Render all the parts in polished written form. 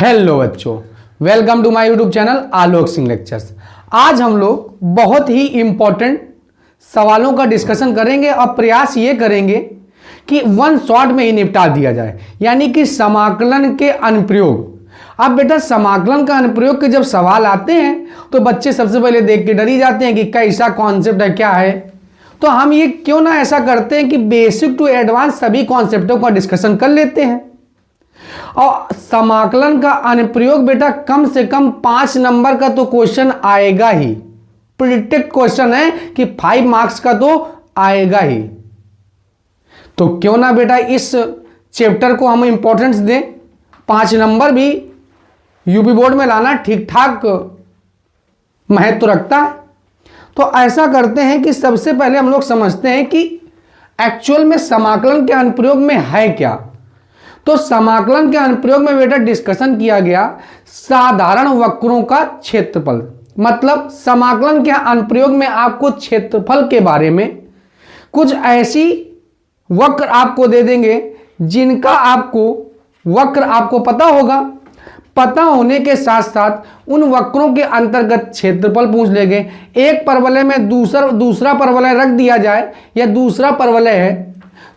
Hello बच्चों, welcome to my YouTube channel Alok Singh lectures. आज हम लोग बहुत ही इंपॉर्टेंट सवालों का डिस्कशन करेंगे और प्रयास ये करेंगे कि वन शॉट में ही निपटा दिया जाए, यानी कि समाकलन के अनुप्रयोग। अब बेटा समाकलन का अनुप्रयोग के जब सवाल आते हैं तो बच्चे सबसे पहले देख के डर ही जाते हैं कि कैसा कॉन्सेप्ट है, क्या है। तो हम ये क्यों ना ऐसा करते हैं कि बेसिक टू एडवांस सभी कॉन्सेप्टों का डिस्कशन कर लेते हैं। और समाकलन का अनुप्रयोग बेटा कम से कम 5 नंबर का तो क्वेश्चन आएगा ही, प्रिडिक्टेड क्वेश्चन है कि 5 मार्क्स का तो आएगा ही। तो क्यों ना बेटा इस चैप्टर को हम इंपॉर्टेंस दें। 5 नंबर भी यूपी बोर्ड में लाना ठीक ठाक महत्व रखता है। तो ऐसा करते हैं कि सबसे पहले हम लोग समझते हैं कि एक्चुअल में समाकलन के अनुप्रयोग में है क्या। तो समाकलन के अनुप्रयोग में बेटा डिस्कशन किया गया साधारण वक्रों का क्षेत्रफल। मतलब समाकलन के अनुप्रयोग में आपको क्षेत्रफल के बारे में कुछ ऐसी वक्र आपको दे देंगे जिनका वक्र आपको पता होगा। पता होने के साथ साथ उन वक्रों के अंतर्गत क्षेत्रफल पूछ लेंगे। एक परवलय में दूसरा परवलय रख दिया जाए या दूसरा परवलय है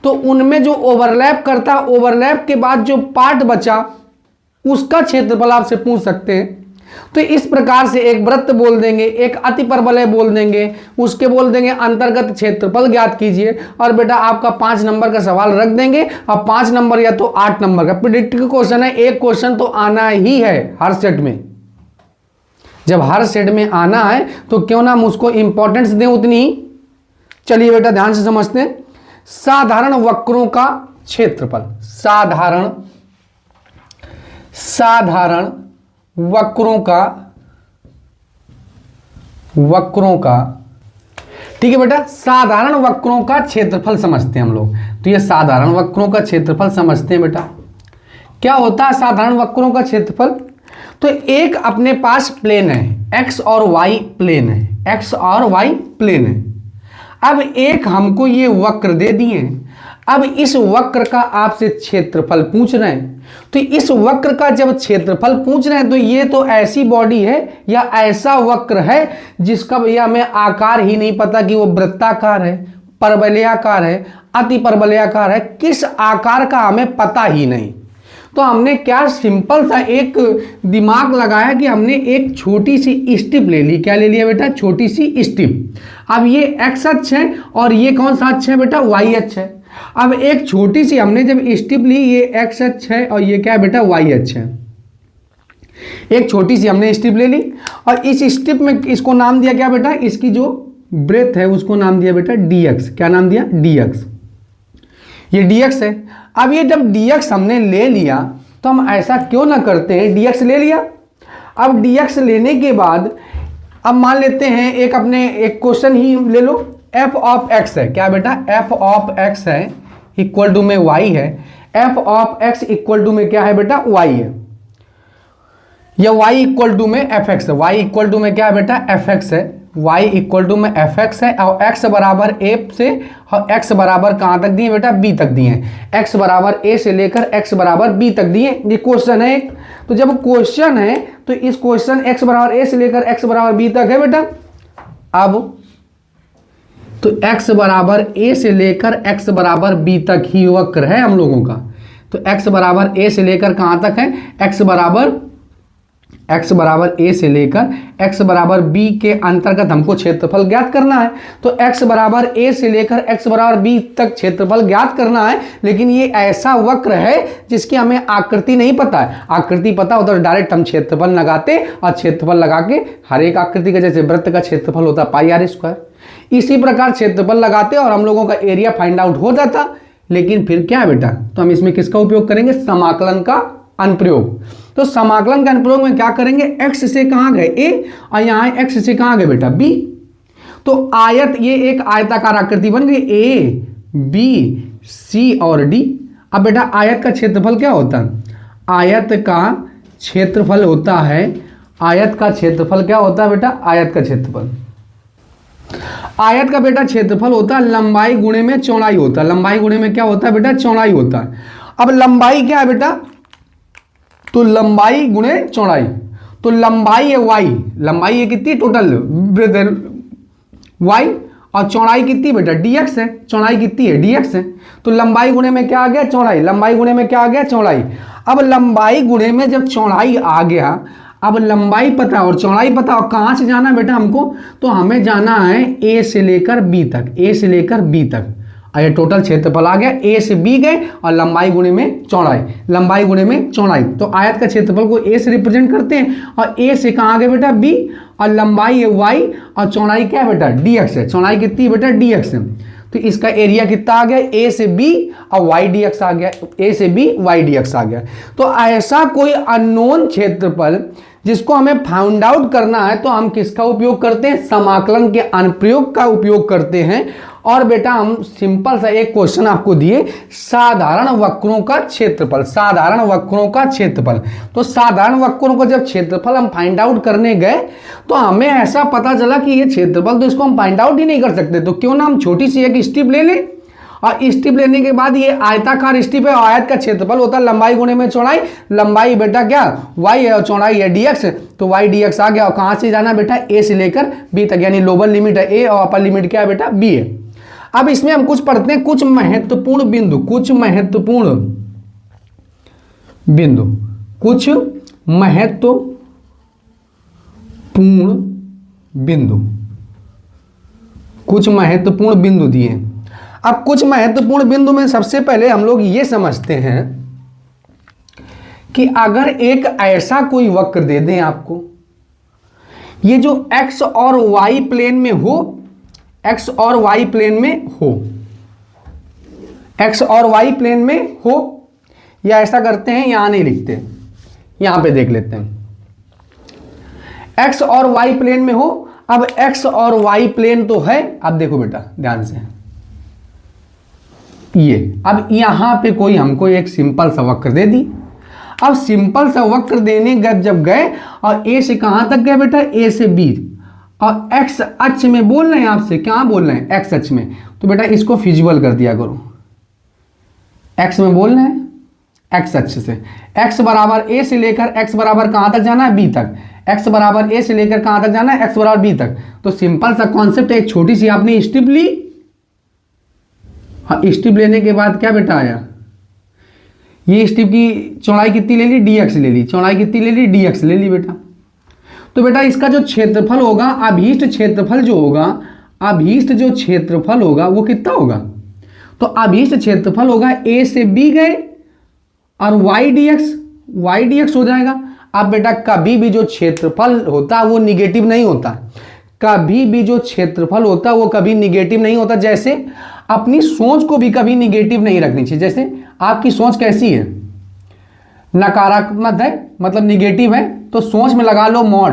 तो उनमें जो ओवरलैप करता है, ओवरलैप के बाद जो पार्ट बचा उसका क्षेत्रफल आपसे पूछ सकते हैं। तो इस प्रकार से एक वृत्त बोल देंगे, एक अति परवलय बोल देंगे, उसके बोल देंगे अंतर्गत क्षेत्रफल ज्ञात कीजिए। और बेटा आपका 5 नंबर का सवाल रख देंगे। और 5 नंबर या तो 8 नंबर का प्रेडिक्टिव क्वेश्चन है। एक क्वेश्चन तो आना ही है हर सेट में। जब हर सेट में आना है तो क्यों ना हम उसको इंपॉर्टेंस दें उतनी ही। चलिए बेटा ध्यान से समझते हैं। साधारण वक्रों का क्षेत्रफल, साधारण वक्रों का ठीक है बेटा, साधारण वक्रों का क्षेत्रफल समझते हैं हम लोग। तो ये साधारण वक्रों का क्षेत्रफल समझते हैं बेटा। क्या होता है साधारण वक्रों का क्षेत्रफल? तो एक अपने पास प्लेन है, एक्स और वाई प्लेन है, एक्स और वाई प्लेन है। अब एक हमको ये वक्र दे दिए। अब इस वक्र का आपसे क्षेत्रफल पूछ रहे हैं। तो इस वक्र का जब क्षेत्रफल पूछ रहे हैं तो ये तो ऐसी बॉडी है या ऐसा वक्र है जिसका भैया हमें आकार ही नहीं पता कि वो वृत्ताकार है, परवलयाकार है, अति परवलयाकार है, किस आकार का हमें पता ही नहीं। तो हमने क्या सिंपल सा एक दिमाग लगाया कि हमने एक छोटी सी स्ट्रिप ले ली। क्या ले लिया बेटा? छोटी सी स्ट्रिप। अब ये एक्स अक्ष है और ये कौन सा अक्ष है बेटा? वाई अक्ष है। अब एक छोटी सी हमने जब स्ट्रिप ली, ये एक्स अक्ष है और ये क्या है बेटा? वाई अक्ष है। एक छोटी सी हमने स्ट्रिप ले ली और इस स्ट्रिप में इसको नाम दिया क्या बेटा? इसकी जो ब्रेथ है उसको नाम दिया बेटा डी एक्स। क्या नाम दिया? D x. ये dx है। अब ये जब dx हमने ले लिया तो हम ऐसा क्यों ना करते हैं, dx ले लिया। अब dx लेने के बाद अब मान लेते हैं एक क्वेश्चन ही ले लो, f ऑफ x है। क्या बेटा? f ऑफ x है इक्वल टू में y है। f of x equal to में क्या है बेटा? y है। या y इक्वल टू में fx है। y इक्वल टू में क्या है बेटा? fx है। y इक्वल टू में fx है और x बराबर a से और x बराबर कहाँ तक दिए बेटा? b तक दिए हैं। x बराबर a से लेकर x बराबर b तक दिए। ये क्वेश्चन है। तो जब क्वेश्चन है तो इस क्वेश्चन x बराबर a से लेकर x बराबर b तक है बेटा। अब तो x बराबर a से लेकर x बराबर b तक ही वक्र है हम लोगों का। तो x बराबर a से लेकर कहाँ तक है? x बराबर a से लेकर x बराबर b के अंतर्गत हमको क्षेत्रफल ज्ञात करना है। तो x बराबर a से लेकर x बराबर b तक क्षेत्रफल ज्ञात करना है। लेकिन ये ऐसा वक्र है जिसकी हमें आकृति नहीं पता है। आकृति पता होता तो डायरेक्ट हम क्षेत्रफल लगाते और क्षेत्रफल लगा के हर एक आकृति का, जैसे वृत्त का क्षेत्रफल होता है पाई आर स्क्वायर, इसी प्रकार क्षेत्रफल लगाते और हम लोगों का एरिया फाइंड आउट हो जाता। लेकिन फिर क्या है बेटा? तो हम इसमें किसका उपयोग करेंगे? समाकलन का अनुप्रयोग। तो समाकलन के अनुप्रयोग में क्या करेंगे? x से कहाँ गए? a और यहाँ x से कहाँ गए बेटा? b। तो आयत, ये एक आयताकार आकृति बन गई a b c और d। अब बेटा आयत का क्षेत्रफल क्या होता है? आयत का क्षेत्रफल होता है, आयत का क्षेत्रफल क्या होता है बेटा? आयत का क्षेत्रफल, आयत का बेटा क्षेत्रफल होता है लंबाई गुणे में चौड़ाई होता है। लंबाई गुणे में क्या होता है बेटा? चौड़ाई होता है। अब लंबाई क्या है बेटा? तो लंबाई गुणे चौड़ाई, तो लंबाई है y, लंबाई है कितनी टोटल y, और चौड़ाई कितनी बेटा dx है, चौड़ाई कितनी है dx है। तो लंबाई गुणे में क्या आ गया चौड़ाई, लंबाई गुणे में क्या आ गया चौड़ाई। अब लंबाई गुणे में जब चौड़ाई आ गया, अब लंबाई पता और चौड़ाई पता, और कहां से जाना बेटा हमको, तो हमें जाना है a से लेकर b तक, a से लेकर b तक। ये टोटल क्षेत्रफल आ गया, a से b गए और लंबाई गुणे में चौड़ाई, लंबाई गुणे में चौड़ाई। तो आयत का क्षेत्रफल को a से रिप्रेजेंट करते हैं, और a से कहाँ आ गया बेटा b, और लंबाई है y, और चौड़ाई क्या है बेटा dx है, चौड़ाई कितनी है बेटा dx है। तो इसका एरिया कितना आ गया, a से b और y dx आ गया, a से b y dx आ गया। तो ऐसा कोई अननोन क्षेत्रफल जिसको हमें फाइंड आउट करना है, तो हम किसका उपयोग करते हैं, समाकलन के अनुप्रयोग का उपयोग करते हैं। और बेटा हम सिंपल सा एक क्वेश्चन आपको दिए, साधारण वक्रों का क्षेत्रफल, साधारण वक्रों का क्षेत्रफल। तो साधारण वक्रों का जब क्षेत्रफल हम फाइंड आउट करने गए, तो हमें ऐसा पता चला कि ये क्षेत्रफल तो इसको हम फाइंड आउट ही नहीं कर सकते, तो क्यों ना हम छोटी सी एक स्ट्रिप ले लें, और स्ट्रिप लेने के बाद ये आयताकार स्ट्रिप है, आयत का क्षेत्रफल होता है लंबाई गुणे में चौड़ाई, लंबाई बेटा क्या y है और चौड़ाई है dx, तो y dx आ गया। और कहां से जाना बेटा a से लेकर b तक, यानी लोअर लिमिट है a और अपर लिमिट क्या है बेटा b है। अब इसमें हम कुछ पढ़ते हैं, कुछ महत्वपूर्ण बिंदु, कुछ महत्वपूर्ण बिंदु, कुछ महत्वपूर्ण बिंदु, कुछ महत्वपूर्ण बिंदु दिए। अब कुछ महत्वपूर्ण बिंदु में सबसे पहले हम लोग ये समझते हैं कि अगर एक ऐसा कोई वक्र दे दें आपको, ये जो x और y प्लेन में हो, x और y प्लेन में हो, x और y प्लेन में हो, या ऐसा करते हैं यहां नहीं लिखते, यहां पे देख लेते हैं, x और y प्लेन में हो। अब x और y प्लेन तो है, अब देखो बेटा ध्यान से, ये अब यहां पे कोई हमको एक सिंपल सा वक्र दे दी। अब सिंपल सा वक्र देने जब गए और a से कहां तक गए बेटा, a से b, और x अक्ष में बोल रहे हैं आपसे, क्या बोल रहे हैं x अक्ष में, तो बेटा इसको फिजिबल कर दिया करो, x में बोल रहे हैं x अक्ष से, x बराबर a से लेकर x बराबर कहां तक जाना है b तक, x बराबर a से लेकर कहां तक जाना है x बराबर b तक। तो सिंपल सा कॉन्सेप्ट, एक छोटी सी आपने स्ट्रिप ली, हाँ स्ट्रिप लेने के बाद क्या बेटा आया, ये स्ट्रिप की चौड़ाई कितनी ले ली dx ले ली, चौड़ाई कितनी ले ली dx ले ली बेटा। तो बेटा इसका जो क्षेत्रफल होगा, अभीष्ट क्षेत्रफल जो होगा, अभीष्ट जो क्षेत्रफल होगा वो कितना होगा, तो अभीष्ट क्षेत्रफल होगा a से b गए और y dx हो जाएगा। अब बेटा कभी भी जो क्षेत्रफल होता है वो निगेटिव नहीं होता, कभी भी जो क्षेत्रफल होता है वो कभी निगेटिव नहीं होता। जैसे अपनी सोच को भी कभी निगेटिव नहीं रखनी चाहिए। जैसे आपकी सोच कैसी है, नकारात्मक है मतलब निगेटिव है, तो सोच में लगा लो मॉड,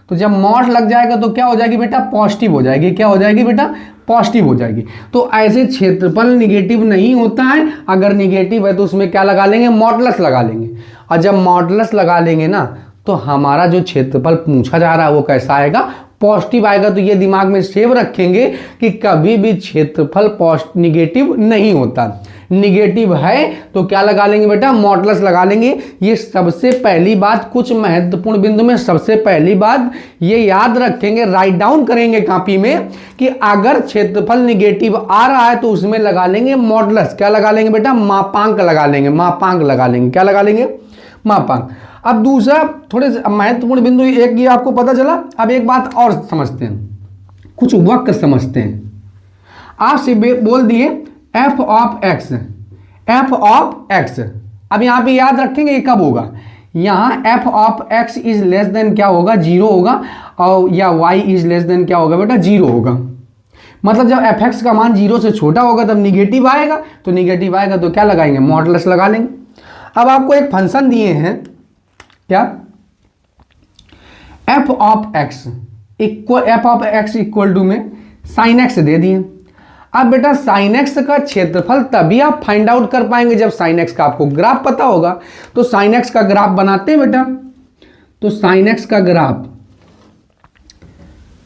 तो जब मॉड लग जाएगा तो क्या हो जाएगी बेटा, पॉजिटिव हो जाएगी, क्या हो जाएगी बेटा, पॉजिटिव हो जाएगी। तो ऐसे क्षेत्रफल निगेटिव नहीं होता है, अगर निगेटिव है तो उसमें क्या लगा लेंगे, मॉडुलस लगा लेंगे, और जब मॉडुलस लगा लेंगे ना, तो हमारा जो क्षेत्रफल पूछा जा रहा है वो कैसा आएगा, पॉजिटिव आएगा। तो ये दिमाग में सेव रखेंगे कि कभी भी क्षेत्रफल निगेटिव नहीं होता, निगेटिव है तो क्या लगा लेंगे बेटा, मॉडुलस लगा लेंगे। ये सबसे पहली बात, कुछ महत्वपूर्ण बिंदु में सबसे पहली बात ये याद रखेंगे, राइट डाउन करेंगे कॉपी में, कि अगर क्षेत्रफल निगेटिव आ रहा है तो उसमें लगा लेंगे मॉडुलस, क्या लगा लेंगे बेटा, मापांक लगा लेंगे, मापांक लगा लेंगे, क्या लगा लेंगे, मापांक। अब दूसरा थोड़े महत्वपूर्ण बिंदु एक ये आपको पता चला। अब एक बात और समझते हैं, कुछ वक्र समझते हैं। आपसे बोल दिए f of x, f of x, अब यहां पे याद रखेंगे ये कब होगा, यहां f of x is less than क्या होगा, 0 होगा, और या y इज लेस देन क्या होगा बेटा, 0 होगा। मतलब जब fx का मान 0 से छोटा होगा तब निगेटिव आएगा, तो निगेटिव आएगा तो क्या लगाएंगे, मॉडुलस लगा लेंगे। अब आपको एक फंक्शन दिए हैं, क्या, f of x equal to में sin x दे दिए। अब बेटा sin x का क्षेत्रफल तभी आप फाइंड आउट कर पाएंगे जब sin x का आपको ग्राफ पता होगा। तो sin x का ग्राफ बनाते हैं बेटा, तो sin x का ग्राफ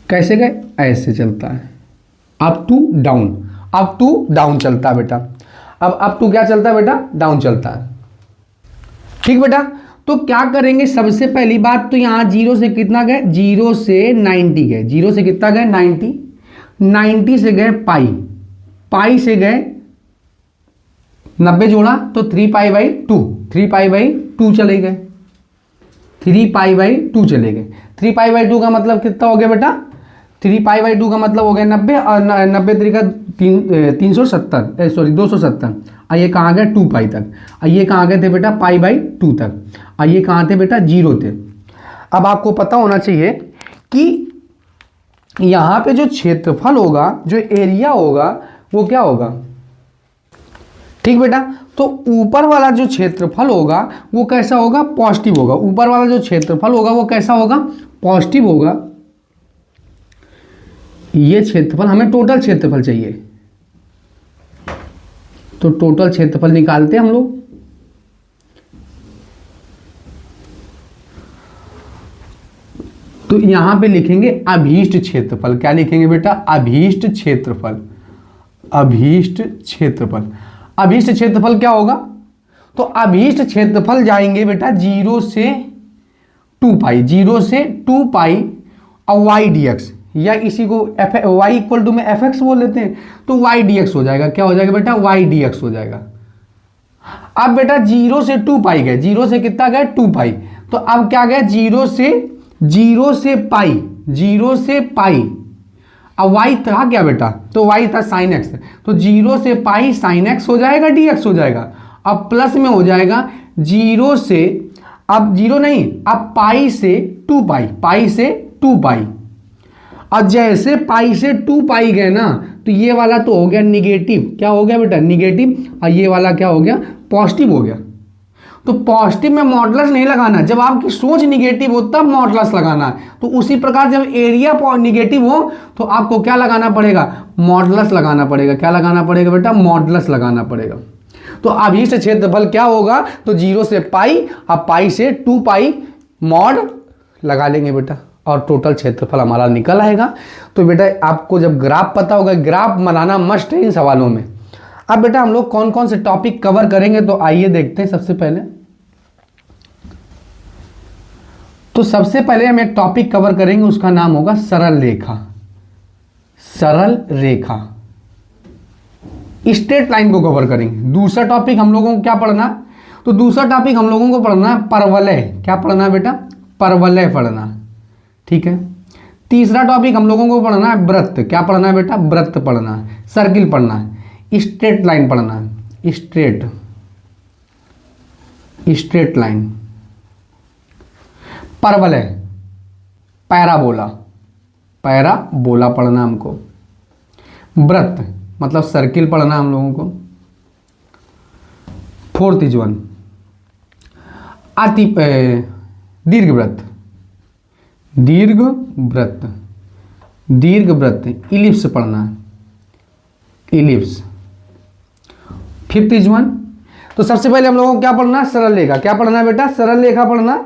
कैसे गए, ऐसे चलता है, up to down, up to down चलता है बेटा। अब अप टू क्या चलता है बेटा, डाउन चलता है, ठीक बेटा। तो क्या करेंगे, सबसे पहली बात तो यहाँ 0 से कितना गए, 0 से 90 गए, 0 से कितना गए 90, 90 से गए पाई, पाई से गए 90 जोड़ा तो 3π/2, 3π/2 चले गए, 3π/2 चले गए। 3π/2 का मतलब कितना हो गया बेटा, 3π/2 का मतलब हो गया 90 और 90 तरीका 370, सॉरी 270। और ये कहाँ गए 2π तक, और ये कहाँ गए थे बेटा π/2 तक, और ये कहाँ थे बेटा 0 थे। अब आपको पता होना चाहिए कि यहाँ पे जो क्षेत्रफल होगा, जो एरिया होगा वो क्या होगा, ठीक बेटा। तो ऊपर वाला जो क्षेत्रफल होगा वो कैसा होगा, पॉजिटिव होगा। ऊपर वाला जो क्षेत्रफल होगा वो कैसा होगा, पॉजिटिव होगा। ये क्षेत्रफल, हमें टोटल क्षेत्रफल चाहिए, तो टोटल क्षेत्रफल निकालते हैं हम लोग। तो यहां पे लिखेंगे अभीष्ट क्षेत्रफल। क्या लिखेंगे बेटा, अभीष्ट क्षेत्रफल, अभीष्ट क्षेत्रफल। अभीष्ट क्षेत्रफल क्या होगा, तो अभीष्ट क्षेत्रफल जाएंगे बेटा 0 से 2π, 0 से 2π और y dx, या इसी को y इक्वल टू में fx बोल लेते हैं, तो y dx हो जाएगा। क्या हो जाएगा बेटा, y dx हो जाएगा। अब बेटा 0 से 2π गए, 0 से कितना गए 2π, तो अब क्या गए 0 से पाई, 0 से पाई। अब y था क्या बेटा, तो y था sin x, तो 0 से पाई sin x हो जाएगा, dx हो जाएगा। अब प्लस में हो जाएगा 0 से, अब 0 नहीं, अब पाई से 2π, पाई से 2π। अब जैसे पाई से 2π गए ना, तो ये वाला तो हो गया निगेटिव। क्या हो गया बेटा, निगेटिव। और ये वाला क्या हो गया, पॉजिटिव हो गया। तो पॉजिटिव में मॉडुलस नहीं लगाना, जब आपकी सोच निगेटिव हो तब मॉडुलस लगाना है। तो उसी प्रकार जब एरिया निगेटिव हो तो आपको क्या लगाना पड़ेगा, मॉडुलस लगाना पड़ेगा। क्या लगाना पड़ेगा बेटा, मॉडुलस लगाना पड़ेगा। तो अभीष्ट क्षेत्रफल क्या होगा, तो 0 से पाई, अब पाई से 2π मॉड लगा लेंगे बेटा, और टोटल क्षेत्रफल हमारा निकल आएगा। तो बेटा आपको जब ग्राफ पता होगा, ग्राफ बनाना मस्ट है इन सवालों में। अब बेटा हम लोग कौन कौन से टॉपिक कवर करेंगे, तो आइए देखते हैं। सबसे पहले हम एक टॉपिक कवर करेंगे, उसका नाम होगा सरल रेखा। सरल रेखा, स्ट्रेट लाइन को कवर करेंगे। दूसरा टॉपिक हम लोगों को क्या पढ़ना, तो दूसरा टॉपिक हम लोगों को पढ़ना है परवलय। क्या पढ़ना है बेटा, परवलय पढ़ना, ठीक है। तीसरा टॉपिक हम लोगों को पढ़ना है वृत्त। क्या पढ़ना है बेटा, वृत्त पढ़ना है, सर्किल पढ़ना है, स्ट्रेट लाइन पढ़ना है, स्ट्रेट लाइन, परवलय, पैराबोला, पैराबोला पढ़ना हमको, वृत्त मतलब सर्किल पढ़ना हम लोगों को, फोर्थ इज वन दीर्घ वृत्त, दीर्घ वृत्त, दीर्घ वृत्त, इलिप्स पढ़ना है, इलिप्स, फिफ्थ इज वन। तो सबसे पहले हम लोगों को क्या पढ़ना है, सरल रेखा। क्या पढ़ना है बेटा, सरल रेखा पढ़ना,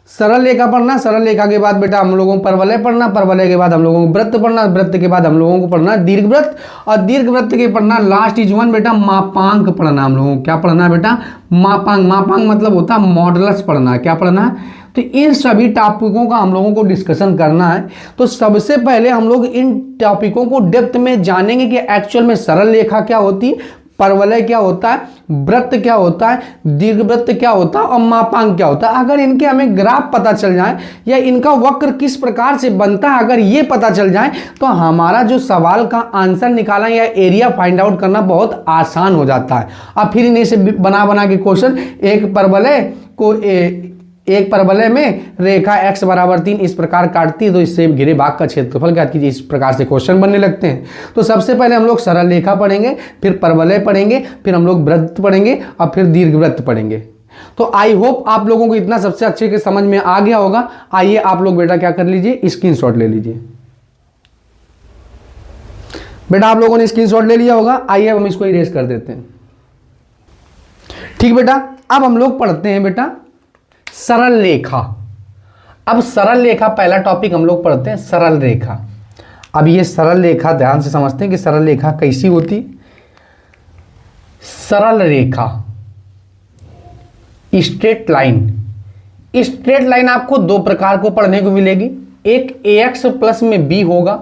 सरल रेखा पढ़ना। सरल रेखा के बाद बेटा हम लोगों को परवलय पढ़ना, परवलय के बाद हम लोगों को वृत्त पढ़ना, वृत्त के बाद हम लोगों को पढ़ना दीर्घ वृत्त, और दीर्घ वृत्त के पढ़ना लास्ट इज वन बेटा मापांक पढ़ना हम लोगों को। क्या पढ़ना है बेटा, मापांक। मापांक मतलब होता है मॉडुलस पढ़ना है। क्या पढ़ना है, तो इन सभी टॉपिकों का हम लोगों को डिस्कशन करना है। तो सबसे पहले हम लोग इन टॉपिकों को डेप्थ में जानेंगे कि एक्चुअल में सरल रेखा क्या होती है, परवलय क्या होता है, वृत्त क्या होता है, दीर्घवृत्त क्या होता है और मापांक क्या होता है। अगर इनके हमें ग्राफ पता चल जाए या इनका वक्र किस प्रकार से बनता है, अगर ये पता चल जाए तो हमारा जो सवाल का आंसर निकालना या एरिया फाइंड आउट करना बहुत आसान हो जाता है। अब फिर इन्हीं से बना बना के क्वेश्चन, एक परवलय को एक परवलय में रेखा x = 3 इस प्रकार काटती है, तो इससे घिरे भाग का क्षेत्रफल ज्ञात कीजिए। इस प्रकार से क्वेश्चन बनने लगते हैं। तो सबसे पहले हम लोग सरल रेखा पढ़ेंगे, फिर परवलय पढ़ेंगे, फिर हम लोग वृत्त पढ़ेंगे और फिर दीर्घवृत्त पढ़ेंगे। तो आई होप आप लोगों को इतना सबसे अच्छे के समझ में आ गया होगा। आइए आप लोग बेटा क्या कर लीजिए, स्क्रीनशॉट ले लीजिए। बेटा आप लोगों ने स्क्रीनशॉट ले लिया होगा। आइए हम इसको इरेज कर देते हैं, ठीक बेटा। अब हम लोग पढ़ते हैं बेटा सरल रेखा। अब सरल रेखा पहला टॉपिक हम लोग पढ़ते हैं, सरल रेखा। अब ये सरल रेखा ध्यान से समझते हैं कि सरल रेखा कैसी होती। सरल रेखा, स्ट्रेट लाइन, स्ट्रेट लाइन आपको दो प्रकार को पढ़ने को मिलेगी। एक ax प्लस में b होगा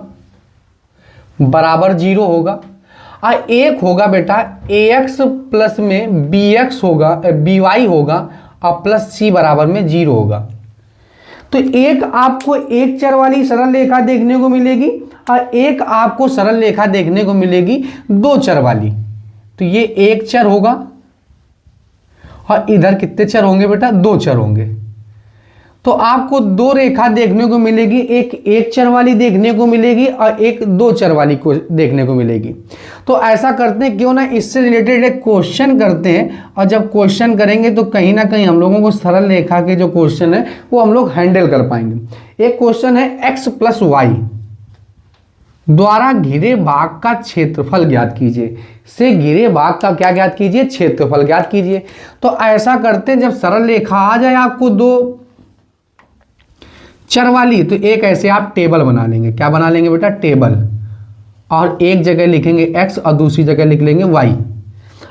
बराबर 0 होगा, और एक होगा बेटा ax प्लस में bx होगा by होगा और प्लस c बराबर में 0 होगा। तो एक आपको एक चर वाली सरल रेखा देखने को मिलेगी और एक आपको सरल रेखा देखने को मिलेगी दो चर वाली। तो ये एक चर होगा और इधर कितने चर होंगे बेटा, दो चर होंगे। तो आपको दो रेखा देखने को मिलेगी, एक चर वाली देखने को मिलेगी और एक दो चर वाली को देखने को मिलेगी। तो ऐसा करते हैं, क्यों ना इससे रिलेटेड एक क्वेश्चन करते हैं, और जब क्वेश्चन करेंगे तो कहीं ना कहीं हम लोगों को सरल रेखा के जो क्वेश्चन है वो हम लोग हैंडल कर पाएंगे। एक क्वेश्चन है x प्लस वाई द्वारा घिरे भाग का क्षेत्रफल ज्ञात कीजिए। से घिरे भाग का क्या ज्ञात कीजिए, क्षेत्रफल ज्ञात कीजिए। तो ऐसा करते हैं, जब सरल रेखा आ जाए आपको दो चर वाली, तो एक ऐसे आप टेबल बना लेंगे। क्या बना लेंगे बेटा, टेबल। और एक जगह लिखेंगे x और दूसरी जगह लिख लेंगे y।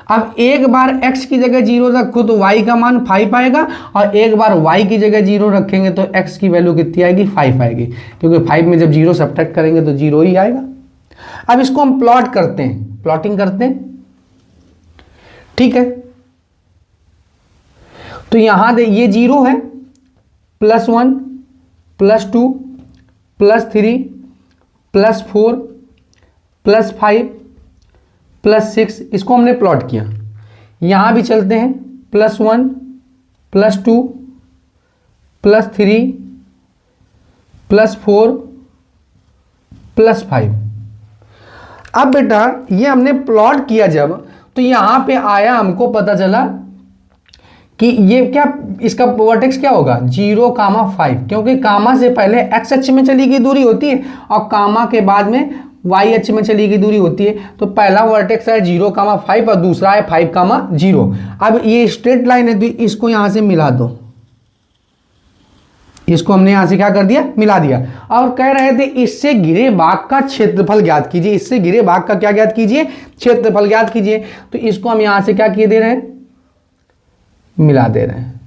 अब एक बार x की जगह 0 रखो तो y का मान 5 आएगा, और एक बार y की जगह 0 रखेंगे तो x की वैल्यू कितनी आएगी, 5 आएगी, क्योंकि 5 में जब 0 सब्ट्रैक्ट करेंगे तो 0 ही आएगा। अब इसको हम प्लॉट करते हैं, प्लॉटिंग करते हैं, ठीक है। तो यहां दे ये 0 है, +1 +2 +3 +4 +5 +6, इसको हमने प्लॉट किया। यहां भी चलते हैं, +1 +2 +3 +4 +5। अब बेटा ये हमने प्लॉट किया जब, तो यहां पे आया, हमको पता चला कि ये क्या, इसका वर्टेक्स क्या होगा, 0,5, क्योंकि कामा से पहले x अक्ष में चली गई दूरी होती है और कामा के बाद में y अक्ष में चली गई दूरी होती है। तो पहला वर्टेक्स है 0,5 और दूसरा है 5,0। अब ये स्ट्रेट लाइन है तो इसको यहां से मिला दो, इसको हमने यहां से क्या कर दिया, मिला दिया। और कह रहे थे इससे घिरे भाग का क्षेत्रफल ज्ञात कीजिए। इससे घिरे भाग का क्या ज्ञात कीजिए, क्षेत्रफल ज्ञात कीजिए। तो इसको हम यहां से क्या किए दे रहे हैं, मिला दे रहे हैं।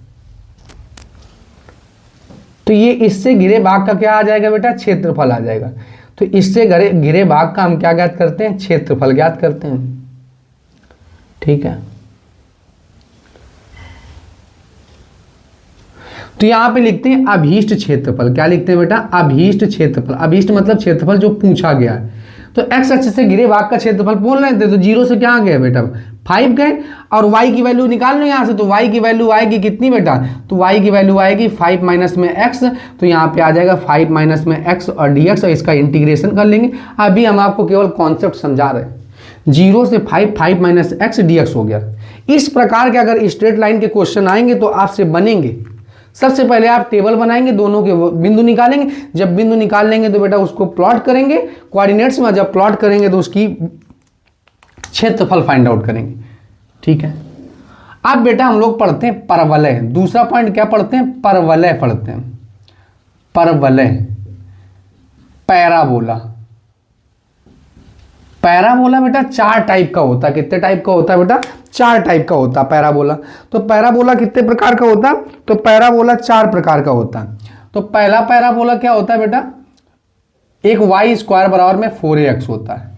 तो ये इससे घिरे भाग का क्या आ जाएगा बेटा, क्षेत्रफल आ जाएगा। तो इससे घिरे भाग का हम क्या ज्ञात करते हैं, क्षेत्रफल ज्ञात करते हैं, ठीक है। तो यहां पे लिखते हैं अभीष्ट क्षेत्रफल। क्या लिखते हैं बेटा, अभीष्ट क्षेत्रफल। अभीष्ट मतलब क्षेत्रफल जो पूछा गया है। तो x अक्ष से घिरे भाग का क्षेत्रफल बोल रहे थे, तो 0 से क्या आ गया बेटा, 5 गए, और y की वैल्यू निकाल लो यहां से। तो y की वैल्यू आएगी कितनी बेटा, तो y की वैल्यू आएगी 5 माइनस में x। तो यहाँ पे आ जाएगा 5 माइनस में x और dx, और इसका इंटीग्रेशन कर लेंगे। अभी हम आपको केवल कॉन्सेप्ट समझा रहे हैं। 0 से 5 माइनस x dx हो गया। इस प्रकार के अगर स्ट्रेट लाइन के क्वेश्चन आएंगे तो आपसे बनेंगे। सबसे पहले आप टेबल बनाएंगे, दोनों के बिंदु निकालेंगे। जब बिंदु निकाल लेंगे तो बेटा उसको प्लॉट करेंगे कोऑर्डिनेट्स में। जब प्लॉट करेंगे तो उसकी क्षेत्रफल फाइंड आउट करेंगे, ठीक है। अब बेटा हम लोग पढ़ते हैं परवलय। दूसरा पॉइंट क्या पढ़ते हैं, परवलय पढ़ते हैं। परवलय, पैराबोला। पैराबोला बेटा 4 टाइप का होता है। कितने टाइप का होता है बेटा, 4 टाइप का होता है पैराबोला। तो पैराबोला कितने प्रकार का होता है, तो पैराबोला 4 प्रकार का होता है। तो पहला पैराबोला क्या होता है बेटा, एक y स्क्वायर बराबर में 4ax होता है।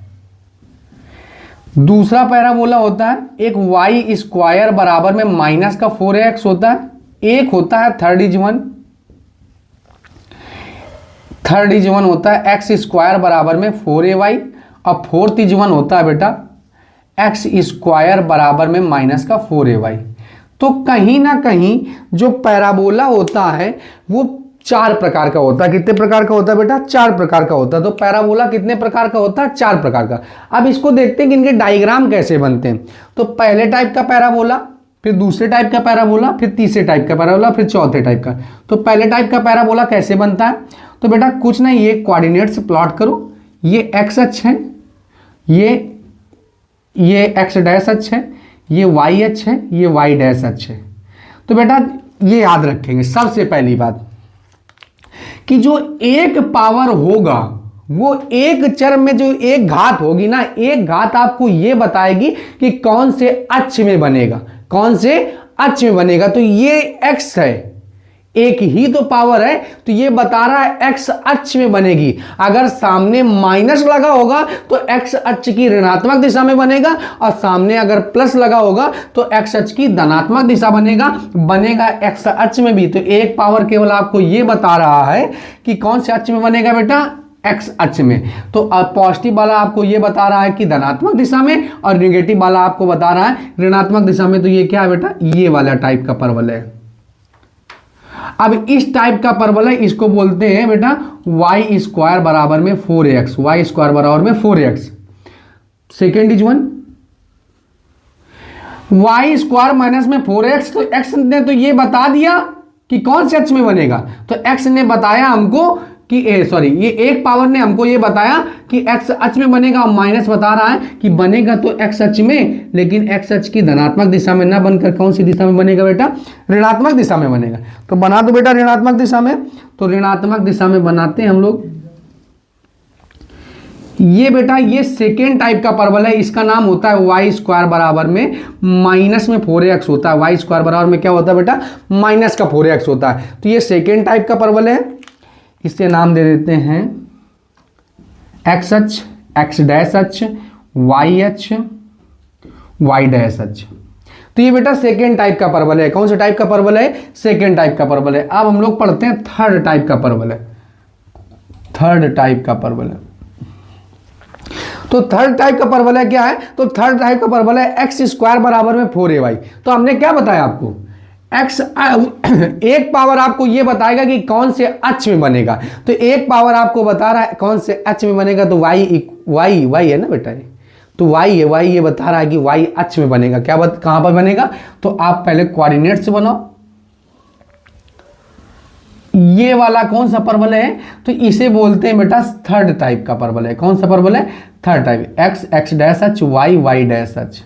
दूसरा पैराबोला होता है एक y स्क्वायर बराबर में माइनस का 4ax होता है। एक होता है थर्ड इज वन होता है x स्क्वायर बराबर में 4ay, और फोर्थ इज वन होता है बेटा x स्क्वायर बराबर में माइनस का 4ay। तो कहीं ना कहीं जो पैराबोला होता है वो 4 प्रकार का होता है। कितने प्रकार का होता है बेटा, 4 प्रकार का होता है। तो पैराबोला कितने प्रकार का होता है, 4 प्रकार का। अब इसको देखते हैं कि इनके डायग्राम कैसे बनते हैं। तो पहले टाइप का पैराबोला, फिर दूसरे टाइप का पैराबोला, फिर तीसरे टाइप का पैराबोला, फिर चौथे टाइप का। तो पहले टाइप का पैराबोला कैसे बनता है, तो बेटा कुछ नहीं, ये कोऑर्डिनेट्स प्लॉट करो। ये x अक्ष है, ये x डैश अक्ष है, ये y अक्ष है, ये y डैश अक्ष है। तो बेटा ये याद रखेंगे सबसे पहली बात कि जो एक पावर होगा वो एक चर में जो एक घात होगी ना, एक घात आपको ये बताएगी कि कौन से अक्ष में बनेगा, कौन से अक्ष में बनेगा। तो ये x है, एक ही तो पावर है, तो ये बता रहा है एक्स अक्ष में बनेगी। अगर सामने माइनस लगा होगा तो एक्स अक्ष की ऋणात्मक दिशा में बनेगा, और सामने अगर प्लस लगा होगा तो एक्स अक्ष की धनात्मक दिशा बनेगा एक्स अक्ष में भी। तो एक पावर केवल आपको ये बता रहा है कि कौन से अक्ष में बनेगा बेटा, एक्स अक्ष में। तो पॉजिटिव वाला आपको ये बता रहा है कि धनात्मक दिशा में, और नेगेटिव वाला आपको बता रहा है ऋणात्मक दिशा में। तो ये क्या है बेटा, ये वाला टाइप का परवलय है। अब इस टाइप का परवलय इसको बोलते हैं बेटा वाई स्क्वायर बराबर में 4x, वाई स्क्वायर बराबर में 4x। Second is one, Y square minus में 4x, तो x ने तो ये बता दिया कि कौन से अक्ष में बनेगा। तो x ने बताया हमको कि ये एक पावर ने हमको ये बताया कि x अक्ष में बनेगा, और माइनस बता रहा है कि बनेगा तो x अक्ष में, लेकिन x अक्ष की धनात्मक दिशा में ना बनकर कौन सी दिशा में बनेगा बेटा, ऋणात्मक दिशा में बनेगा। तो बना दो बेटा ऋणात्मक दिशा में। तो ऋणात्मक दिशा में बनाते हैं हम लोग। ये बेटा ये सेकेंड टाइप का परवलय, इसका नाम होता है वाई स्क्वायर बराबर में माइनस में 4x होता है। वाई स्क्वायर बराबर में क्या होता है बेटा, माइनस का 4x होता है। तो ये सेकेंड टाइप का परवलय है, इससे नाम दे देते हैं एक्स अक्ष, एक्स डैश अक्ष, वाई अक्ष, वाई डैश अक्ष। तो ये बेटा सेकेंड टाइप का परवलय है। कौन सा टाइप का परवलय है, सेकेंड टाइप का परवलय है। अब हम लोग पढ़ते हैं थर्ड टाइप का परवलय। थर्ड टाइप का परवलय, तो थर्ड टाइप का परवलय क्या है, तो थर्ड टाइप का परवलय एक्स स्क्वायर बराबर में 4ay। तो हमने क्या बताया आपको, एक्स एक पावर आपको ये बताएगा कि कौन से अक्ष में बनेगा। तो एक पावर आपको बता रहा है कौन से अक्ष में बनेगा, तो वाई है ना बेटा, तो वाई है, वाई ये बता रहा है कि वाई अक्ष में बनेगा। कहां पर बनेगा, तो आप पहले कोऑर्डिनेट से बनाओ। ये वाला कौन सा परवलय है, तो इसे बोलते हैं बेटा थर्ड टाइप का परवलय। कौन सा परवलय, third type, x x dash अक्ष, वाई वाई डैश अक्ष।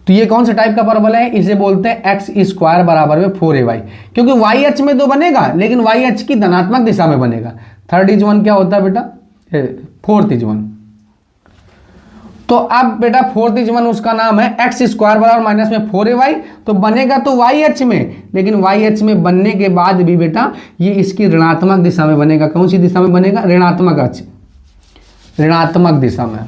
तो ये कौन सा टाइप का परवलय है, इसे बोलते हैं एक्स स्क्वायर बराबर में 4ay, क्योंकि वाई अक्ष में तो बनेगा लेकिन वाई अक्ष की धनात्मक दिशा में बनेगा। थर्ड इज वन क्या होता है बेटा, फोर्थ इज वन। तो अब बेटा फोर्थ इज वन उसका नाम है एक्स स्क्वायर बराबर माइनस में 4ay। तो बनेगा तो वाई अक्ष में, लेकिन वाई अक्ष में बनने के बाद भी बेटा ये इसकी ऋणात्मक दिशा में बनेगा। कौन सी दिशा में बनेगा, ऋणात्मक अक्ष, ऋणात्मक दिशा में।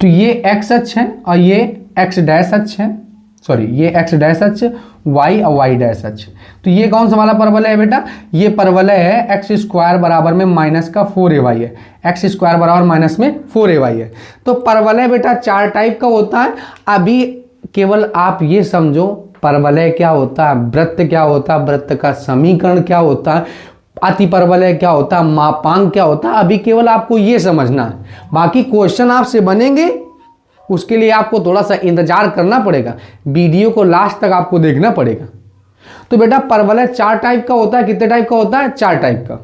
तो ये एक्स अक्ष है और ये एक्स डैश अक्ष है, सॉरी ये एक्स डैश अक्ष, वाई और वाई डैश अक्ष। तो ये कौन सा वाला परवलय है बेटा, ये परवलय है एक्स स्क्वायर बराबर में माइनस का 4ay है। एक्स स्क्वायर बराबर माइनस में 4ay है। तो परवलय बेटा चार टाइप का होता है। अभी केवल आप ये समझो परवलय क्या होता है, वृत्त क्या होता है, वृत्त का समीकरण क्या होता है, अतिपरवलय क्या होता है, मापांक क्या होता है। अभी केवल आपको ये समझना है, बाकी क्वेश्चन आपसे बनेंगे, उसके लिए आपको थोड़ा सा इंतजार करना पड़ेगा, वीडियो को लास्ट तक आपको देखना पड़ेगा। तो बेटा परवलय चार टाइप का होता है। कितने टाइप का होता है, चार टाइप का।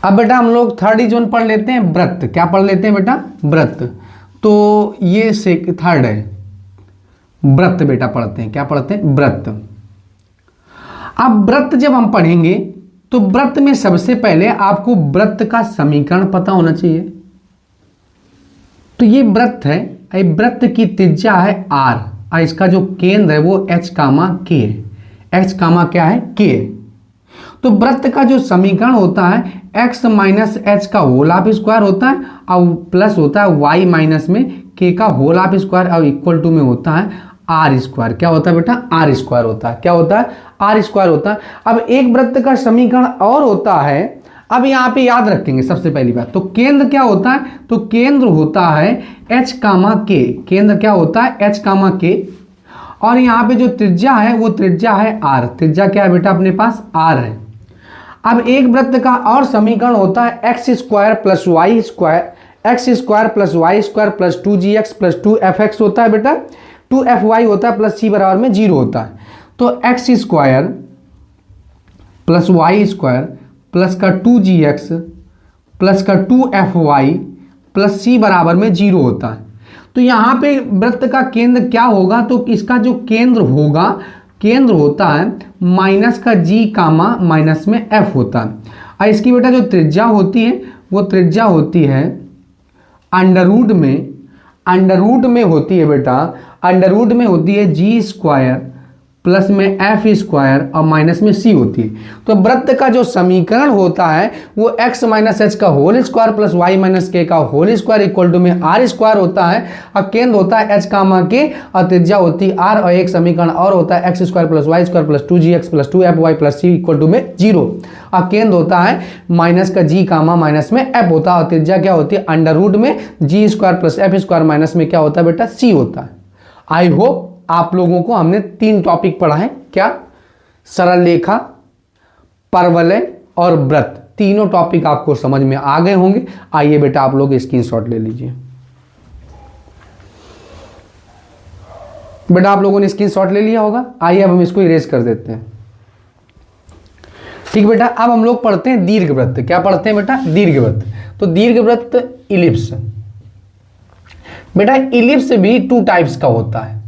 अब बेटा हम लोग थर्ड इज वन पढ़ लेते हैं, वृत्त। क्या पढ़ लेते हैं बेटा, वृत्त। तो ये थर्ड है, वृत्त बेटा पढ़ते हैं। क्या पढ़ते हैं, वृत्त। अब वृत्त जब हम पढ़ेंगे तो वृत्त में सबसे पहले आपको वृत्त का समीकरण पता होना चाहिए। तो ये वृत्त है, वृत्त की त्रिज्या है r, और इसका जो केंद्र है वो h कामा k है। h कामा क्या है, k। तो वृत्त का जो समीकरण होता है x माइनस एच का होल हाफ स्क्वायर होता है, और प्लस होता है y माइनस में k का होल हाफ स्क्वायर, और इक्वल टू में होता है आर स्क्वायर। क्या होता है बेटा, आर स्क्वायर होता है। क्या होता है, आर स्क्वायर होता है। अब एक वृत्त का समीकरण और होता है, अब यहाँ पे याद रखेंगे सबसे पहली बात, तो केंद्र क्या होता है, तो केंद्र होता है h कामा k। केंद्र क्या होता है, h कामा k। और यहाँ पे जो त्रिज्या है वो त्रिज्या है r। त्रिज्या क्या है बेटा, अपने पास r है। अब एक वृत्त का और समीकरण होता है x square plus Y square, X square plus Y square plus 2gx plus 2fx होता है बेटा, 2fy होता है प्लस c बराबर में 0 होता है। तो X square plus Y square plus का 2gx प्लस का 2fy प्लस c बराबर में 0 होता है। तो यहाँ पे वृत्त का केंद्र क्या होगा, तो इसका जो केंद्र होगा, केंद्र होता है माइनस का g कामा माइनस में f होता है। और इसकी बेटा जो त्रिज्या होती है वो त्रिज्या होती है अंडर रूट में अंडर रूट में होती है बेटा, अंडर रूट में होती है जी स्क्वायर प्लस में एफ स्क्वायर और माइनस में सी होती है। तो वृत्त का जो समीकरण होता है वो एक्स माइनस एच का whole square plus Y minus K का होल स्क्वायर इक्वल टू में आर स्क्वायर होता है, और केंद्र होता है एच कामा के, और त्रिज्या होती है आर, और एक समीकरण और होता है x square plus Y square plus 2gx plus 2fy plus C equal to में 0, और केंद्र होता है माइनस का जी कामा माइनस में एफ होता है, और त्रिज्या क्या होती है अंडर रूट में g square plus f square minus में क्या होता है बेटा सी होता है। आई होप आप लोगों को हमने 3 टॉपिक पढ़ा है, क्या, सरल रेखा, परवलय और वृत्त, तीनों टॉपिक आपको समझ में आ गए होंगे। आइए बेटा आप लोग स्क्रीनशॉट ले लीजिए। बेटा आप लोगों ने स्क्रीनशॉट ले लिया होगा। आइए अब हम इसको इरेज कर देते हैं। ठीक बेटा, अब हम लोग पढ़ते हैं दीर्घवृत्त। क्या पढ़ते हैं बेटा? दीर्घवृत्त। तो दीर्घवृत्त इलिप्स। बेटा इलिप्स भी 2 टाइप्स का होता है।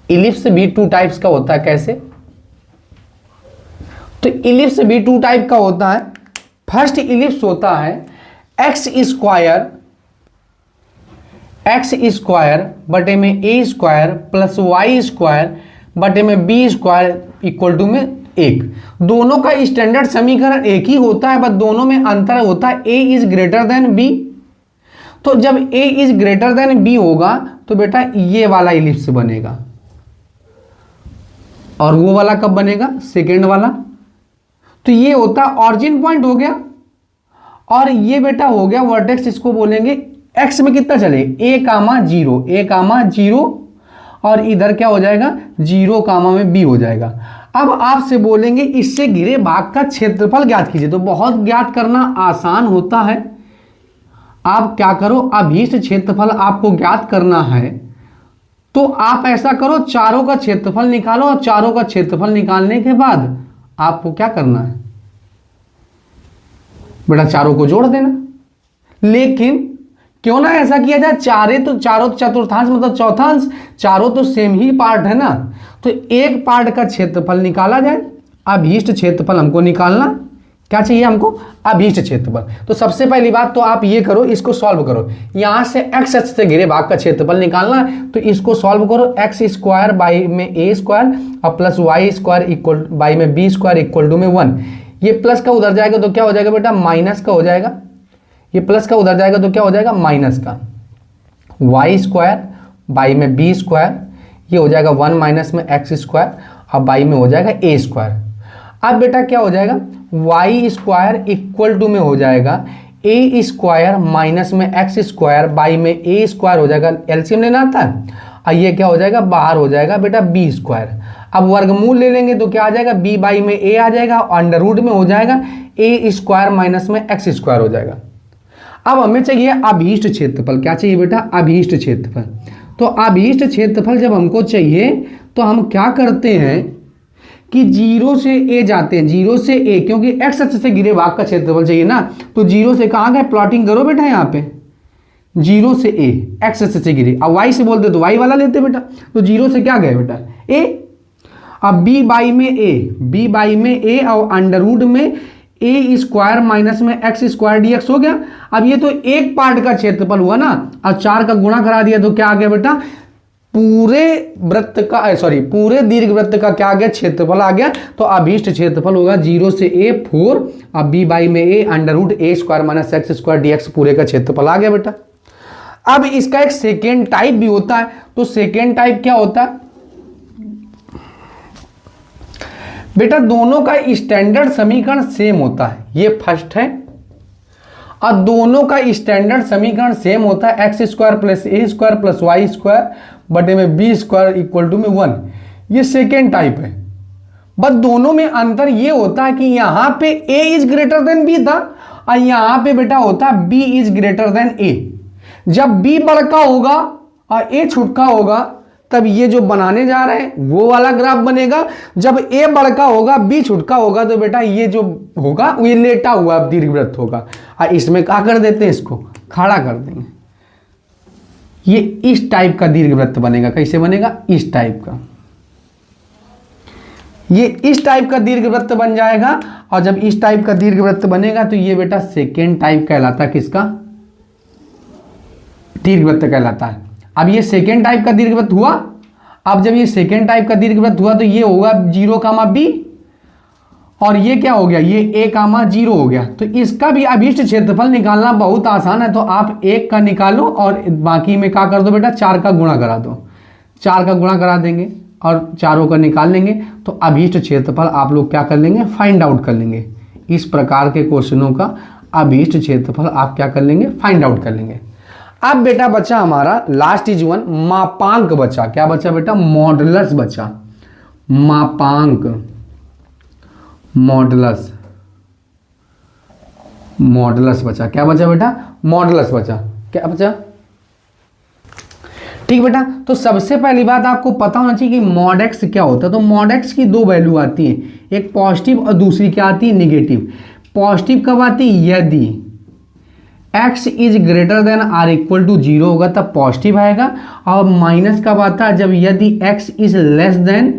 इलिप्स भी 2 टाइप्स का होता है। कैसे? तो इलिप्स भी 2 टाइप का होता है। फर्स्ट इलिप्स होता है एक्स स्क्वायर बटे में A square plus Y square बटे में बी स्क्वायर इक्वल टू में 1। दोनों का स्टैंडर्ड समीकरण एक ही होता है, बस दोनों में अंतर होता है ए इज ग्रेटर देन बी। तो जब ए इज ग्रेटर देन बी होगा तो बेटा ये वाला इलिप्स बनेगा, और वो वाला कब बनेगा? सेकेंड वाला। तो ये होता ऑरिजिन पॉइंट हो गया, और ये बेटा हो गया वर्टेक्स, इसको बोलेंगे एक्स में कितना चले ए कामा 0, और इधर क्या हो जाएगा 0 कामा में बी हो जाएगा। अब आपसे बोलेंगे इससे घिरे भाग का क्षेत्रफल ज्ञात कीजिए। तो बहुत ज्ञात करना आसान होता है। आप क्या करो, अभीष्ट क्षेत्रफल आपको ज्ञात करना है, तो आप ऐसा करो चारों का क्षेत्रफल निकालो, और चारों का क्षेत्रफल निकालने के बाद आपको क्या करना है बेटा, चारों को जोड़ देना। लेकिन क्यों ना ऐसा किया जाए, चारों चतुर्थांश मतलब चौथांश, चारों तो सेम ही पार्ट है ना, तो एक पार्ट का क्षेत्रफल निकाला जाए। अभीष्ट क्षेत्रफल हमको निकालना, क्या चाहिए हमको? अभीष्ट क्षेत्रफल। तो सबसे पहली बात तो आप ये करो, इसको सॉल्व करो। यहां से एक्स अक्ष से घिरे भाग का क्षेत्रफल निकालना है, तो इसको सॉल्व करो। एक्स स्क्वायर बाई में ए स्क्वायर और plus Y square equal by में बी स्क्वायर इक्वल टू में 1। ये प्लस का उधर जाएगा तो क्या हो जाएगा बेटा? माइनस का हो जाएगा। ये प्लस का उधर जाएगा तो क्या हो जाएगा? माइनस का। वाई स्क्वायर बाई में बी स्क्वायर, ये हो जाएगा 1 माइनस में एक्स स्क्वायर, और बाई में हो जाएगा ए स्क्वायर। अब बेटा क्या हो जाएगा? वाई स्क्वायर इक्वल टू में हो जाएगा ए स्क्वायर माइनस में एक्स स्क्वायर बाई में ए स्क्वायर हो जाएगा, एलसीएम लेना आता है। और ये क्या हो जाएगा? बाहर हो जाएगा बेटा बी स्क्वायर। अब वर्गमूल ले लेंगे तो क्या आ जाएगा? बी बाई में ए आ जाएगा, और अंडर रूट में हो जाएगा ए स्क्वायर माइनस में एक्स स्क्वायर हो जाएगा। अब हमें चाहिए अभीष्ट क्षेत्रफल। क्या चाहिए बेटा? अभीष्ट क्षेत्रफल। तो अभीष्ट क्षेत्रफल जब हमको चाहिए तो हम क्या करते हैं कि 0 से ए जाते हैं, 0 से ए, क्योंकि एक्स अक्ष से घिरे भाग का क्षेत्रफल चाहिए ना, तो 0 से कहाँ गए? प्लॉटिंग करो बेटा यहाँ पे, 0 से ए, एक्स अक्ष से घिरे। अब वाई से बोलते तो वाई वाला लेते बेटा, तो 0 से क्या गए बेटा? ए। अब बी बाई में ए और अंडर रूट में ए स्क्वायर माइनस में एक्स स्क्वायर डीएक्स हो गया। अब ये तो एक पार्ट का क्षेत्रफल हुआ ना, और 4 का गुणा करा दिया तो क्या आ गया बेटा? पूरे दीर्घवृत्त का क्या आ गया? क्षेत्रफल आ गया। तो अभीष्ट क्षेत्रफल होगा 0 से ए 4, अब बी बाई में a under root A square minus x square d x, पूरे का क्षेत्रफल आ गया बेटा। अब इसका एक सेकेंड टाइप भी होता है। तो सेकेंड टाइप क्या होता है बेटा? दोनों का स्टैंडर्ड समीकरण सेम होता है। ये फर्स्ट है, और दोनों का स्टैंडर्ड समीकरण सेम होता है एक्स स्क्वायर प्लस ए स्क्वायर प्लस वाई स्क्वायर बटे में बी स्क्वायर इक्वल टू में 1। ये सेकेंड टाइप है, बस दोनों में अंतर ये होता है कि यहां पे ए इज ग्रेटर देन बी था, और यहां पे बेटा होता है बी इज ग्रेटर देन ए। जब बी बड़का होगा और ए छुटका होगा तब ये जो बनाने जा रहे हैं वो वाला ग्राफ बनेगा। जब ए बड़का होगा बी छुटका होगा तो बेटा ये जो होगा ये लेटा हुआ दीर्घवृत्त होगा। और इसमें क्या कर देते हैं? इसको खड़ा कर देंगे। ये इस टाइप का दीर्घवृत्त बनेगा। कैसे बनेगा? इस टाइप का। ये इस टाइप का दीर्घवृत्त बन जाएगा, और जब इस टाइप का दीर्घवृत्त बनेगा तो ये बेटा सेकेंड टाइप कहलाता है। किसका? दीर्घवृत्त कहलाता है। अब ये सेकेंड टाइप का दीर्घवृत्त हुआ। अब जब ये सेकेंड टाइप का दीर्घवृत्त हुआ तो ये होगा 0, b, और ये क्या हो गया, ये a, 0 हो गया। तो इसका भी अभीष्ट क्षेत्रफल निकालना बहुत आसान है। तो आप 1 का निकालो और बाकी में क्या कर दो बेटा, 4 का गुणा करा दो। 4 का गुणा करा देंगे और चारों का निकाल लेंगे तो अभीष्ट क्षेत्रफल आप लोग क्या कर लेंगे, फाइंड आउट कर लेंगे। इस प्रकार के क्वेश्चनों का अभीष्ट क्षेत्रफल आप क्या कर लेंगे, फाइंड आउट कर लेंगे। अब बेटा बचा हमारा लास्ट इज वन, मापांक बचा। क्या बचा बेटा, मॉडुलस बचा। मापांक, मॉडुलस, मॉडुलस बचा। क्या बचा बेटा, मॉडुलस बचा। क्या बचा, ठीक बेटा। तो सबसे पहली बात आपको पता होना चाहिए कि मॉड एक्स क्या होता है। तो मॉड एक्स की दो वैल्यू आती है, एक पॉजिटिव और दूसरी क्या आती है, निगेटिव। पॉजिटिव कब आती है, यदि x is greater than or equal to 0 होगा तब पॉजिटिव आएगा। और माइनस कब आता है, जब यदि x इज लेस देन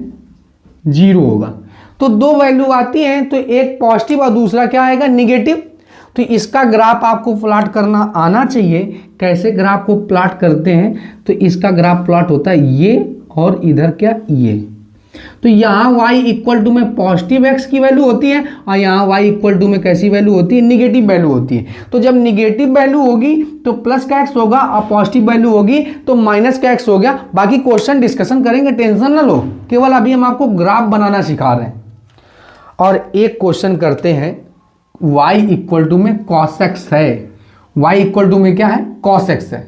0 होगा। तो दो वैल्यू आती हैं, तो एक पॉजिटिव और दूसरा क्या आएगा, निगेटिव। तो इसका ग्राफ आपको प्लॉट करना आना चाहिए। कैसे ग्राफ को प्लॉट करते हैं, तो इसका ग्राफ प्लॉट होता है ये और इधर क्या, ये। तो यहाँ y इक्वल टू में पॉजिटिव x की वैल्यू होती है और यहाँ y इक्वल टू में कैसी वैल्यू होती है, निगेटिव वैल्यू होती है। तो जब निगेटिव वैल्यू होगी तो प्लस का x होगा और पॉजिटिव वैल्यू होगी तो माइनस का x हो गया। बाकी क्वेश्चन डिस्कशन करेंगे, टेंशन ना लो, केवल अभी हम आपको ग्राफ बनाना सिखा रहे हैं। और एक क्वेश्चन करते हैं, y इक्वल टू में cos x है। y इक्वल टू में क्या है, cos x है।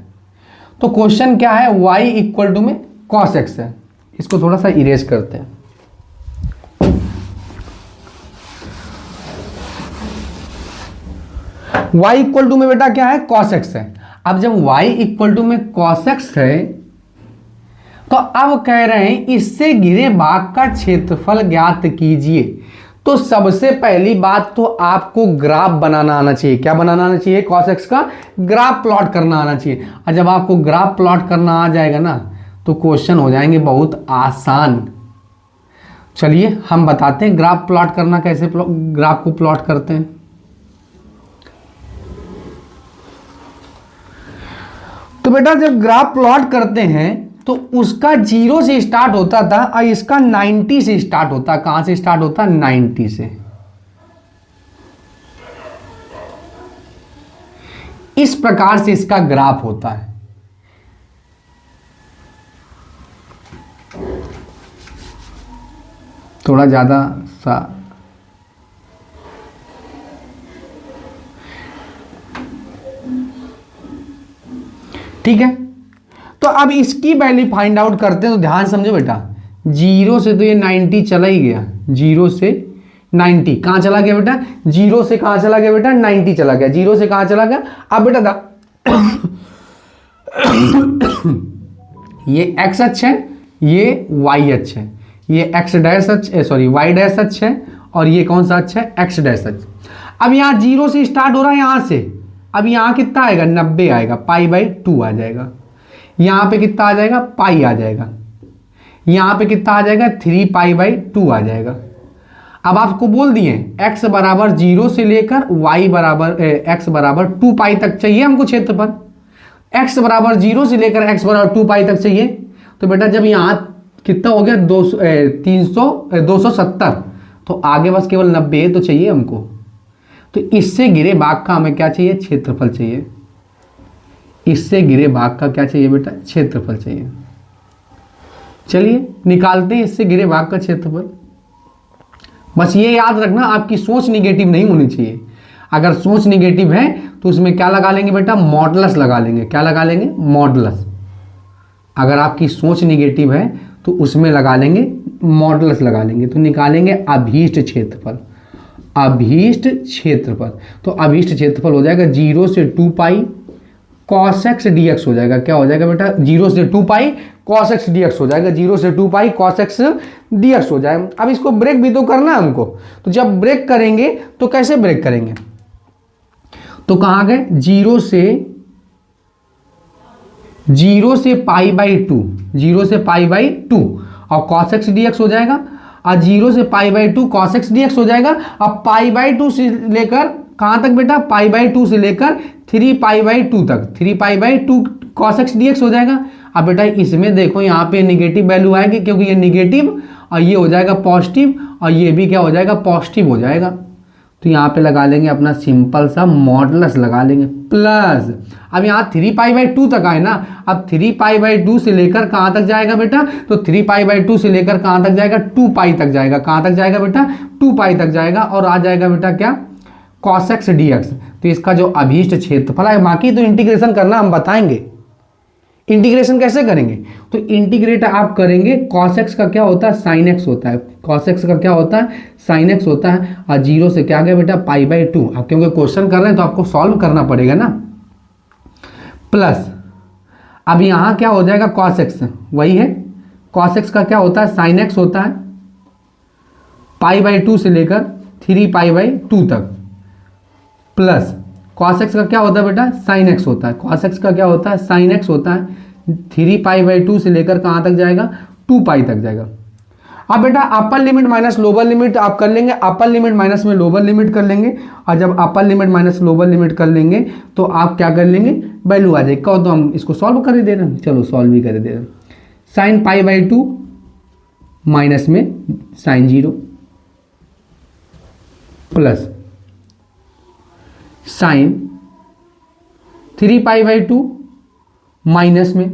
तो क्वेश्चन क्या है, y इक्वल टू में cos x है। इसको थोड़ा सा इरेज करते हैं। y इक्वल टू में बेटा क्या है, cos x है। अब जब y इक्वल टू में cos x है तो अब कह रहे हैं इससे घिरे भाग का क्षेत्रफल ज्ञात कीजिए। तो सबसे पहली बात तो आपको ग्राफ बनाना आना चाहिए। क्या बनाना आना चाहिए, cos x का ग्राफ प्लॉट करना आना चाहिए। और जब आपको ग्राफ प्लॉट करना आ जाएगा ना तो क्वेश्चन हो जाएंगे बहुत आसान। चलिए हम बताते हैं ग्राफ प्लॉट करना, कैसे ग्राफ को प्लॉट करते हैं। तो बेटा जब ग्राफ प्लॉट करते हैं तो उसका 0 से स्टार्ट होता था और इसका 90 से स्टार्ट होता। कहां से स्टार्ट होता, 90 से। इस प्रकार से इसका ग्राफ होता है। थोड़ा ज्यादा सा ठीक है। तो अब इसकी वैल्यू फाइंड आउट करते हैं। तो ध्यान समझो बेटा, 0 से तो ये 90 चला ही गया। 0 से 90 कहां चला गया बेटा, 0 से कहां चला गया बेटा, 90 चला गया। 0 से कहां चला गया। अब बेटा ये x अक्ष है, ये y अक्ष है, ये x डैश अक्ष, सॉरी y डैश अक्ष है और ये कौन सा अक्ष है, x डैश अक्ष। अब यहाँ 0 से स्टार्ट हो रहा है यहां से। अब यहाँ कितना आएगा, 90 आएगा, π/2 आ जाएगा। यहाँ पे कितना आ जाएगा, पाई आ जाएगा। यहाँ पे कितना आ जाएगा, 3π/2 आ जाएगा। अब आपको बोल दिए x बराबर 0 से लेकर y बराबर x बराबर 2π तक चाहिए हमको क्षेत्रफल। x बराबर 0 से लेकर x बराबर 2π तक चाहिए। तो बेटा जब यहाँ कितना हो गया, 270, तो आगे बस केवल 90 तो चाहिए हमको। तो इससे घिरे भाग का हमें क्या चाहिए, क्षेत्रफल चाहिए। इससे घिरे भाग का क्या चाहिए बेटा, क्षेत्रफल चाहिए। चलिए निकालते हैं इससे घिरे भाग का क्षेत्रफल। बस ये याद रखना, आपकी सोच निगेटिव नहीं होनी चाहिए। अगर सोच निगेटिव है तो उसमें क्या लगा लेंगे बेटा, मॉडुलस लगा लेंगे। क्या लगा लेंगे, मॉडुलस। अगर आपकी सोच निगेटिव है तो उसमें लगा लेंगे मॉडुलस लगा लेंगे। तो निकालेंगे अभीष्ट क्षेत्रफल। अभीष्ट क्षेत्रफल, तो अभीष्ट क्षेत्रफल हो जाएगा 0 से 2π cos x dx हो जाएगा। क्या हो जाएगा बेटा, 0 से 2π cos x dx हो जाएगा। 0 से 2π cos x dx हो जाएगा। अब इसको ब्रेक भी तो करना है हमको। तो जब ब्रेक करेंगे तो कैसे ब्रेक करेंगे, तो कहाँ गए, 0 से π/2, 0 से π/2 और cos x dx हो जाएगा। और 0 से π/2 cos x dx हो जाएगा। अब π/2 से लेकर कहाँ तक बेटा, π/2 से लेकर 3π/2 तक, 3π/2 cos x dx हो जाएगा। अब बेटा इसमें देखो यहाँ पे नेगेटिव वैल्यू आएगी क्योंकि ये नेगेटिव और ये हो जाएगा पॉजिटिव और ये भी क्या हो जाएगा पॉजिटिव हो जाएगा। तो यहाँ पे लगा लेंगे अपना सिंपल सा मॉडुलस लगा लेंगे प्लस। अब यहाँ 3π/2 तक आए ना, अब 3π/2 से लेकर कहाँ तक जाएगा बेटा, तो 3π/2 से लेकर कहाँ तक जाएगा 2π तक जाएगा। कहाँ तक जाएगा बेटा 2π तक जाएगा और आ जाएगा बेटा क्या cos x dx। तो इसका जो अभीष्ट क्षेत्रफल है, बाकी तो इंटीग्रेशन करना हम बताएंगे। इंटीग्रेशन कैसे करेंगे, तो इंटीग्रेट आप करेंगे cos x का क्या होता है sin x होता है, cos x का क्या होता है sin x होता है और 0 से क्या गया बेटा π/2। अब क्योंकि क्वेश्चन कर रहे हैं तो आपको सॉल्व करना पड़ेगा ना। प्लस अब यहाँ क्या हो जाएगा cos x वही है, cos x का क्या होता है sin x होता है π/2 से लेकर 3π/2 तक, प्लस cos x का क्या होता है बेटा sin x होता है, cos x का क्या होता है sin x होता है 3π/2 से लेकर कहाँ तक जाएगा 2π तक जाएगा। अब बेटा अपर लिमिट माइनस लोअर लिमिट आप कर लेंगे, अपर लिमिट माइनस में लोअर लिमिट कर लेंगे और जब अपर लिमिट माइनस लोअर लिमिट कर लेंगे तो आप क्या कर लेंगे वैल्यू आ जाएगी। कहो तो हम इसको सॉल्व कर दे रहे हैं, चलो सॉल्व भी कर दे रहे हैं। sin π/2 माइनस में sin 0 प्लस sin 3π/2 माइनस में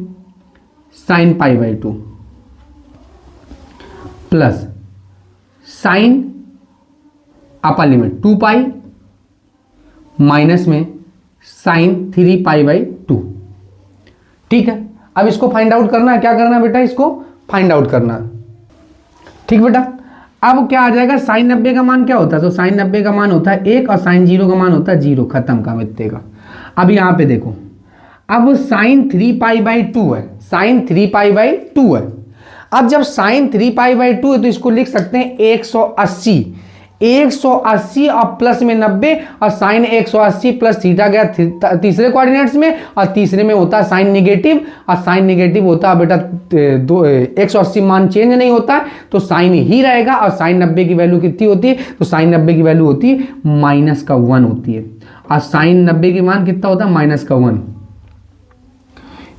sin π/2 plus sin upper limit 2π minus में sin 3π/2। ठीक है, अब इसको फाइंड आउट करना है। क्या करना है बेटा, इसको फाइंड आउट करना है। ठीक बेटा, अब क्या आ जाएगा sin 90 का मान क्या होता है, तो sin 90 का मान होता है 1 और sin 0 का मान होता है 0, खत्म काम इतने का। अब यहाँ पे देखो, अब sin 3π/2 है, sin 3π/2 है। अब जब sin 3π/2 है तो इसको लिख सकते हैं 180 और प्लस में 90 और sin 180 प्लस थीटा गया तीसरे कोऑर्डिनेट्स में और तीसरे में होता है sin नेगेटिव और sin नेगेटिव होता है बेटा 180 मान चेंज नहीं होता है तो sin ही रहेगा और sin 90 की वैल्यू कितनी होती है, तो sin 90 की वैल्यू होती है -1 होती है और sin 90 की मान कितना होता है -1।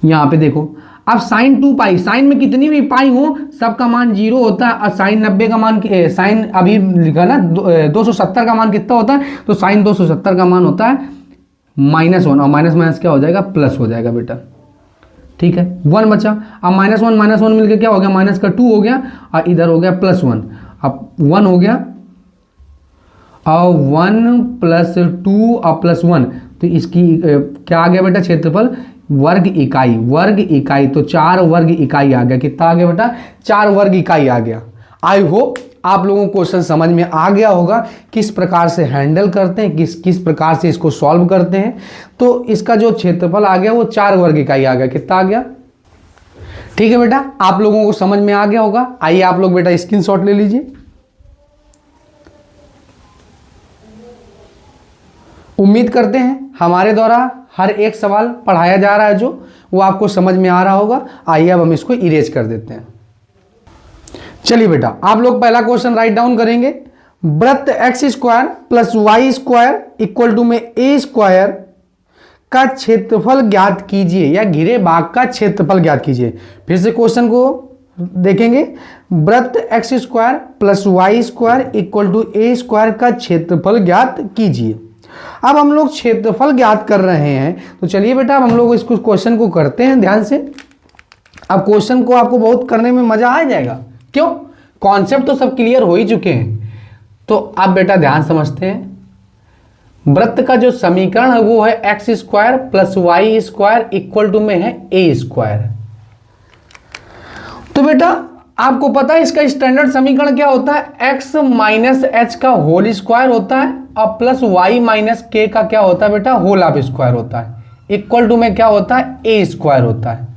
यहाँ पे देखो, अब sin 2π, sin में कितनी भी पाई हो सबका मान 0 होता है और sin 90 का मान sin अभी लिखा ना 270 का मान कितना होता है, तो sin 270 का मान होता है -1 और माइनस माइनस क्या हो जाएगा प्लस हो जाएगा बेटा। ठीक है, 1 बचा। अब -1 मिलकर क्या हो गया -2 हो गया और इधर हो गया +1। अब 1 हो गया और 1 + 2 और +1 तो इसकी क्या आ गया बेटा क्षेत्रफल वर्ग इकाई। तो 4 वर्ग इकाई आ गया। कितना आ गया बेटा 4 वर्ग इकाई आ गया। आई होप आप लोगों को क्वेश्चन समझ में आ गया होगा किस प्रकार से हैंडल करते हैं, किस प्रकार से इसको सॉल्व करते हैं। तो इसका जो क्षेत्रफल आ गया वो 4 वर्ग इकाई आ गया। कितना आ गया, ठीक है बेटा, आप लोगों को समझ में आ गया होगा। आइए आप लोग बेटा स्क्रीनशॉट ले लीजिए। उम्मीद करते हैं हमारे द्वारा हर एक सवाल पढ़ाया जा रहा है जो वो आपको समझ में आ रहा होगा। आइए अब हम इसको इरेज कर देते हैं। चलिए बेटा, आप लोग पहला क्वेश्चन राइट डाउन करेंगे। वृत्त x² + y² में a² का क्षेत्रफल ज्ञात कीजिए या घिरे भाग का क्षेत्रफल ज्ञात कीजिए। फिर से क्वेश्चन को देखेंगे। वृत्त x² + y² = a² का क्षेत्रफल ज्ञात कीजिए। अब हम लोग क्षेत्रफल ज्ञात कर रहे हैं तो चलिए बेटा अब हम लोग इसको क्वेश्चन को करते हैं ध्यान से। अब क्वेश्चन को आपको बहुत करने में मजा आ जाएगा। क्यों, कॉन्सेप्ट तो सब क्लियर हो ही चुके हैं। तो अब बेटा ध्यान समझते हैं। वृत्त का जो समीकरण है वो है x² + y² में है a²। तो बेटा आपको पता है इसका स्टैंडर्ड समीकरण क्या होता है, x - h का होल स्क्वायर होता है और प्लस y - k का क्या होता है बेटा होल ऑफ स्क्वायर होता है, इक्वल टू में क्या होता है a² होता है।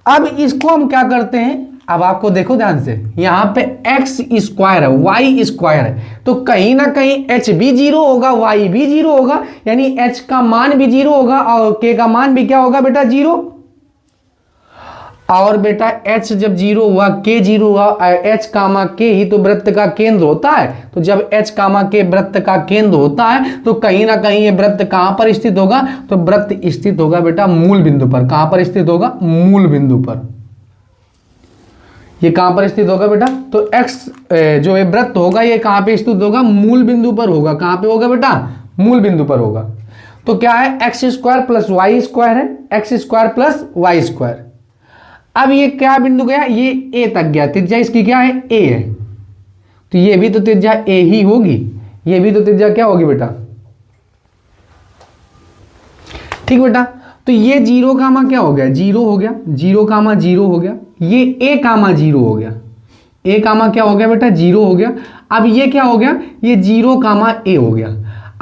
अब इसको हम क्या करते हैं, अब आपको देखो ध्यान से, यहाँ पे x² है y² है तो कहीं ना कहीं h भी 0 होगा y भी 0 होगा, यानी h का मान भी 0 होगा और k का मान भी क्या होगा बेटा 0। और बेटा h जब जीरो हुआ, k जीरो हुआ, h कामा k ही तो वृत्त का केंद्र होता है। तो जब h कामा k वृत्त का केंद्र होता है तो कहीं ना कहीं ये वृत्त कहां पर स्थित होगा, तो वृत्त स्थित होगा बेटा मूल बिंदु पर। कहां पर स्थित होगा, मूल बिंदु पर। ये कहां पर स्थित होगा बेटा, तो x जो ये वृत्त होगा ये कहां पे स्थित होगा, मूल बिंदु पर होगा। कहां पे होगा बेटा, मूल बिंदु पर होगा। तो क्या है, x square plus Y square है, x square plus Y square. अब ये क्या बिंदु गया, ये ए तक गया, त्रिज्या इसकी क्या है, ए है। तो ये भी तो त्रिज्या ए ही होगी, ये भी तो त्रिज्या क्या होगी बेटा, ठीक बेटा। तो ये जीरो कामा क्या हो गया, जीरो हो गया, जीरो कामा जीरो हो गया। ये ए कामा जीरो हो गया, ए कामा क्या हो गया बेटा, जीरो हो गया। अब ये क्या हो गया, ये जीरो कामा ए हो गया।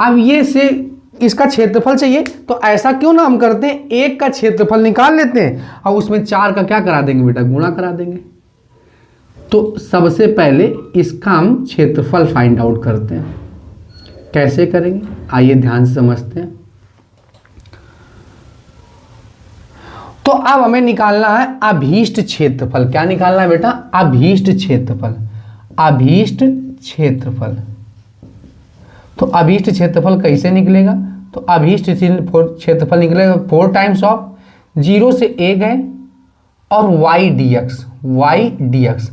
अब ये से इसका क्षेत्रफल चाहिए, तो ऐसा क्यों ना हम करते हैं, एक का क्षेत्रफल निकाल लेते हैं और उसमें चार का क्या करा देंगे बेटा, गुणा करा देंगे। तो सबसे पहले इसका हम क्षेत्रफल फाइंड आउट करते हैं। कैसे करेंगे, आइए ध्यान से समझते हैं। तो अब हमें निकालना है अभीष्ट क्षेत्रफल। क्या निकालना है बेटा, अभीष्ट क्षेत्रफल, अभीष्ट क्षेत्रफल। तो अभीष्ट क्षेत्रफल कैसे निकलेगा, तो अभीष्ट क्षेत्रफल निकलेगा 4 टाइम्स ऑफ जीरो से ए गए और y dx, y dx।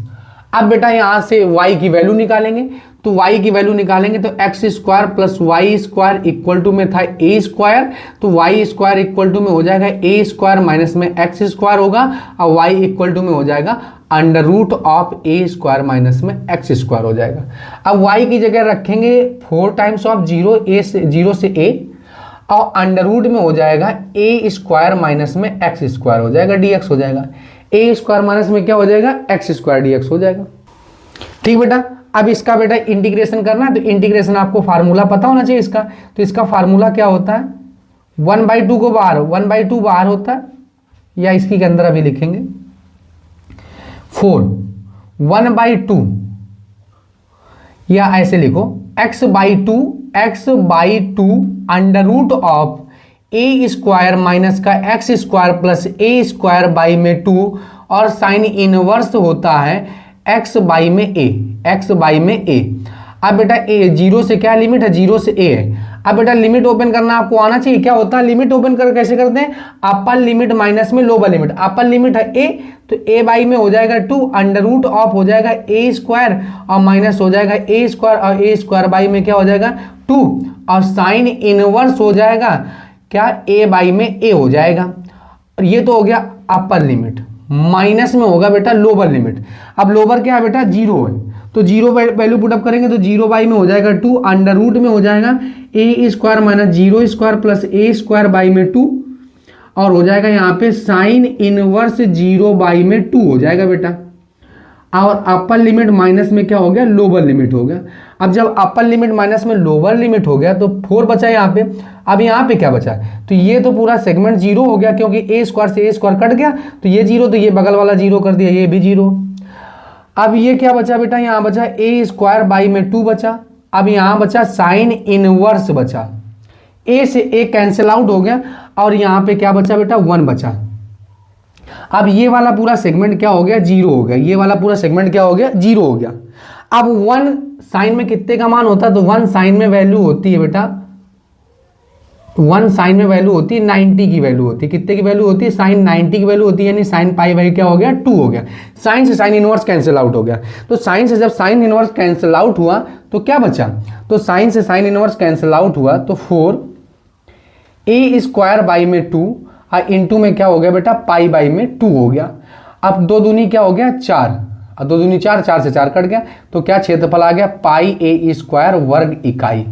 अब बेटा यहां से y की वैल्यू निकालेंगे, तो y की वैल्यू निकालेंगे तो X square plus Y square equal to में था ए स्क्वायर, तो वाई स्क्वायर इक्वल टू में हो जाएगा ए स्क्वायर माइनस में एक्स स्क्वायर होगा, और y इक्वल टू में हो जाएगा under root of A square minus में एक्स स्क्वायर हो जाएगा। अब y की जगह रखेंगे 4 टाइम्स ऑफ जीरो से a, और अंडर रूट में हो जाएगा ए स्क्वायर माइनस में एक्स स्क्वायर हो जाएगा, dx हो जाएगा। ए स्क्वायर माइनस में क्या हो जाएगा, एक्स स्क्वायर dx हो जाएगा। ठीक बेटा, अब इसका बेटा इंटीग्रेशन करना है, तो इंटीग्रेशन आपको फार्मूला पता होना चाहिए इसका। तो इसका फार्मूला क्या होता है, 1/2 को बाहर, 1/2 बाहर होता है, या इसकी के अंदर अभी लिखेंगे 4, 1/2, या ऐसे लिखो x/2 under root of A square minus का x square plus A square by में 2, और साइन इनवर्स होता है x बाई में a, x बाई में a। अब बेटा a जीरो से क्या लिमिट है, जीरो से a है। अब बेटा लिमिट ओपन करना आपको आना चाहिए। क्या होता है लिमिट ओपन कर कैसे करते हैं, अपर लिमिट माइनस में लोअर लिमिट। अपर लिमिट है a, तो a बाई में हो जाएगा 2, अंडर रूट ऑफ हो जाएगा a स्क्वायर और माइनस हो जाएगा a स्क्वायर, और a स्क्वायर बाई में क्या हो जाएगा 2, और साइन इनवर्स हो जाएगा क्या, a बाई में a हो जाएगा। और ये तो हो गया अपर लिमिट, माइनस में होगा बेटा लोअर लिमिट। अब लोअर क्या है बेटा, जीरो है, तो जीरो वैल्यू पुटअप करेंगे तो जीरो बाई में हो जाएगा 2, अंडर रूट में हो जाएगा ए square minus zero square plus A square by में 2, और हो जाएगा यहाँ पे साइन इनवर्स जीरो बाई में 2 हो जाएगा बेटा। और अपर लिमिट माइनस में क्या हो गया, लोअर लिमिट हो गया। अब जब अपर लिमिट माइनस में लोअर लिमिट हो गया तो 4 बचा यहाँ पे। अब यहाँ पे क्या बचा, तो ये तो पूरा सेगमेंट जीरो हो गया, क्योंकि ए स्क्वायर से ए स्क्वायर कट गया, तो ये जीरो, तो ये बगल वाला जीरो कर दिया, ये भी जीरो। अब ये क्या बचा बेटा, यहाँ बचा ए स्क्वायर बाई में 2 बचा। अब यहाँ बचा साइन इनवर्स बचा, ए से ए कैंसिल आउट हो गया, और यहाँ पे क्या बचा बेटा, 1 बचा। अब ये वाला पूरा सेगमेंट क्या हो गया, जीरो हो गया। ये वाला पूरा सेगमेंट क्या हो गया, जीरो हो गया। अब 1 साइन में कितने का मान होता है, तो 1 साइन में वैल्यू होती है बेटा, 1 साइन में वैल्यू होती है 90 की वैल्यू होती है। कितने की वैल्यू होती है, साइन 90 की वैल्यू होती है, यानी साइन पाई बाई क्या हो गया, 2 हो गया। साइन से साइन इनवर्स कैंसिल आउट हो गया, तो साइन से जब साइन इनवर्स कैंसिल आउट हुआ तो क्या बचा, तो साइन से साइन इनवर्स कैंसिल आउट हुआ तो 4 ए स्क्वायर बाई में 2, और इंटू में क्या हो गया बेटा, पाई बाई में 2 हो गया। अब 2 दूनी क्या हो गया, 4, और 2 दूनी 4, 4 से 4 कट गया, तो क्या क्षेत्रफल आ गया, पाई ए स्क्वायर वर्ग इकाई,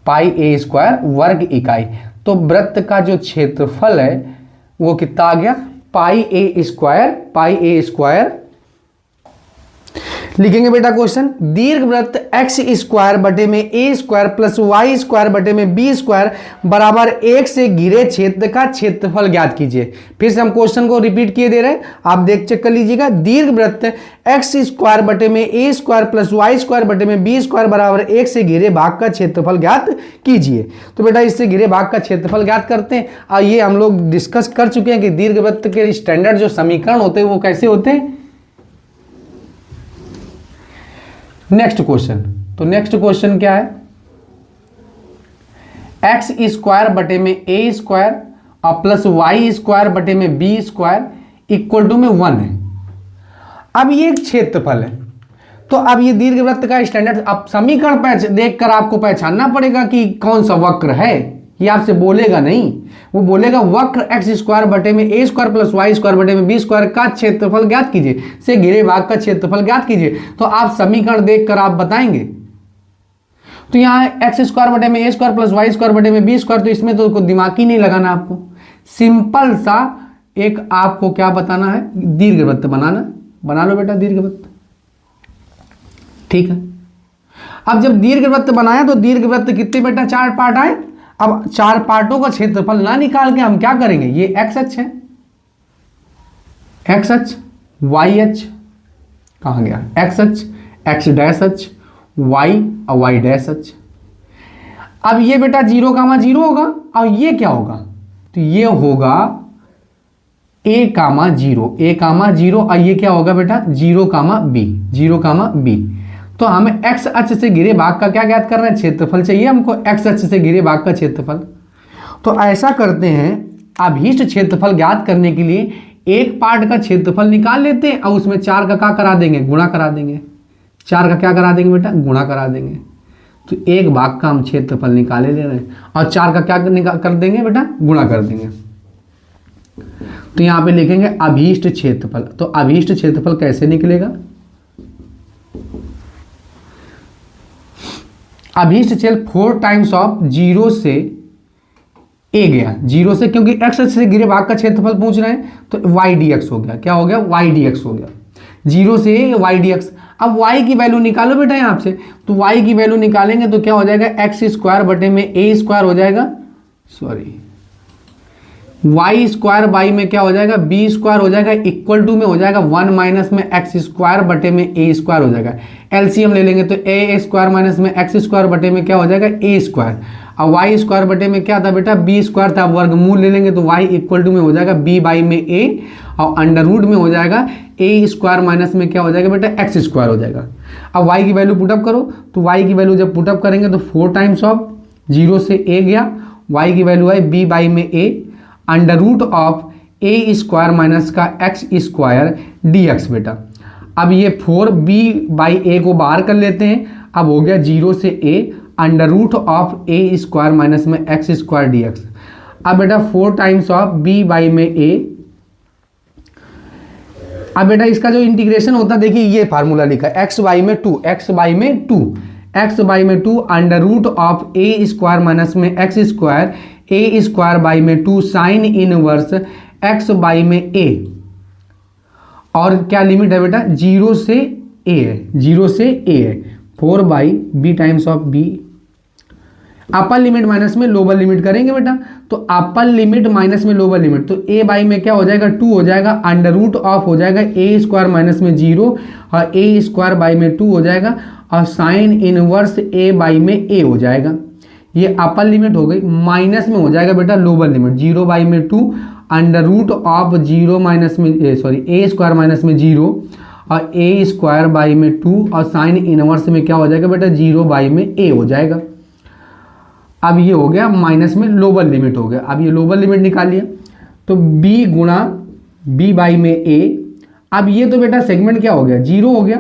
पाई ए स्क्वायर वर्ग इकाई। तो वृत्त का जो क्षेत्रफल है वो कितना आ गया, पाई ए स्क्वायर लिखेंगे बेटा क्वेश्चन, दीर्घवृत्त एक्स स्क्वायर बटे में A square plus Y square बटे में बी स्क्वायर बराबर 1 से घिरे क्षेत्र का क्षेत्रफल ज्ञात कीजिए। फिर से हम क्वेश्चन को रिपीट किए दे रहे हैं, आप देख चेक कर लीजिएगा। दीर्घवृत्त एक्स स्क्वायर बटे में A square plus Y square बटे में बी स्क्वायर बराबर 1 से घिरे भाग का क्षेत्रफल ज्ञात कीजिए। तो बेटा इससे घिरे भाग का क्षेत्रफल ज्ञात करते हैं। और ये हम लोग डिस्कस कर चुके हैं कि दीर्घवृत्त के स्टैंडर्ड जो समीकरण होते हैं वो कैसे होते हैं। नेक्स्ट क्वेश्चन, तो नेक्स्ट क्वेश्चन क्या है, एक्स स्क्वायर बटे में ए स्क्वायर और प्लस वाई स्क्वायर बटे में बी स्क्वायर इक्वल टू में 1 है। अब ये एक क्षेत्रफल है, तो अब ये दीर्घवृत्त का स्टैंडर्ड, अब समीकरण देखकर आपको पहचानना पड़ेगा कि कौन सा वक्र है। ये आपसे बोलेगा नहीं, वो बोलेगा वक्र एक्स स्क्वायर बटे में A square plus Y square बटे में बी स्क्वायर का क्षेत्रफल ज्ञात कीजिए, से घिरे भाग का क्षेत्रफल ज्ञात कीजिए। तो आप समीकरण देखकर आप बताएंगे। तो यहाँ एक्स स्क्वायर बटे में A square plus Y square बटे में बी स्क्वायर, तो इसमें तो दिमाग ही नहीं लगाना आपको, सिंपल सा एक आपको क्या बताना है, दीर्घवृत्त बनाना। बना लो बेटा दीर्घवृत्त, ठीक है। अब जब दीर्घवृत्त बनाया तो दीर्घवृत्त कितने बेटा, 4 पार्ट आए। अब 4 पार्टों का क्षेत्रफल ना निकाल के हम क्या करेंगे, ये एक्स अक्ष है, एक्स अक्ष, वाई अक्ष कहां गया, एक्स अक्ष, एक्स डैश अक्ष, वाई और वाई डैश अक्ष। अब ये बेटा 0,0 होगा, और ये क्या होगा, तो ये होगा a,0, a,0, और ये क्या होगा बेटा 0,b, 0,b। तो हमें एक्स अक्ष से घिरे भाग का क्या ज्ञात करना है, क्षेत्रफल चाहिए हमको, एक्स अक्ष से घिरे भाग का क्षेत्रफल। तो ऐसा करते हैं, अभीष्ट क्षेत्रफल ज्ञात करने के लिए एक पार्ट का क्षेत्रफल निकाल लेते हैं और उसमें 4 का क्या करा देंगे, गुणा करा देंगे। 4 का क्या करा देंगे बेटा, गुणा करा देंगे। तो एक भाग का हम क्षेत्रफल निकाले ले रहे हैं और 4 का क्या कर देंगे बेटा, गुणा कर देंगे। तो यहां पे लिखेंगे अभीष्ट क्षेत्रफल। तो अभीष्ट क्षेत्रफल कैसे निकलेगा, अभीष्ट क्षेत्रफल 4 टाइम्स ऑफ 0 से ए गया, 0 से, क्योंकि एक्स से घिरे भाग का क्षेत्रफल पूछ रहे हैं, तो वाई डी एक्स हो गया। क्या हो गया, वाई डी एक्स हो गया, 0 से ए वाई डी एक्स। अब y की वैल्यू निकालो बेटा यहाँ से, तो y की वैल्यू निकालेंगे तो क्या हो जाएगा, एक्स स्क्वायर बटे में ए स्क्वायर हो जाएगा, सॉरी वाई स्क्वायर बाई में क्या हो जाएगा, बी स्क्वायर हो जाएगा, इक्वल टू में हो जाएगा 1 माइनस में एक्स स्क्वायर बटे में ए स्क्वायर हो जाएगा। एलसीएम ले लेंगे तो ए स्क्वायर माइनस में एक्स स्क्वायर बटे में क्या हो जाएगा, ए स्क्वायर, और वाई स्क्वायर बटे में क्या था बेटा, बी स्क्वायर था, वर्गमूल ले लेंगे तो वाई इक्वल टू में हो जाएगा बी बाई में ए, और अंडर रूट में हो जाएगा ए स्क्वायर माइनस में क्या हो जाएगा बेटा, एक्स स्क्वायर हो जाएगा। अब वाई की वैल्यू पुटअप करो, तो वाई की वैल्यू जब पुटअप करेंगे तो 4 टाइम्स ऑफ 0 से ए गया, वाई की वैल्यू आई बी बाई में a, under root of A square minus का एक्स स्क्वायर डी एक्स बेटा। अब ये 4 बी बाई ए को बाहर कर लेते हैं, अब हो गया 0 से a, under root of A square minus में एक्स स्क्वायर डी एक्स। अब बेटा 4 टाइम्स ऑफ बी बाई में ए। अब बेटा इसका जो इंटीग्रेशन होता है, देखिए ये फार्मूला लिखा है, एक्स बाई में 2, एक्स बाई में 2, एक्स बाई में 2 under root of A square minus में x square, a square by में 2 साइन इनवर्स एक्स बाई में ए। और क्या लिमिट है बेटा, 0 से ए है, 0 से ए है, 4 by B times of B. Upper limit minus में लोअर लिमिट करेंगे बेटा, तो अपर लिमिट माइनस में लोअर लिमिट, तो ए बाई में क्या हो जाएगा, 2 हो जाएगा, अंडर रूट ऑफ हो जाएगा ए स्क्वायर माइनस में 0 और ए स्क्वायर बाई में 2 हो जाएगा, और साइन इनवर्स ए बाई में ए हो जाएगा। ये अपर लिमिट हो गई, माइनस में हो जाएगा बेटा लोअर लिमिट, 0 बाई में 2 अंडर रूट ऑफ 0 माइनस में सॉरी ए स्क्वायर माइनस में 0 और ए स्क्वायर बाई में 2 और साइन इनवर्स में क्या हो जाएगा बेटा, 0 बाई में ए हो जाएगा। अब ये हो गया माइनस में लोअर लिमिट हो गया। अब ये लोअर लिमिट निकालिए, तो b गुणा b बाई में a। अब ये तो बेटा सेगमेंट क्या हो गया, 0 हो गया।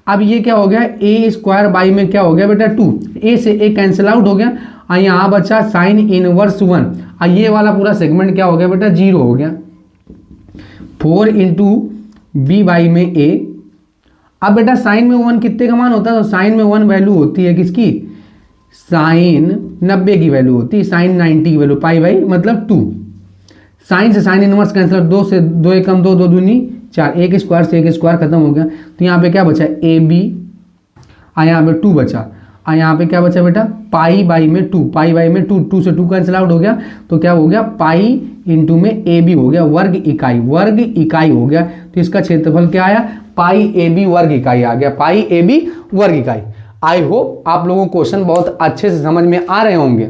अब ये क्या हो गया, ए स्क्वायर बाई में क्या हो गया बेटा 2, ए से ए कैंसिल आउट हो गया, और यहाँ बचा साइन इनवर्स 1, और ये वाला पूरा सेगमेंट क्या हो गया बेटा, 0 हो गया। 4 इंटू बी बाई में a। अब बेटा साइन में 1 कितने का मान होता है, तो साइन में 1 वैल्यू होती है किसकी, साइन 90 की वैल्यू होती है, साइन 90 की वैल्यू, पाई बाई मतलब 2। साइन से साइन इनवर्स कैंसिल, 2 से 2 एकम 2, 2 दूनी 4, एक स्क्वायर से एक स्क्वायर खत्म हो गया, तो यहाँ पे क्या बचा ए बी, यहाँ पे 2 बचा, यहाँ पे क्या बचा बेटा पाई बाई में 2, पाई बाई में 2, 2 से 2 कैंसिल आउट हो गया, तो क्या हो गया पाई इंटू में ए बी हो गया वर्ग इकाई, वर्ग इकाई हो गया। तो इसका क्षेत्रफल क्या आया, पाई ए बी वर्ग इकाई आ गया, पाई ए बी वर्ग इकाई। आई होप आप लोगों को क्वेश्चन बहुत अच्छे से समझ में आ रहे होंगे।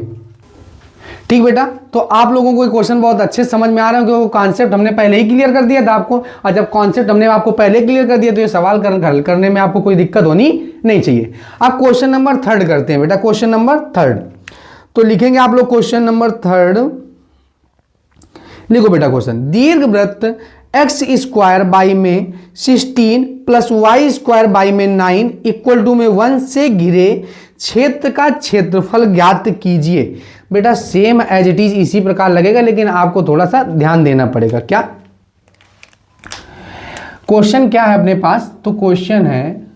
ठीक बेटा, तो आप लोगों को क्वेश्चन बहुत अच्छे समझ में आ रहा है क्योंकि कॉन्सेप्ट हमने पहले ही क्लियर कर दिया था आपको, और जब कॉन्सेप्ट हमने आपको पहले क्लियर कर दिया तो ये सवाल हल करने में आपको कोई दिक्कत होनी नहीं चाहिए। अब क्वेश्चन नंबर 3 करते हैं बेटा, क्वेश्चन नंबर 3 तो लिखेंगे आप लोग क्वेश्चन नंबर 3, लिखो बेटा क्वेश्चन, दीर्घ वृत्त एक्स स्क्वायर बाई में 16 प्लस वाई स्क्वायर बाई में 9 इक्वल टू में 1 से घिरे क्षेत्र का क्षेत्रफल ज्ञात कीजिए। बेटा सेम एज इट इज इसी प्रकार लगेगा, लेकिन आपको थोड़ा सा ध्यान देना पड़ेगा। क्या क्वेश्चन क्या है अपने पास, तो क्वेश्चन है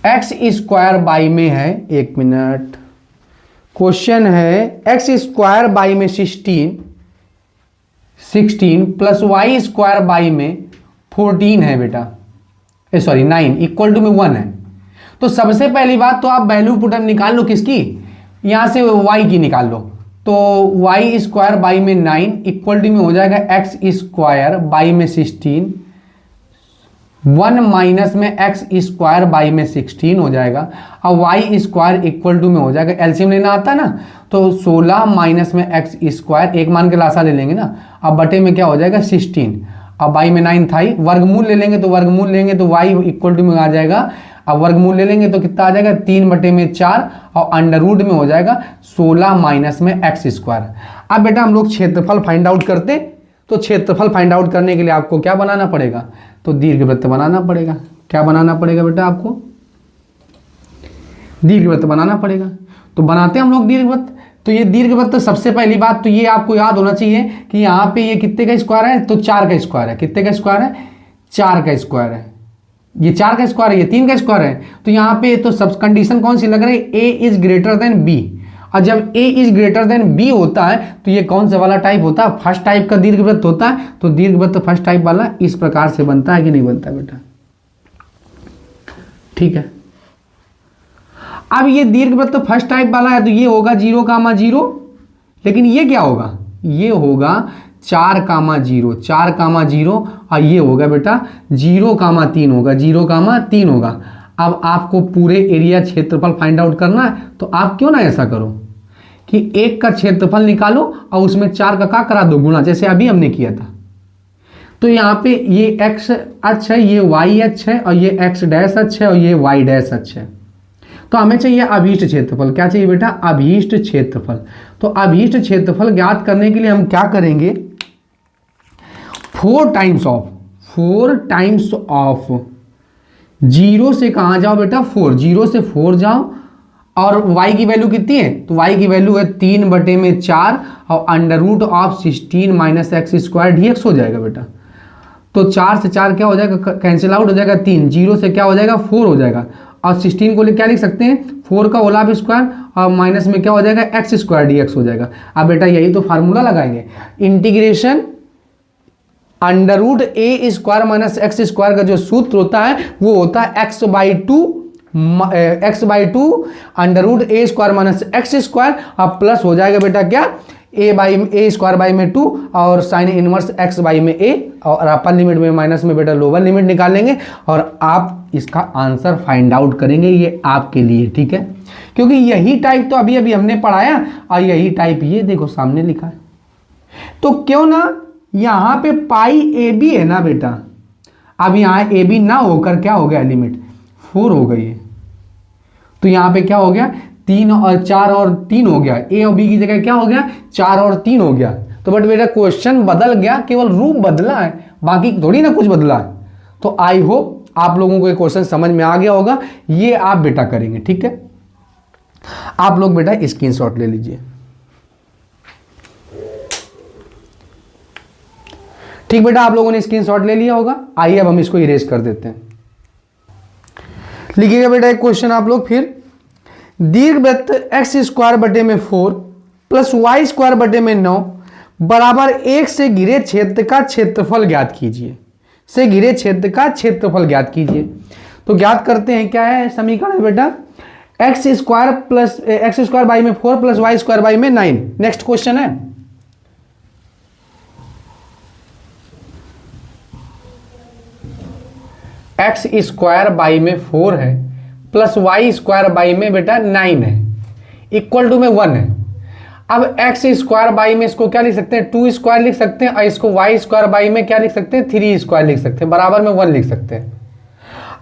एक्स स्क्वायर बाई में है, एक मिनट, क्वेश्चन है एक्स स्क्वायर बाई में 16 प्लस वाई स्क्वायर बाई में 14 है बेटा, सॉरी 9 इक्वल टू में 1 है। तो सबसे पहली बात तो आप वैल्यू पुटअप निकाल लो, किसकी, यहां से y की निकाल लो, तो वाई स्क्वायर बाई में 9 इक्वल टू में हो जाएगा एक्स स्क्वायर बाई में 16, 1 माइनस में एक्स स्क्वायर बाई में 16 हो जाएगा, अब वाई स्क्वायर इक्वल टू में हो जाएगा, एलसीएम लेना आता है ना, तो 16 माइनस में एक्स स्क्वायर, एक मान के लासा ले लेंगे ना, अब बटे में क्या हो जाएगा 16, अब बाई में 9 था ही, वर्गमूल ले लेंगे तो वर्गमूल लेंगे तो वाई इक्वल टू में आ जाएगा, अब वर्गमूल ले लेंगे तो कितना आ जाएगा 3 बटे में 4 और अंडर रूट में हो जाएगा 16 माइनस में एक्स स्क्वायर। अब बेटा हम लोग क्षेत्रफल फाइंड आउट करते, तो क्षेत्रफल फाइंड आउट करने के लिए आपको क्या बनाना पड़ेगा, तो दीर्घवृत्त बनाना पड़ेगा। क्या बनाना पड़ेगा बेटा आपको, दीर्घवृत्त बनाना पड़ेगा। तो बनाते हैं हम लोग दीर्घवृत्त। तो ये दीर्घवृत्त सबसे पहली बात तो ये आपको याद होना चाहिए कि यहाँ पे ये कितने का स्क्वायर है, तो 4 का स्क्वायर है। कितने का स्क्वायर है, 4 का स्क्वायर है। ये 4 का स्क्वायर है, ये 3 का स्क्वायर है। तो यहाँ पे तो सब कंडीशन कौन सी लग रही है, ए इज ग्रेटर देन बी, और जब ए इज ग्रेटर देन बी होता है तो ये कौन सा वाला टाइप होता है, फर्स्ट टाइप का दीर्घवृत्त होता है। तो दीर्घवृत्त फर्स्ट टाइप वाला इस प्रकार से बनता है कि नहीं बनता बेटा, ठीक है। अब ये दीर्घवृत्त फर्स्ट टाइप वाला है तो ये होगा 0,0, लेकिन ये क्या होगा, ये होगा 4,0, 4,0 और ये होगा बेटा 0,3 होगा, 0,3 होगा। अब आपको पूरे एरिया क्षेत्रफल फाइंड आउट करना है तो आप क्यों ना ऐसा करो कि 1 का क्षेत्रफल निकालो और उसमें 4 का क्या करा दो, गुणा, जैसे अभी हमने किया था। तो यहाँ पे ये x अक्ष है, ये y अक्ष है, और ये x डैश अक्ष है, और ये y डैश अक्ष है। तो हमें चाहिए अभीष्ट क्षेत्रफल। क्या चाहिए बेटा, अभीष्ट क्षेत्रफल। तो अभीष्ट क्षेत्रफल ज्ञात करने के लिए हम क्या करेंगे, 4 टाइम्स ऑफ 0 से कहाँ जाओ बेटा 4, 0 से 4 जाओ, और y की वैल्यू कितनी है, तो y की वैल्यू है 3 बटे में 4 और under root of 16 minus x square dx हो जाएगा बेटा। तो 4 से 4 क्या हो जाएगा, कैंसिल आउट हो जाएगा 3, 0 से क्या हो जाएगा 4 हो जाएगा, और 16 को क्या लिख सकते हैं 4 का होल स्क्वायर, और माइनस में क्या हो जाएगा एक्स स्क्वायर dx हो जाएगा। अब बेटा यही तो फार्मूला लगाएंगे, इंटीग्रेशन अंडर रूट ए स्क्वायर माइनस एक्स स्क्वायर का जो सूत्र होता है वो होता है x/2 अंडर रूट ए स्क्वायर माइनस एक्स स्क्वायर, अब प्लस हो जाएगा बेटा क्या a स्क्वायर बाई में 2 और साइन इनवर्स x बाई में a, और अपर लिमिट में माइनस में बेटा लोअर लिमिट निकालेंगे और आप इसका आंसर फाइंड आउट करेंगे। ये आपके लिए ठीक है, क्योंकि यही टाइप तो अभी अभी हमने पढ़ाया और यही टाइप ये देखो सामने लिखा है। तो क्यों ना यहाँ पे पाई ए बी है ना बेटा, अब यहाँ ए बी ना होकर क्या हो गया लिमिट 4 हो गई है, तो यहाँ पे क्या हो गया 3 और 4 और 3 हो गया, ए और बी की जगह क्या हो गया 4 और 3 हो गया। तो बट बेटा क्वेश्चन बदल गया, केवल रूप बदला है, बाकी थोड़ी ना कुछ बदला है। तो आई होप आप लोगों को ये क्वेश्चन समझ में आ गया होगा, ये आप बेटा करेंगे ठीक है। आप लोग बेटा स्क्रीनशॉट ले लीजिए, ठीक बेटा, आप लोगों ने स्क्रीनशॉट ले लिया होगा। आइए अब हम इसको इरेज कर देते हैं। लिखिएगा बेटा एक क्वेश्चन आप लोग फिर, दीर्घवृत्त एक्स स्क्वायर बटे में 4 प्लस वाई स्क्वायर बटे में 9 बराबर 1 से घिरे क्षेत्र का क्षेत्रफल ज्ञात कीजिए। से घिरे क्षेत्र का क्षेत्रफल ज्ञात कीजिए। तो ज्ञात करते हैं, क्या है समीकरण है बेटा, एक्स स्क्वायर बाई में 4 प्लस वाई स्क्वायर बाई में 9। नेक्स्ट क्वेश्चन है, एक्स स्क्वायर बाई में 4 है प्लस वाई स्क्वायर बाई में बेटा 9 है, इक्वल टू में 1 है। अब एक्स स्क्वायर बाई में इसको क्या लिख सकते हैं, 2 स्क्वायर लिख सकते हैं, और इसको वाई स्क्वायर बाई में क्या लिख सकते हैं, 3 स्क्वायर लिख सकते हैं, बराबर में 1 लिख सकते हैं।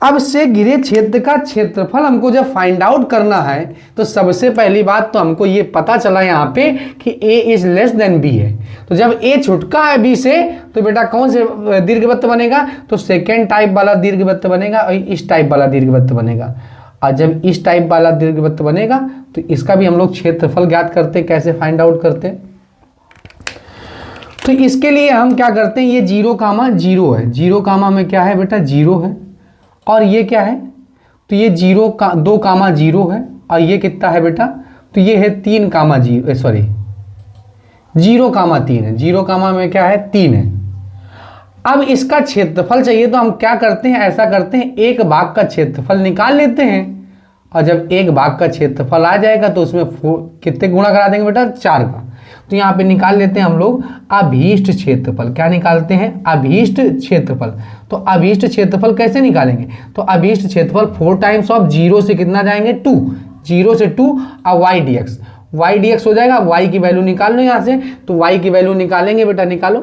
अब से घिरे क्षेत्र का क्षेत्रफल हमको जब फाइंड आउट करना है, तो सबसे पहली बात तो हमको ये पता चला यहाँ पे कि a is less than b है। तो जब a छुटका है b से, तो बेटा कौन से दीर्घवृत्त बनेगा, तो सेकेंड टाइप वाला दीर्घवृत्त बनेगा और इस टाइप वाला दीर्घवृत्त बनेगा। और जब इस टाइप वाला दीर्घवृत्त बनेगा तो इसका भी हम लोग क्षेत्रफल ज्ञात करते हैं। कैसे फाइंड आउट करते हैं, तो इसके लिए हम क्या करते हैं, ये 0 कामा 0 है, 0 कामा में क्या है बेटा 0 है, और ये क्या है, तो ये 2 कामा 0 है, और ये कितना है बेटा, तो ये है 3 कामा 0, सॉरी 0 कामा 3 है, 0 कामा में क्या है 3 है। अब इसका क्षेत्रफल चाहिए, तो हम क्या करते हैं, ऐसा करते हैं, एक भाग का क्षेत्रफल निकाल लेते हैं, और जब एक भाग का क्षेत्रफल आ जाएगा तो उसमें कितने गुणा करा देंगे बेटा, 4 का। तो यहाँ पे निकाल लेते हैं हम लोग अभीष्ट क्षेत्रफल। क्या निकालते हैं, अभीष्ट क्षेत्रफल। तो अभीष्ट क्षेत्रफल कैसे निकालेंगे, तो अभीष्ट क्षेत्रफल 4 टाइम्स ऑफ 0 से कितना जाएंगे 2, 0 से 2 और वाई डी एक्स हो जाएगा। वाई की वैल्यू निकाल लो यहाँ से, तो वाई की वैल्यू निकालेंगे बेटा, निकालो,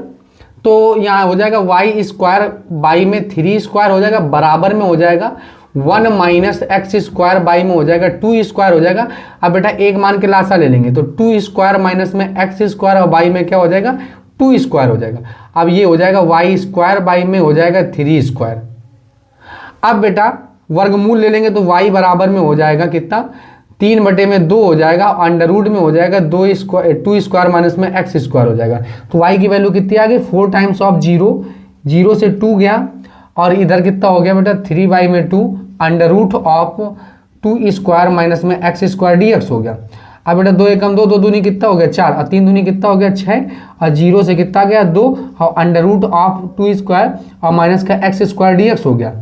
तो यहाँ हो जाएगा वाई स्क्वायर बाई में 3 स्क्वायर हो जाएगा, बराबर में हो जाएगा 1 माइनस एक्स स्क्वायर बाई में हो जाएगा 2 स्क्वायर हो जाएगा। अब बेटा एक मान के लासा ले लेंगे, तो 2 स्क्वायर माइनस में एक्स स्क्वायर और बाई में क्या हो जाएगा 2 स्क्वायर हो जाएगा। अब ये हो जाएगा वाई स्क्वायर बाई में हो जाएगा 3 स्क्वायर। अब बेटा वर्गमूल ले लेंगे, तो वाई बराबर में हो जाएगा कितना, 3/2 हो जाएगा, अंडर रूट में हो जाएगा 2 स्क्वायर माइनस में एक्स स्क्वायर हो जाएगा। तो वाई की वैल्यू कितनी आ गई, 4 टाइम्स ऑफ 0 से 2 गया, और इधर कितना हो गया बेटा 3/2 under root of 2 square minus में एक्स स्क्वायर डी एक्स हो गया। अब बेटा 2 एकम 2, 2 दूनी कितना हो गया 4, और 3 दूनी कितना हो गया 6, और 0 से कितना गया 2, और अंडर रूट ऑफ 2 स्क्वायर और माइनस का एक्स स्क्वायर डी एक्स हो गया।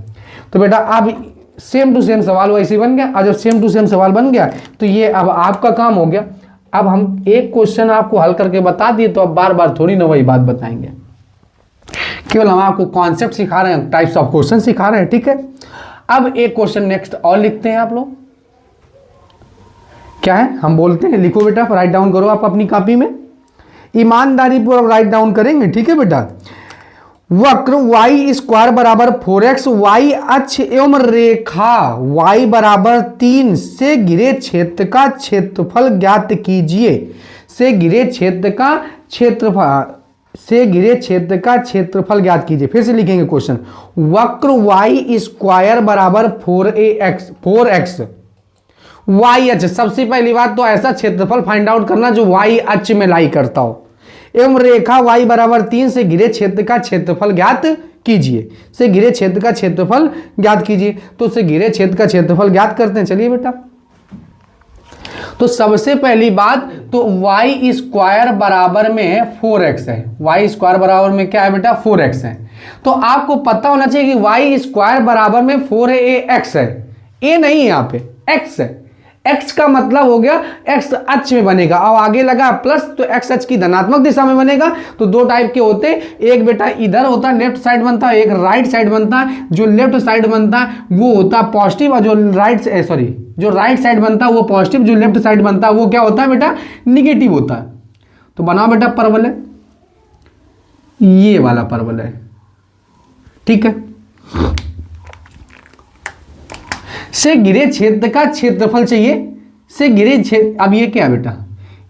तो बेटा अब सेम टू सेम सवाल वैसे बन गया, और जब सेम टू सेम सवाल बन गया तो ये अब आपका काम हो गया। अब हम एक क्वेश्चन आपको हल करके बता दिए, तो अब बार बार थोड़ी ना वही बात बताएंगे, केवल हम आपको कॉन्सेप्ट सिखा रहे हैं, टाइप्स ऑफ क्वेश्चन सिखा रहे हैं, ठीक है। अब एक क्वेश्चन नेक्स्ट और लिखते हैं आप लोग, क्या है हम बोलते हैं, लिखो बेटा, राइट डाउन करो आप अपनी कॉपी में, ईमानदारी पूर्वक राइट डाउन करेंगे, ठीक है बेटा। वक्र y स्क्वायर बराबर 4x, y अक्ष एवं रेखा y बराबर 3 से घिरे क्षेत्र का क्षेत्रफल ज्ञात कीजिए। से घिरे क्षेत्र का क्षेत्रफल ज्ञात कीजिए। फिर से लिखेंगे क्वेश्चन, वक्र y स्क्वायर बराबर 4x y अक्ष, सबसे पहली बात तो ऐसा क्षेत्रफल फाइंड आउट करना जो y अक्ष में लाई करता हो, एवं रेखा y बराबर 3 से घिरे क्षेत्र का क्षेत्रफल ज्ञात कीजिए। से घिरे क्षेत्र का क्षेत्रफल ज्ञात कीजिए, तो से घिरे क्षेत्र का क्षेत्रफल ज्ञात करते हैं। चलिए बेटा, तो सबसे पहली बात तो y स्क्वायर बराबर में 4x है, y स्क्वायर बराबर में क्या है बेटा 4x है। तो आपको पता होना चाहिए कि y स्क्वायर बराबर में 4 है, a x है, a नहीं है यहाँ पे x है। x का मतलब हो गया x अक्ष में बनेगा, और आगे लगा प्लस तो x अक्ष की धनात्मक दिशा में बनेगा। तो दो टाइप के होते हैं, एक बेटा इधर होता है लेफ्ट साइड बनता है, एक राइट साइड बनता है। जो लेफ्ट साइड बनता है वो होता है पॉजिटिव, और जो राइट साइड बनता है वो पॉजिटिव, जो लेफ्ट साइड बनता है वो क्या होता है बेटा निगेटिव होता है। तो बनाओ बेटा परवल है, ये वाला परवल है, ठीक है। से घिरे क्षेत्र का क्षेत्रफल चाहिए, से घिरे क्षेत्र, अब ये क्या है बेटा,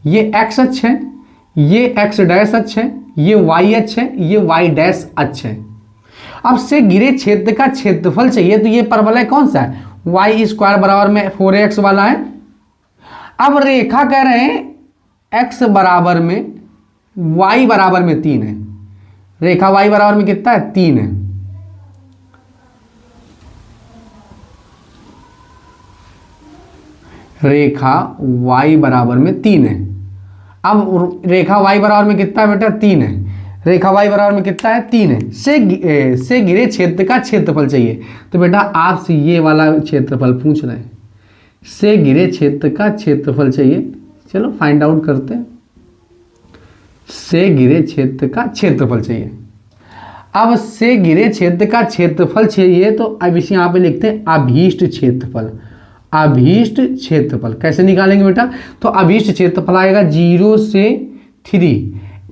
ये x अक्ष है, ये x डैश अक्ष है, ये y अक्ष है, ये y डैश अक्ष है। अब से घिरे क्षेत्र का क्षेत्रफल चाहिए, तो ये परवल है कौन सा है, y स्क्वायर बराबर में 4x वाला है। अब रेखा कह रहे हैं x बराबर में y बराबर में 3 है, रेखा y बराबर में कितना है 3 है। रेखा y बराबर में 3 है। अब रेखा y बराबर में कितना है बेटा 3 है, रेखा y बराबर में कितना है 3 है, से घिरे क्षेत्र का क्षेत्रफल चाहिए। तो बेटा आपसे ये वाला क्षेत्रफल पूछ रहे हैं, से घिरे क्षेत्र का क्षेत्रफल चाहिए। चलो फाइंड आउट करते हैं, से घिरे क्षेत्र का क्षेत्रफल चाहिए। अब से घिरे क्षेत्र का क्षेत्रफल चाहिए तो अब इसे यहाँ पे लिखते हैं अभीष्ट क्षेत्रफल। अभीष्ट क्षेत्रफल कैसे निकालेंगे बेटा, तो अभीष्ट क्षेत्रफल आएगा 0 से 3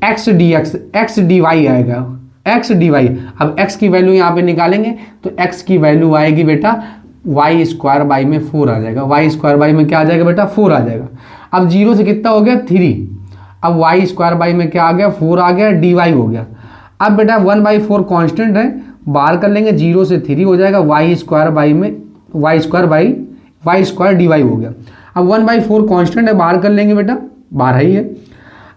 X D X D Y आएगा, एक्स डी वाई। अब x की वैल्यू यहाँ पे निकालेंगे तो x की वैल्यू आएगी बेटा वाई स्क्वायर बाई में 4 आ जाएगा, वाई स्क्वायर बाई में क्या आ जाएगा बेटा 4 आ जाएगा। अब 0 से कितना हो गया 3, अब वाई स्क्वायर बाई में क्या आ गया 4 आ गया, डी वाई हो गया। अब बेटा 1/4 कांस्टेंट है, बाहर कर लेंगे 0 से 3 हो जाएगा, वाई स्क्वायर बाई में Y square by Y square D Y हो गया। अब 1/4 कांस्टेंट है, बाहर कर लेंगे बेटा, बाहर ही है।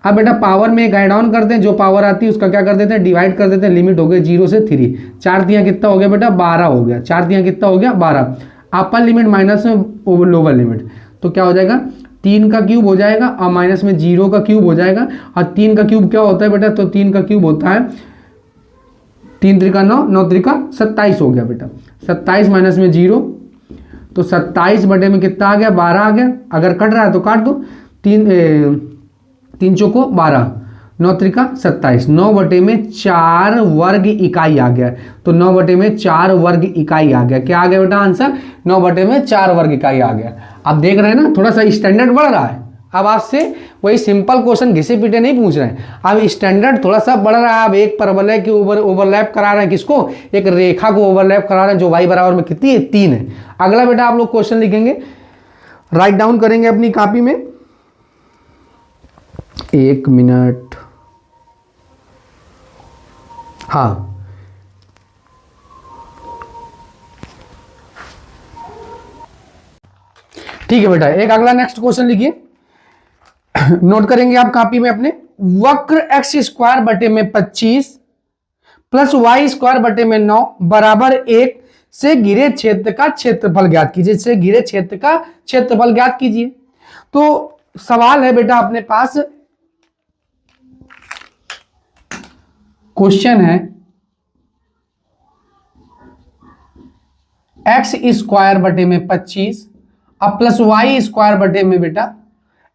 अब बेटा पावर में एक ऐड ऑन करते हैं, जो पावर आती है उसका क्या कर देते हैं डिवाइड कर देते हैं, लिमिट हो गई 0 से 3, 4 तियां कितना हो गया बेटा 12 हो गया, 4 तियां कितना हो गया 12, अपर लिमिट माइनस में लोअर लिमिट, तो क्या हो जाएगा 3 का क्यूब हो जाएगा और माइनस में 0 का क्यूब हो जाएगा। और 3 का क्यूब क्या होता है बेटा, तो 3 का क्यूब होता है 3 त्रिका 9, 9 त्रिका 27 हो गया बेटा, 27 माइनस में 0 तो 27 बटे में कितना आ गया 12 आ गया। अगर कट रहा है तो काट दो, 3 चौको 12, 9 त्रिका 27, 9 बटे में 4 वर्ग इकाई आ गया, तो 9 बटे में 4 वर्ग इकाई आ गया। क्या आ गया बेटा आंसर 9 बटे में 4 वर्ग इकाई आ गया। आप देख रहे हैं ना थोड़ा सा स्टैंडर्ड बढ़ रहा है। अब आपसे वही सिंपल क्वेश्चन घिसे पीटे नहीं पूछ रहे हैं, अब स्टैंडर्ड थोड़ा सा बढ़ रहा है। अब एक परवलय के ओवरलैप करा रहे हैं, किसको, एक रेखा को ओवरलैप करा रहे हैं जो y बराबर में कितनी है 3 है। अगला बेटा आप लोग क्वेश्चन लिखेंगे, राइट डाउन करेंगे अपनी कॉपी में, 1 मिनट, हाँ ठीक है बेटा। एक अगला नेक्स्ट क्वेश्चन लिखिए, नोट करेंगे आप कॉपी में अपने, वक्र एक्स स्क्वायर बटे में 25 प्लस वाई स्क्वायर बटे में 9 बराबर 1 से घिरे क्षेत्र का क्षेत्रफल ज्ञात कीजिए। से घिरे क्षेत्र का क्षेत्रफल ज्ञात कीजिए। तो सवाल है बेटा अपने पास, क्वेश्चन है एक्स स्क्वायर बटे में 25 अब प्लस वाई स्क्वायर बटे में बेटा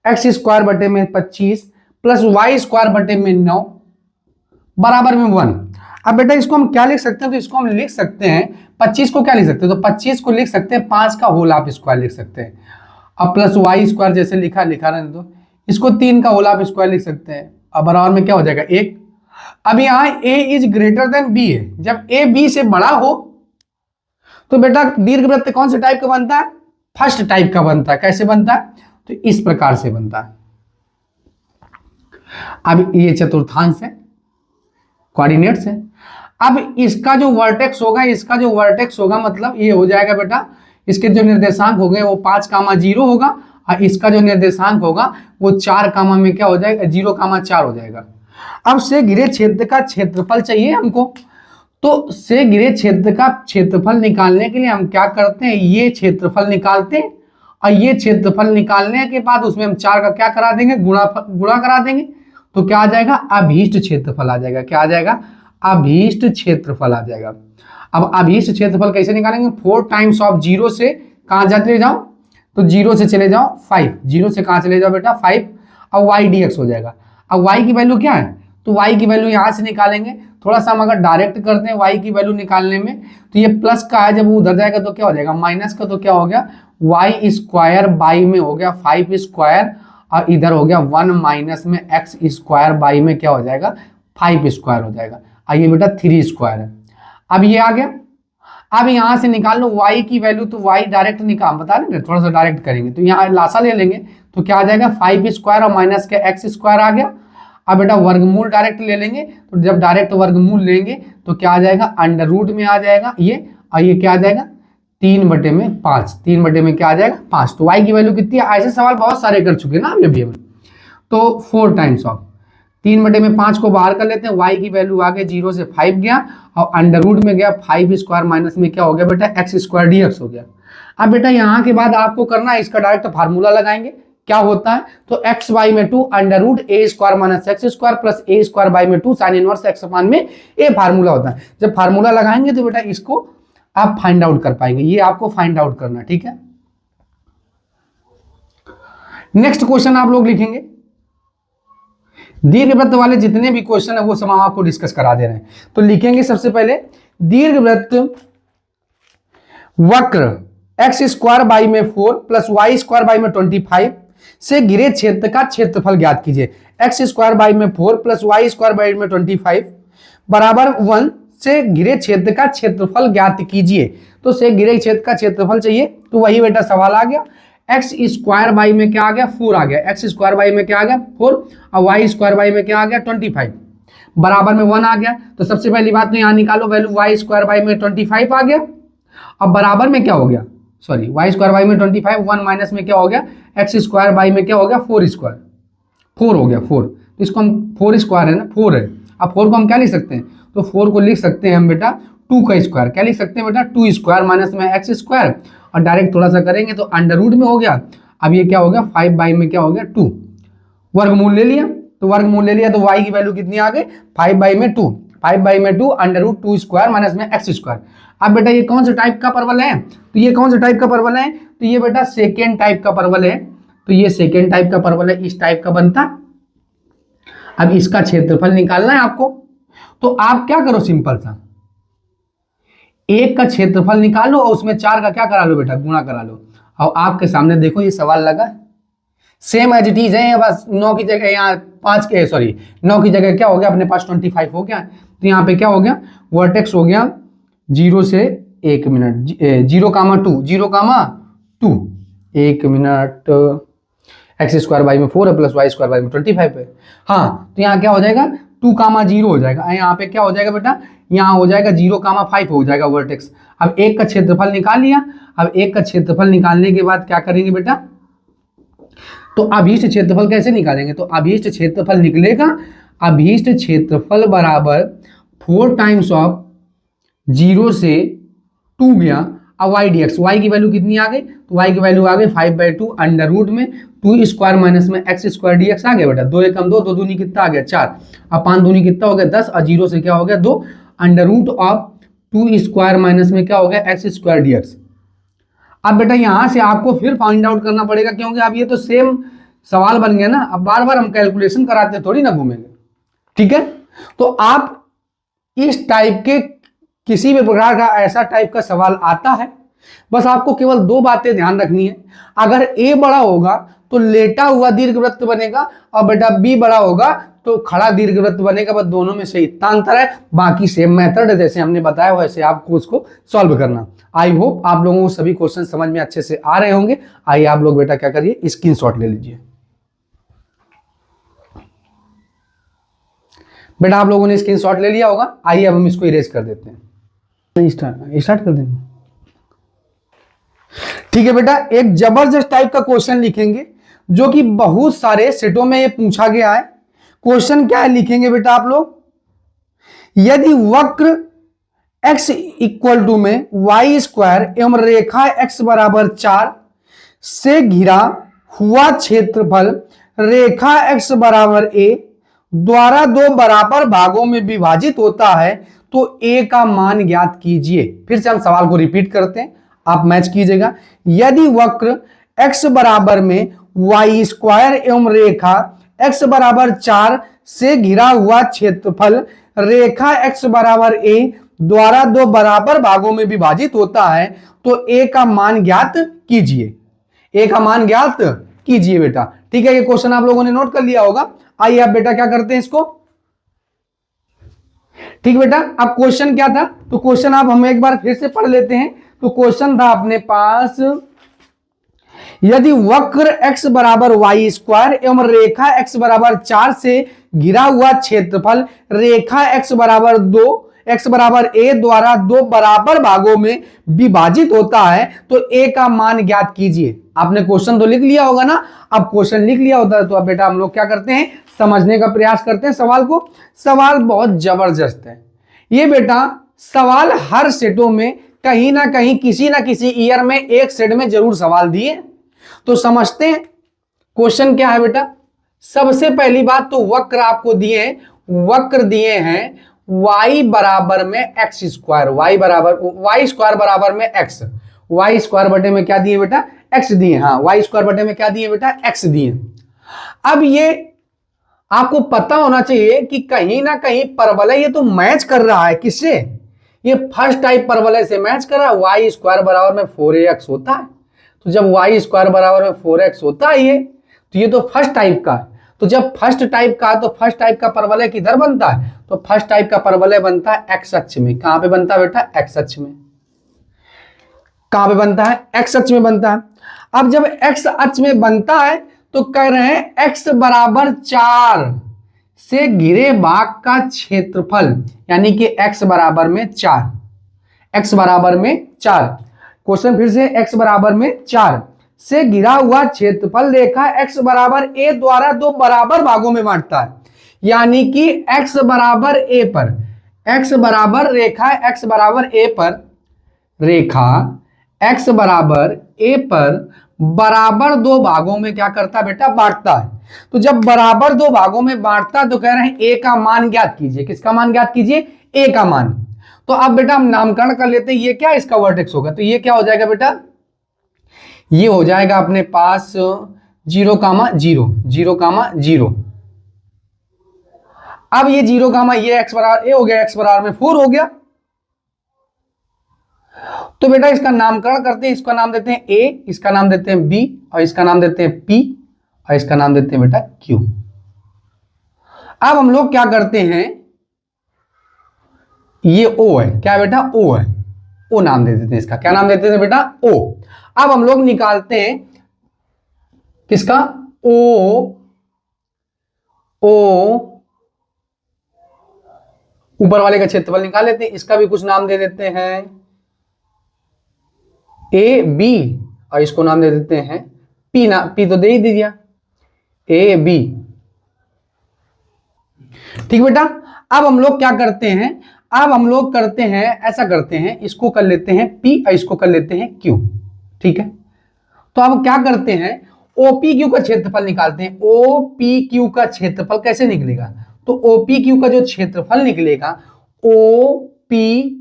एक्स स्क्वायर बटे में 25 प्लस वाई स्क्वायर बटे में 9 बराबर में 1। अब बेटा इसको हम क्या लिख सकते हैं, तो इसको हम लिख सकते हैं 25 को क्या लिख सकते हैं, तो 25 को लिख सकते हैं 5 का होल आप स्क्वायर लिख सकते हैं। अब प्लस वाई स्क्वायर जैसे लिखा रहने दो, इसको 3 का होल आप स्क्वायर लिख सकते हैं। अब बराबर में क्या हो जाएगा 1। अब यहाँ a is greater then b है, जब a b से बड़ा हो तो बेटा दीर्घवृत्त कौन से टाइप का बनता है, फर्स्ट टाइप का बनता है। कैसे बनता है, तो इस प्रकार से बनता है। अब ये चतुर्थांश है, कोऑर्डिनेट्स है। अब इसका जो वर्टेक्स होगा, इसका जो वर्टेक्स होगा मतलब ये हो जाएगा बेटा, इसके जो निर्देशांक हो गए वो 5,0 होगा और इसका जो निर्देशांक होगा वो 4 कामा में क्या हो जाएगा 0,4 हो जाएगा। अब से घिरे क्षेत्र का क्षेत्रफल चाहिए हमको, तो से घिरे क्षेत्र का क्षेत्रफल निकालने के लिए हम क्या करते हैं, ये क्षेत्रफल निकालते हैं और ये क्षेत्रफल निकालने के बाद उसमें हम 4 का क्या करा देंगे गुणा करा देंगे, तो क्या आ जाएगा अभीष्ट क्षेत्रफल आ जाएगा। क्या आ जाएगा अभीष्ट क्षेत्रफल आ जाएगा। अब अभीष्ट क्षेत्रफल कैसे निकालेंगे, 4 टाइम्स ऑफ 0 से कहां चले जाओ, तो 0 से चले जाओ 5, 0 से कहां चले जाओ बेटा 5, अब y dx हो जाएगा। अब y की वैल्यू क्या है, तो y की वैल्यू यहां से निकालेंगे। थोड़ा सा हम अगर डायरेक्ट करते हैं y की वैल्यू निकालने में, तो ये प्लस का है, जब वो उधर जाएगा तो क्या हो जाएगा माइनस का, तो क्या हो गया y स्क्वायर बाई में हो गया 5 स्क्वायर और इधर हो गया 1 माइनस में x स्क्वायर बाई में क्या हो जाएगा 5 स्क्वायर हो जाएगा। आइए बेटा 3 स्क्वायर है। अब ये आ गया। अब यहां से निकाल लो y की वैल्यू, तो y डायरेक्ट निकाल बता देंगे, थोड़ा सा डायरेक्ट करेंगे तो यहाँ लासा ले लेंगे तो क्या आ जाएगा 5 स्क्वायर और माइनस के x स्क्वायर आ गया। अब बेटा वर्गमूल डायरेक्ट ले लेंगे, तो जब डायरेक्ट वर्गमूल लेंगे तो क्या आ जाएगा अंडर रूट में आ जाएगा ये, और ये क्या आ जाएगा 3/5, 3 में क्या आ जाएगा 5। तो y की वैल्यू कितनी है, ऐसे सवाल बहुत सारे कर चुके हैं ना अभी हमें। तो 4 टाइम्स ऑफ 3/5 को बाहर कर लेते हैं, y की वैल्यू आ गई 0 से 5 गया और अंडर रूट में गया 5 स्क्वायर माइनस में क्या हो गया बेटा x स्क्वायर dx हो गया। अब बेटा यहाँ के बाद आपको करना है, इसका डायरेक्ट फार्मूला लगाएंगे। क्या होता है, तो एक्स बाई में 2 under root A square minus x square plus A square by में 2 साइन इनवर्स एक्स अपान में ए फार्मूला होता है। जब फार्मूला लगाएंगे तो बेटा इसको आप फाइंड आउट कर पाएंगे, ये आपको फाइंड आउट करना, ठीक है। नेक्स्ट क्वेश्चन आप लोग लिखेंगे, दीर्घवृत्त वाले जितने भी क्वेश्चन है वो सब हम आपको डिस्कस करा दे रहे हैं। तो लिखेंगे सबसे पहले, दीर्घवृत्त वक्र एक्स स्क्वायर बाई में 4 प्लस वाई स्क्वायर बाई में 25 से घिरे क्षेत्र का क्षेत्रफल ज्ञात कीजिए। एक्स स्क्वायर बाई में 4 प्लस वाई स्क्वायर बाई में 25 बराबर 1 से घिरे क्षेत्र का क्षेत्रफल ज्ञात कीजिए। तो से घिरे क्षेत्र का क्षेत्रफल चाहिए, तो वही बेटा सवाल आ गया। एक्स स्क्वायर बाई में क्या आ गया, 4 आ गया, एक्स स्क्वायर बाई में क्या आ गया 4 और वाई स्क्वायर बाई में क्या आ गया 25 बराबर में 1 आ गया। तो सबसे पहली बात तो यहाँ निकालो वैल्यू, वाई स्क्वायर बाई में 25 आ गया, अब बराबर में क्या हो गया, सॉरी वाई स्क्वायर बाई में 25, 1 माइनस में क्या हो गया एक्स स्क्वायर बाई में क्या हो गया 4 स्क्वायर, 4 हो गया 4। तो इसको हम 4 स्क्वायर है ना 4 है, अब 4 को हम क्या लिख सकते हैं, तो 4 को लिख सकते हैं हम बेटा 2 का स्क्वायर, क्या लिख सकते हैं बेटा 2 स्क्वायर माइनस में एक्स स्क्वायर, और डायरेक्ट थोड़ा सा करेंगे तो अंडर रूट में हो गया। अब ये क्या हो गया 5 बाई में क्या हो गया 2, वर्गमूल ले लिया, तो वर्गमूल ले लिया तो y की वैल्यू कितनी आ गई 5 बाई में 2, 5 बाई में 2 अंडर रूट 2 स्क्वायर माइनस में एक्स स्क्वायर। अब बेटा ये कौन सा टाइप का परवल है, तो ये कौन सा टाइप का परवल है, तो ये बेटा सेकेंड टाइप का परवल है। तो ये सेकेंड टाइप का परवल है, इस टाइप का बनता। अब इसका क्षेत्रफल निकालना है आपको, तो आप क्या करो सिंपल सा, एक का क्षेत्रफल निकालो और उसमें 4 का क्या करा लो बेटा गुणा करा लो। और आपके सामने देखो ये सवाल लगा सेम एज इट इज है, बस 9 की जगह यहाँ 5 के सॉरी 9 की जगह क्या हो गया अपने पास 25 हो गया। तो यहाँ पे क्या हो गया वर्टेक्स हो गया 0 से 1 minute 0,2 0,2 1 minute x square by में 4 है प्लस वाई स्क्वायर बाई में 25 है। हाँ तो यहाँ क्या हो जाएगा 2,0 हो जाएगा, यहाँ पे क्या हो जाएगा बेटा यहाँ हो जाएगा 0,5 हो जाएगा वर्टेक्स। अब एक का क्षेत्रफल निकाल लिया, अब एक का क्षेत्रफल निकालने के बाद क्या करेंगे बेटा, तो अभीष्ट क्षेत्रफल कैसे निकालेंगे, तो अभीष्ट क्षेत्रफल निकलेगा, अभीष्ट क्षेत्रफल बराबर 4 टाइम्स ऑफ 0 से 2 गया अब वाई डी एक्स, वाई की वैल्यू कितनी आ गई, तो वाई की वैल्यू आ गई 5/2 अंडर रूट में 2 स्क्वायर माइनस में एक्स स्क्वायर डी एक्स आ गया बेटा, 2 एकम 2, 2 दूनी कितना आ गया 4, अब 5 दूनी कितना हो गया 10 और 0 से क्या हो गया 2 under root of 2 square minus में क्या हो गया एक्स स्क्वायर डी एक्स। अब बेटा यहां से आपको फिर फाइंड आउट करना पड़ेगा, क्योंकि अब ये तो सेम सवाल बन गया ना, अब बार बार हम कैलकुलेशन कराते थोड़ी ना घूमेंगे, ठीक है। तो आप इस टाइप के किसी भी प्रकार का ऐसा टाइप का सवाल आता है, बस आपको केवल 2 बातें ध्यान रखनी है। अगर ए बड़ा होगा तो लेटा हुआ दीर्घवृत्त बनेगा, और बेटा बी बड़ा होगा तो खड़ा दीर्घवृत्त बनेगा, बस दोनों में से इतना अंतर है, बाकी सेम मेथड है जैसे हमने बताया वैसे आपको उसको सॉल्व करना। आई होप आप लोगों को सभी क्वेश्चन समझ में अच्छे से आ रहे होंगे। आइए आप लोग बेटा क्या करिए स्क्रीनशॉट ले लीजिए। बेटा आप लोगों ने स्क्रीनशॉट ले लिया होगा, आइए अब हम इसको इरेज कर देते हैं, स्टार्ट कर देंगे। ठीक है बेटा, एक जबरदस्त टाइप का क्वेश्चन लिखेंगे जो कि बहुत सारे सेटों में ये पूछा गया है। क्वेश्चन क्या है लिखेंगे बेटा आप लोग, यदि वक्र x इक्वल टू में वाई स्क्वायर एवं रेखा x बराबर 4 से घिरा हुआ क्षेत्रफल रेखा x बराबर a द्वारा 2 बराबर भागों में विभाजित होता है तो a का मान ज्ञात कीजिए। फिर से हम सवाल को रिपीट करते हैं, आप मैच कीजिएगा। यदि वक्र x बराबर में वाई स्क्वायर एवं रेखा x बराबर 4 से घिरा हुआ क्षेत्रफल रेखा x बराबर a द्वारा 2 बराबर भागों में विभाजित होता है तो a का मान ज्ञात कीजिए, a का मान ज्ञात कीजिए बेटा। ठीक है, ये क्वेश्चन आप लोगों ने नोट कर लिया होगा। आइए आप बेटा क्या करते हैं इसको, ठीक बेटा। अब क्वेश्चन क्या था, तो क्वेश्चन आप हम एक बार फिर से पढ़ लेते हैं। तो क्वेश्चन था अपने पास, यदि वक्र x बराबर वाई स्क्वायर एवं रेखा x बराबर 4 से घिरा हुआ क्षेत्रफल रेखा x बराबर 2 x बराबर a द्वारा 2 बराबर भागों में विभाजित होता है तो a का मान ज्ञात कीजिए। आपने क्वेश्चन तो लिख लिया होगा ना, अब क्वेश्चन लिख लिया होता है तो अब बेटा हम लोग क्या करते हैं, समझने का प्रयास करते हैं सवाल को। सवाल बहुत जबरदस्त है ये बेटा, सवाल हर सेटों में कहीं ना कहीं किसी ना किसी ईयर में एक सेट में जरूर सवाल दिए। तो समझते हैं क्वेश्चन क्या है बेटा, सबसे पहली बात तो वक्र आपको दिए हैं, वक्र दिए हैं y बराबर में एक्स स्क्वायर, वाई स्क्वायर बराबर में एक्स, वाई स्क्वायर बटे में क्या दिए बेटा, एक्स दिए। हाँ, वाई स्क्वायर बटे में क्या दिए बेटा, एक्स दिए। अब ये आपको पता होना चाहिए कि कहीं ना कहीं परवलय ये तो मैच कर रहा है, किससे, ये फर्स्ट टाइप परवलय से मैच कर रहा है। वाई स्क्वायर बराबर में 4ax होता है, तो जब वाई स्क्वायर बराबर में 4x होता है ये, तो ये तो फर्स्ट टाइप का है। तो जब फर्स्ट टाइप का, तो फर्स्ट टाइप का परवलय किधर बनता है, तो फर्स्ट टाइप का परवलय बनता है एक्स अक्ष में। कहां पे बनता है बेटा, एक्स अक्ष में। कहां पे बनता है, एक्स अक्ष में बनता है। अब जब एक्स अक्ष में बनता है तो कह रहे हैं एक्स बराबर 4 से घिरे भाग का क्षेत्रफल, यानी कि एक्स बराबर में 4, एक्स बराबर में 4। क्वेश्चन फिर से, एक्स बराबर में 4 से घिरा हुआ क्षेत्रफल रेखा एक्स बराबर ए द्वारा दो बराबर भागों में बांटता है, यानी कि एक्स बराबर ए पर, एक्स बराबर रेखा एक्स बराबर ए पर, रेखा एक्स बराबर ए पर बराबर दो भागों में क्या करता है बेटा, बांटता है। तो जब बराबर दो भागों में बांटता है तो कह रहे हैं ए का मान ज्ञात कीजिए। किसका मान ज्ञात कीजिए, ए का मान। तो अब बेटा हम नामकरण कर लेते हैं, ये क्या इसका वर्टेक्स होगा, तो ये क्या हो जाएगा बेटा, ये हो जाएगा अपने पास 0,0, 0,0। अब ये 0, ये एक्स बराबर ए हो गया, एक्स बराबर में 4 हो गया। तो बेटा इसका नामकरण करते हैं, इसका नाम देते हैं ए, इसका नाम देते हैं बी, और इसका नाम देते हैं पी, और इसका नाम देते हैं बेटा क्यू। अब हम लोग क्या करते हैं, ये ओ है, क्या बेटा, ओ है, ओ नाम दे देते हैं इसका। क्या नाम देते हैं बेटा, ओ। अब हम लोग निकालते हैं किसका, ओ, ओ ऊपर वाले का क्षेत्रफल निकाल लेते हैं, इसका भी कुछ नाम दे देते हैं ए बी, और इसको नाम दे देते हैं पी। ना पी तो दे ही दिया, ए बी। ठीक बेटा। अब हम लोग क्या करते हैं, अब हम लोग करते हैं, ऐसा करते हैं, इसको कर लेते हैं पी और इसको कर लेते हैं क्यू। ठीक है, तो अब क्या करते हैं, ओपी क्यू का क्षेत्रफल निकालते हैं। ओपी क्यू का क्षेत्रफल कैसे निकलेगा, तो ओपी क्यू का जो क्षेत्रफल निकलेगा, ओपी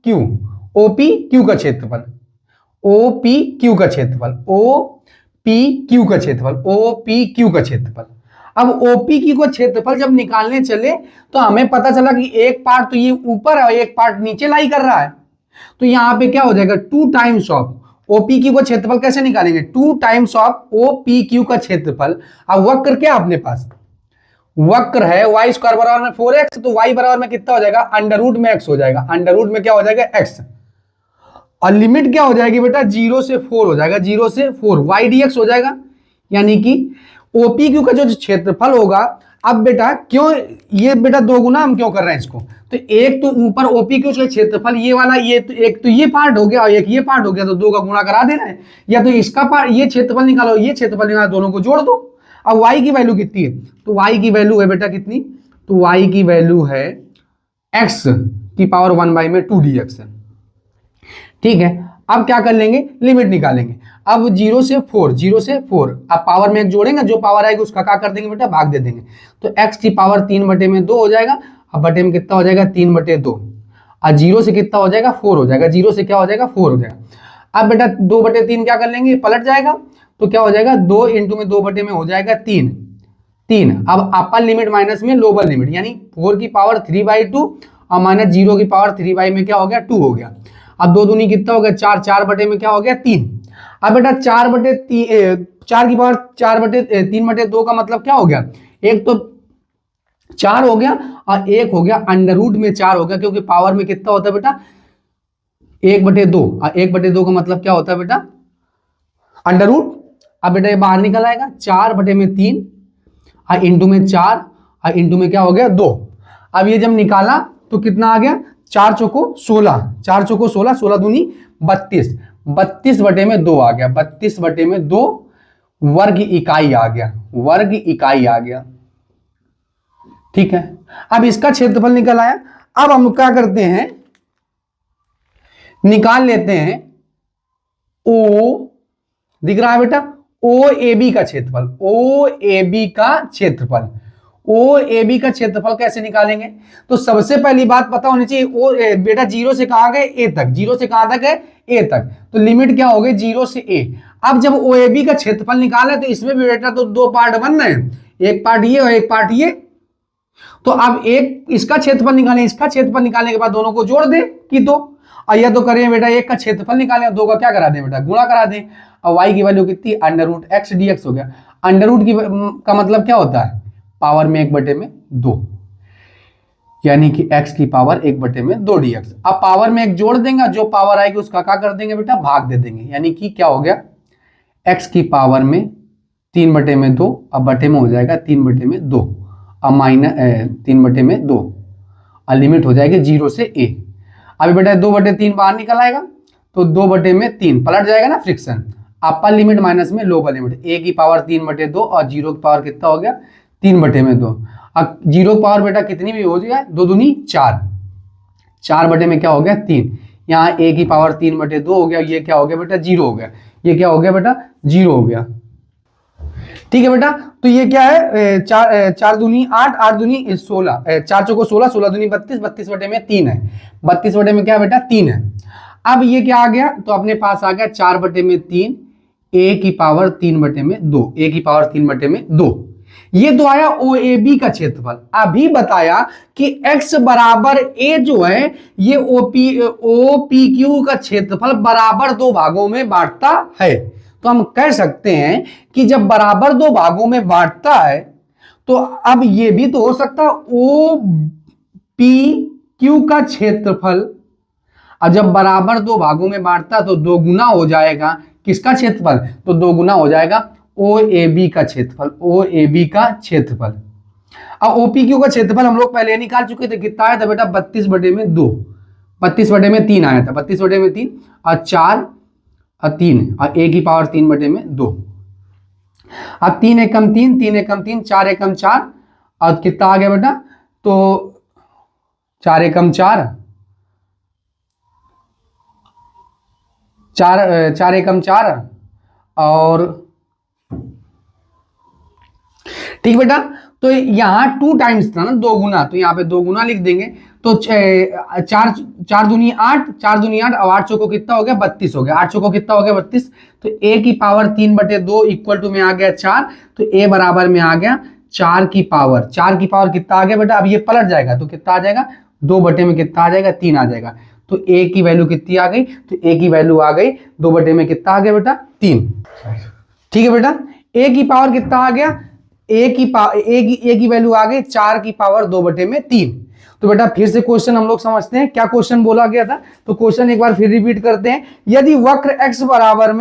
क्यू का क्षेत्रफल, ओपी क्यू का क्षेत्रफल, ओपी क्यू का क्षेत्रफल, ओपी क्यू का क्षेत्रफल। अब ओपी क्यू का क्षेत्रफल जब निकालने चले तो हमें पता चला कि एक पार्ट तो ये ऊपर है और एक पार्ट नीचे लाई कर रहा है, तो यहां पे क्या हो जाएगा, 2 टाइम्स ऑफ ओपी क्यू का क्षेत्रफल। कैसे निकालेंगे, 2 टाइम्स ऑफ ओपी क्यू का क्षेत्रफल। अब वक्र क्या अपने पास, वक्र है वाई स्क्वायर बराबर में 4x, तो y बराबर में कितना हो जाएगा, अंडर रूट में x हो जाएगा, अंडर रूट में क्या हो जाएगा x, और लिमिट क्या हो जाएगी बेटा, 0 से 4 हो जाएगा, 0 से 4 y dx हो जाएगा। यानी कि ओपी क्यू का जो क्षेत्रफल होगा, अब बेटा क्यों ये बेटा दो गुना हम क्यों कर रहे हैं इसको, तो एक तो ऊपर ओपी क्यू का क्षेत्रफल ये वाला, ये तो एक तो ये पार्ट हो गया और एक ये पार्ट हो गया, तो दो का गुणा करा देना है, या तो इसका पार्ट ये क्षेत्रफल निकालो, ये क्षेत्रफल निकालो, दोनों को जोड़ दो। अब y की वैल्यू कितनी है, तो y की वैल्यू है बेटा कितनी, तो y की वैल्यू है x की पावर 1 बाई में 2dx है। ठीक है, अब क्या कर लेंगे, लिमिट निकालेंगे। अब 0 से 4, 0 से 4, अब पावर में एक जोड़ेंगे, जो पावर आएगी उसका क्या कर देंगे बेटा, भाग दे देंगे, तो x की पावर 3 बटे में 2 हो जाएगा। अब बटे में कितना हो जाएगा, 3 बटे 2, और 0 से कितना हो जाएगा, 4 हो जाएगा, 0 से क्या हो जाएगा, 4 हो जाएगा। अब बेटा 2 बटे 3 क्या कर लेंगे, पलट जाएगा, तो क्या हो जाएगा, 2 इंटू में 2 बटे में हो जाएगा 3, 3। अब अपर लिमिट माइनस में लोअर लिमिट, यानी 4 की पावर 3/2 और माइनस 0 की पावर 3 बाई में क्या हो गया, 2 हो गया। अब 2 दूनी कितना हो गया, 4, 4 बटे में क्या हो गया, 3। अब बेटा 4 बटे 4 की पावर 4 बटे 3 बटे 2 का मतलब क्या हो गया, एक तो 4 हो गया और एक हो गया अंडर रूट में 4 हो गया, क्योंकि पावर में कितना होता है बेटा, 1/2, और 1/2 का मतलब क्या होता है बेटा, अंडर रूट। अब बेटा ये बाहर निकल आएगा, 4 बटे में 3 और इंटू में 4 और इंटू में क्या हो गया, 2। अब ये जब निकाला तो कितना आ गया, 4 चौको 16, 4 चौको 16, 16 दूनी 32, 32 बटे में 2 आ गया, 32 बटे में 2 वर्ग इकाई आ गया, वर्ग इकाई आ गया। ठीक है, अब इसका क्षेत्रफल निकल आया। अब हम क्या करते हैं, निकाल लेते हैं ओ, दिख रहा है बेटा, ओ ए बी का क्षेत्रफल, ओ ए बी का क्षेत्रफल, ओ ए बी का क्षेत्रफल कैसे निकालेंगे? तो सबसे पहली बात पता होनी चाहिए, ओ बेटा जीरो से कहां गए ए तक, जीरो से कहां तक है ए तक, तो लिमिट क्या हो गई जीरो से ए। अब जब ओ ए बी का क्षेत्रफल निकाला तो इसमें भी बेटा तो दो पार्ट बन रहे हैं, एक पार्ट ये और एक पार्ट ये। तो अब एक इसका क्षेत्रफल निकालें, इसका क्षेत्रफल निकालने के बाद दोनों को जोड़ दे कि दो, और यह तो करें बेटा एक का क्षेत्रफल निकालें, दो का क्या करा दें बेटा गुणा करा दें। और y की वैल्यू कितनी, under root X D X हो गया। अंडर रूट का मतलब क्या होता है, पावर में 1/2, यानी कि x की पावर 1/2 dx। अब पावर में एक जोड़ देंगे, जो पावर आएगी उसका क्या कर देंगे बेटा भाग दे देंगे, यानी कि क्या हो गया x की पावर में 3/2, अब बटे में हो जाएगा 3/2, अब माइनस 3/2, और लिमिट हो जाएगी 0 से a। अभी बेटा 2/3 बाहर निकल आएगा तो 2/3 पलट जाएगा ना फ्रिक्शन, अपर लिमिट माइनस में लोअर लिमिट, a की पावर 3/2 और 0 की पावर कितना हो गया 3/2। अब 0 की पावर बेटा कितनी भी हो जाए, 2 दूनी 4, 4 बटे में क्या हो गया 3, यहाँ a की पावर 3/2 हो गया, ये क्या हो गया बेटा 0 हो गया, ये क्या हो गया बेटा 0 हो गया। ठीक है बेटा, तो ये क्या है 4 दूनी 8, 8 दूनी 16, 4 चौको 16, 16 दूनी 32, 32 बटे में 3 है, 32 बटे में क्या बेटा 3 है। अब ये क्या आ गया, तो अपने पास आ गया 4/3, a की पावर 3/2, a की पावर 3/2। ये तो आया ओ ए बी का क्षेत्रफल। अभी बताया कि x बराबर a जो है ये ओ पी क्यू का क्षेत्रफल बराबर दो भागों में बांटता है। तो हम कह सकते हैं कि जब बराबर दो भागों में बांटता है तो अब ये भी तो हो सकता है ओ पी क्यू का क्षेत्रफल, और जब बराबर दो भागों में बांटता तो दो गुना हो जाएगा किसका क्षेत्रफल, तो दो गुना हो जाएगा ओ ए बी का क्षेत्रफल, ओ ए बी का क्षेत्रफल। अब ओ पी क्यू का क्षेत्रफल हम लोग पहले निकाल चुके थे, कितना आया था बेटा 32/2, 32/3 आया था, 32/3 और 4 और 3 और a की पावर 3/2। अब 3 एकम 3, 3 एकम 3, 4 एकम 4, और कितना आ गया बेटा, तो 4 एकम 4, 4 एकम 4 और ठीक बेटा। तो यहां 2 टाइम्स था ना, 2 गुना, तो यहाँ पे 2 गुना लिख देंगे। तो 4 दूनी 8, 4 दूनी 8 और 8 चौको कितना हो गया 32 हो गया, 8 चौको कितना हो गया 32। तो a की पावर 3/2 इक्वल टू में आ गया 4, तो a बराबर में आ गया 4 की पावर, 4 की पावर कितना आ गया बेटा, अब ये पलट जाएगा तो कितना आ जाएगा 2 बटे में कितना आ जाएगा 3 आ जाएगा। तो a की वैल्यू कितनी आ गई, तो a की वैल्यू आ गई 2 बटे में कितना आ गया बेटा 3। ठीक है बेटा, a की पावर कितना आ गया, a की वैल्यू आ गई 4 की पावर 2 बटे में 3। तो बेटा फिर से क्वेश्चन हम लोग समझते हैं, क्या क्वेश्चन बोला गया था, तो क्वेश्चन एक बार फिर रिपीट करते हैं। यदि वक्र x बराबर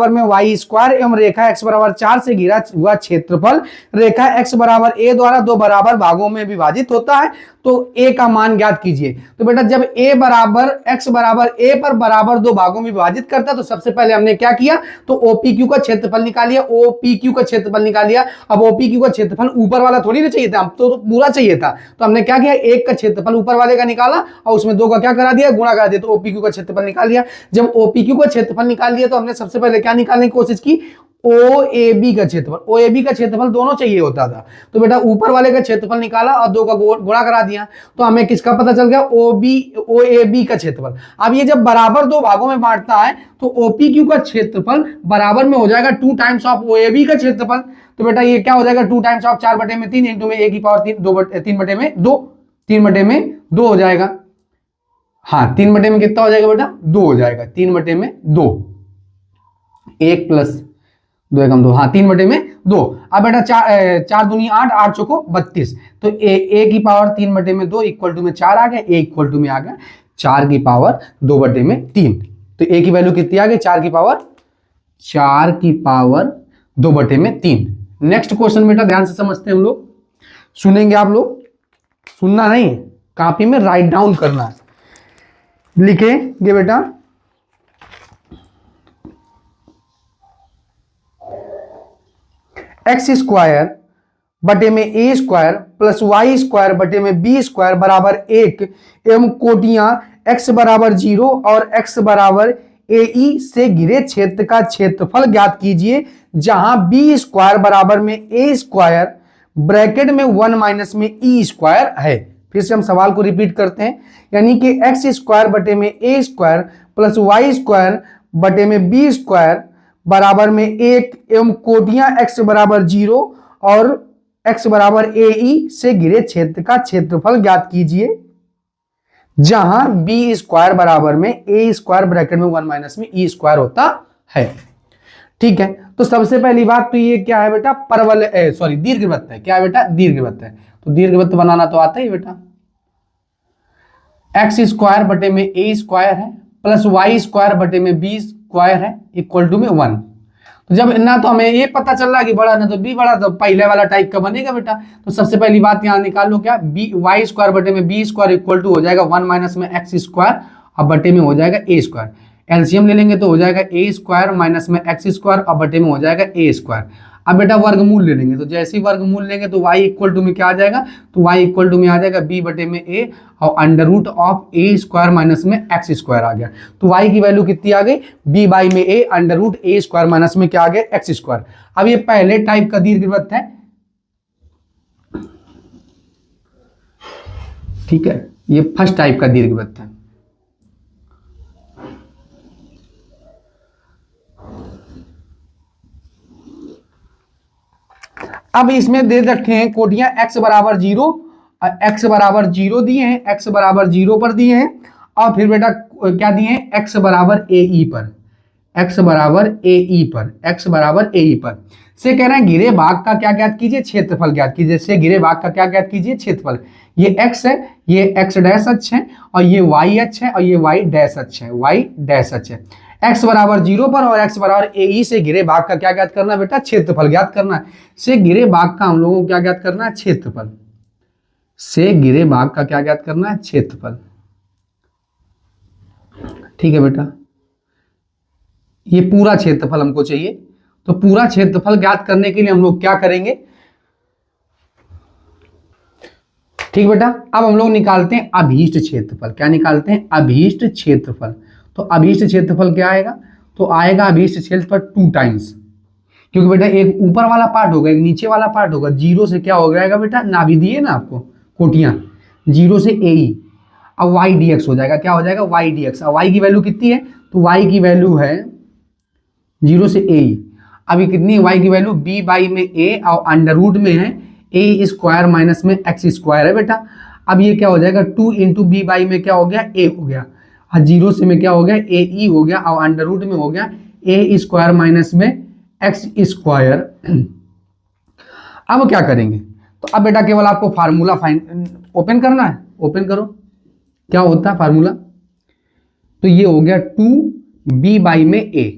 में y स्क्वायर एवं रेखा x बराबर 4 से घिरा हुआ क्षेत्रफल रेखा x बराबर a द्वारा दो बराबर भागों में विभाजित होता है तो a का मान ज्ञात कीजिए। तो बेटा जब a बराबर x बराबर a पर बराबर दो भागों में विभाजित करता है तो सबसे पहले हमने क्या किया, तो OPQ का क्षेत्रफल निकाल लिया, OPQ का क्षेत्रफल निकाल लिया। अब OPQ का क्षेत्रफल ऊपर वाला थोड़ी ना चाहिए था, हम तो पूरा चाहिए था, तो हमने क्या किया, एक का क्षेत्रफल ऊपर वाले का निकाला और उसमें दो का क्या करा दिया, गुणा करा दिया, तो OPQ का क्षेत्रफल निकाल लिया। जब OPQ का क्षेत्रफल निकाल लिया तो हमने सबसे पहले क्या निकालने की कोशिश की, OAB का क्षेत्रफल। OAB का क्षेत्रफल दोनों चाहिए होता था, तो बेटा ऊपर वाले का क्षेत्रफल निकाला और दो का गुणा करा दिया, तो हमें किसका पता चल गया, OAB का क्षेत्रफल। अब ये जब बराबर दो भागों में बांटता है तो OPQ का क्षेत्रफल बराबर में हो जाएगा 2 टाइम्स ऑफ OAB का क्षेत्रफल। तो बेटा ये क्या हो जाएगा 2 टाइम्स ऑफ 4 बटे में 3 इंटू में a की पावर 3 बटे में 2, 3 बटे में 2 हो जाएगा। हाँ 3 बटे में कितना हो जाएगा बेटा 2 हो जाएगा, 3 बटे में 2, 1 प्लस 2 एकम 2, हाँ 3 बटे में 2। अब बेटा 4 दूनी 8, 8 चौको 32, तो a की पावर 3 बटे में 2 इक्वल टू में 4 आ गया, a इक्वल टू में आ गया 4 की पावर 2 बटे में 3। तो a की वैल्यू कितनी आ गई, 4 की पावर 2 बटे में 3। नेक्स्ट क्वेश्चन बेटा ध्यान से समझते हैं हम लोग, सुनेंगे आप लोग, सुनना नहीं कॉपी में राइट डाउन करना है। लिखेंगे बेटा एक्स स्क्वायर बटे में A square plus Y square बटे में बी स्क्वायर बराबर 1 एवं कोटियां x बराबर 0 और x बराबर AE से घिरे क्षेत्र का क्षेत्रफल ज्ञात कीजिए जहां बी स्क्वायर बराबर में ए स्क्वायर ब्रैकेट में 1 माइनस में ई स्क्वायर है। फिर से हम सवाल को रिपीट करते हैं, यानी कि एक्स स्क्वायर बटे में A square plus Y square बटे में बी स्क्वायर बराबर में 1 एवं कोटियां एक्स बराबर 0 और एक्स बराबर AE से घिरे क्षेत्र का क्षेत्रफल ज्ञात कीजिए जहां बी स्क्वायर बराबर में ए स्क्वायर ब्रैकेट में 1 माइनस में ई स्क्वायर होता है। ठीक है, तो सबसे पहली बात तो ये क्या है बेटा, परवल सॉरी दीर्घवृत्त है। क्या है बेटा, दीर्घवृत्त है। तो दीर्घवृत्त बनाना तो आता ही बेटा। एक्स स्क्वायर बटे में ए स्क्वायर है प्लस वाई स्क्वायर बटे में बी स्क्वायर है इक्वल टू में 1। तो जब ना तो हमें ये पता चल रहा है कि बड़ा ना तो बी बड़ा, तो पहले वाला टाइप का बनेगा बेटा। तो सबसे पहली बात यहां निकाल लो, क्या बी वाई स्क्वायर बटे में बी स्क्वायर इक्वल टू हो जाएगा 1 माइनस में एक्स स्क्वायर और बटे में हो जाएगा ए स्क्वायर। एलसीएम ले लेंगे तो हो जाएगा ए स्क्वायर माइनस में एक्स स्क्वायर और बटे में हो जाएगा ए स्क्वायर। अब बेटा वर्गमूल ले लेंगे, तो जैसे ही वर्गमूल लेंगे तो y इक्वल टू में क्या आ जाएगा, तो y इक्वल टू में आ जाएगा b बटे में a और under root of A square minus में एक्स स्क्वायर आ गया। तो y की वैल्यू कितनी आ गई, b बाई में a under root A square minus में क्या आ गया, एक्स स्क्वायर। अब ये पहले टाइप का दीर्घवृत्त है, ठीक है, ये फर्स्ट टाइप का दीर्घवृत्त है। अब इसमें दे रखे हैं कोटियां x बराबर 0 और x बराबर 0 दिए हैं, x बराबर 0 पर दिए हैं और फिर बेटा क्या दिए हैं, x बराबर AE पर, x बराबर AE पर, x बराबर AE पर से कह रहे हैं घिरे भाग का क्या ज्ञात कीजिए, क्षेत्रफल ज्ञात कीजिए। से घिरे भाग का क्या ज्ञात कीजिए, क्षेत्रफल। ये x है, ये x डैश अक्ष है और ये y अक्ष है और ये y डैश अक्ष है, y डैश अक्ष है। x बराबर 0 पर और x बराबर AE से घिरे भाग का क्या ज्ञात करना है बेटा, क्षेत्रफल ज्ञात करना है। से घिरे भाग का हम लोगों को क्या ज्ञात करना है, क्षेत्रफल। से घिरे भाग का क्या ज्ञात करना है, क्षेत्रफल। ठीक है बेटा, ये पूरा क्षेत्रफल हमको चाहिए। तो पूरा क्षेत्रफल ज्ञात करने के लिए हम लोग क्या करेंगे, ठीक बेटा। अब हम लोग निकालते हैं अभीष्ट क्षेत्रफल। क्या निकालते हैं, अभीष्ट क्षेत्रफल। तो अभीष्ट क्षेत्रफल क्या आएगा, तो आएगा अभीष्ट क्षेत्रफल 2 टाइम्स, क्योंकि बेटा एक ऊपर वाला पार्ट होगा एक नीचे वाला पार्ट होगा। 0 से क्या हो जाएगा बेटा, नाभि दिए ना आपको कोटियां, 0 से AE, अब y dx हो जाएगा। क्या हो जाएगा, y dx। अब y की वैल्यू कितनी है, तो y की वैल्यू है 0 से AE। अभी कितनी है y की वैल्यू, b बाई में a और अंडर रूट में है a स्क्वायर माइनस में x स्क्वायर है बेटा। अब ये क्या हो जाएगा, 2 इंटू बी बाई में क्या हो गया, a हो गया, 0 से में क्या हो गया, AE हो गया और अंडर रूट में हो गया a स्क्वायर माइनस में एक्स स्क्वायर। अब क्या करेंगे, तो अब बेटा केवल आपको फार्मूला ओपन करना है। ओपन करो, क्या होता है फार्मूला, तो ये हो गया 2b बाई में a।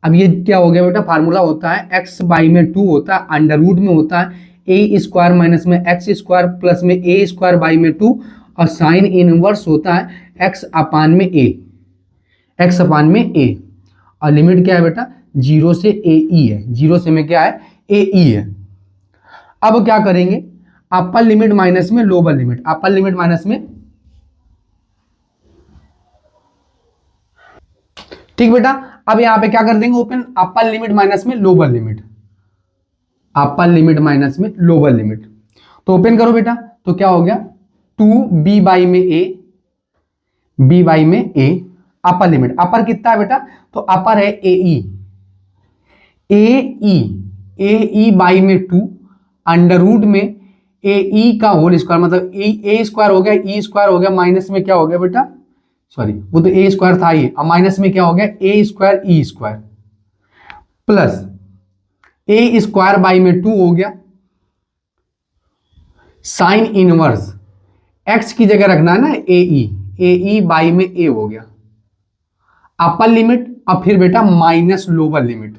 अब ये क्या हो गया बेटा, फार्मूला होता है x बाई में 2 होता है, अंडर रूट में होता है a स्क्वायर माइनस में एक्स स्क्वायर प्लस में a स्क्वायर बाई में 2 और साइन इनवर्स होता है x अपान में a, x अपान में a। और लिमिट क्या है बेटा, 0 से AE है, 0 से में क्या है, AE है। अब क्या करेंगे, अपर लिमिट माइनस में लोअर लिमिट, अपर लिमिट माइनस में, ठीक बेटा। अब यहां पे क्या कर देंगे, ओपन अपर लिमिट माइनस में लोअर लिमिट, अपर लिमिट माइनस में लोअर लिमिट। तो ओपन करो बेटा, तो क्या हो गया, 2b बाई में a, b बाई में a, अपर लिमिट। अपर कितना है बेटा, तो अपर है AE, AE बाई में 2 अंडर रूट में AE का होल स्क्वायर, मतलब a स्क्वायर हो गया, e स्क्वायर हो गया, माइनस में क्या हो गया बेटा, सॉरी वो तो a स्क्वायर था ही, अब माइनस में क्या हो गया, a square e square plus a square by में 2 हो गया, साइन इनवर्स x की जगह रखना है ना AE बाई में a हो गया, अपर लिमिट और फिर बेटा माइनस लोअर लिमिट।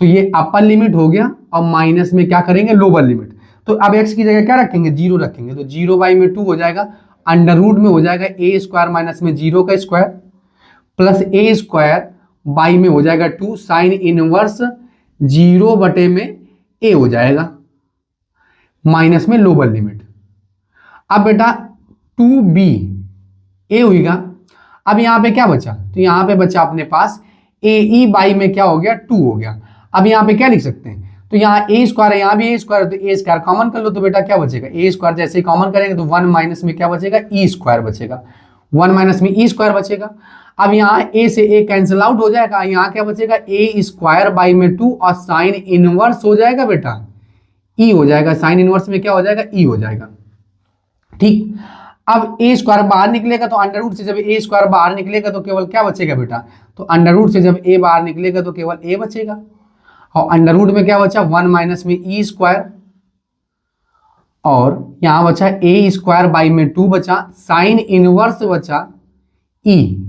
तो ये अपर लिमिट हो गया और माइनस में क्या करेंगे, लोअर लिमिट। तो अब x की जगह क्या रखेंगे, 0 रखेंगे, तो 0 बाई में 2 हो जाएगा, अंडर रूट में हो जाएगा a स्क्वायर माइनस में 0 का square plus a square by में हो जाएगा 2 साइन इनवर्स 0 बटे में a हो जाएगा माइनस में लोअर लिमिट। अब बेटा 2b a होगा। अब यहाँ पे क्या बचा, तो यहाँ पे बचा अपने पास ए ई बाई में क्या हो गया 2 हो गया। अब यहाँ पे क्या लिख सकते हैं, तो यहाँ ए स्क्वायर है, यहाँ भी ए स्क्वायर है, तो ए स्क्वायर कॉमन कर लो तो बेटा क्या बचेगा, ए स्क्वायर जैसे ही कॉमन करेंगे तो 1 माइनस में क्या बचेगा, ई स्क्वायर बचेगा, 1 माइनस में ई स्क्वायर बचेगा। अब यहाँ ए से ए कैंसिल आउट हो जाएगा, यहाँ क्या बचेगा ए स्क्वायर बाई में 2 और साइन इनवर्स हो जाएगा बेटा ई हो जाएगा, साइन इनवर्स में क्या हो जाएगा ई हो जाएगा। ठीक, अब ए स्क्वायर बाहर निकलेगा तो अंडर रूट से जब ए स्क्वायर बाहर निकलेगा तो केवल क्या बचेगा बेटा, तो अंडर रूट से जब ए बाहर निकलेगा तो केवल ए बचेगा, और अंडर रूट में क्या बचा 1 माइनस में ई स्क्वायर, और यहां बचा ए स्क्वायर बाई में 2 बचा, साइन इनवर्स बचा ई।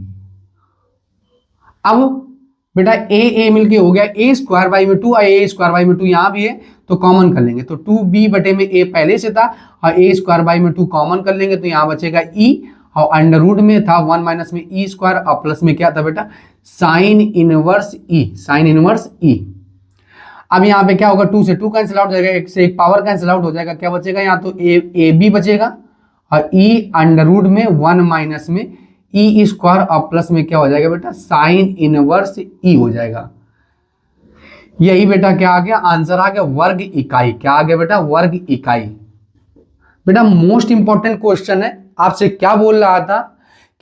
अब बेटा ए मिलके हो गया ए स्क्वायर बाई में 2 और ए स्क्वायर बाई में 2 यहां भी है तो कॉमन कर लेंगे, तो 2b बटे में ए पहले से था और ए स्क्वायर बाई में 2 कॉमन कर लेंगे तो यहां बचेगा ई, और अंडर रूट में था 1 माइनस में ई स्क्वायर और प्लस में क्या था बेटा साइन इनवर्स ई, साइन इनवर्स ई। अब यहाँ पे क्या होगा 2 से 2 कैंसिल आउट हो जाएगा, एक से एक पावर कैंसिल आउट हो जाएगा, क्या बचेगा यहाँ तो ए बी बचेगा और ई अंडर रूट में 1 माइनस में ई स्क्वायर और प्लस में क्या हो जाएगा बेटा साइन इनवर्स ई हो जाएगा। यही बेटा क्या आ गया आंसर आ गया वर्ग इकाई, क्या आ गया बेटा वर्ग इकाई। बेटा मोस्ट इंपॉर्टेंट क्वेश्चन है, आपसे क्या बोल रहा था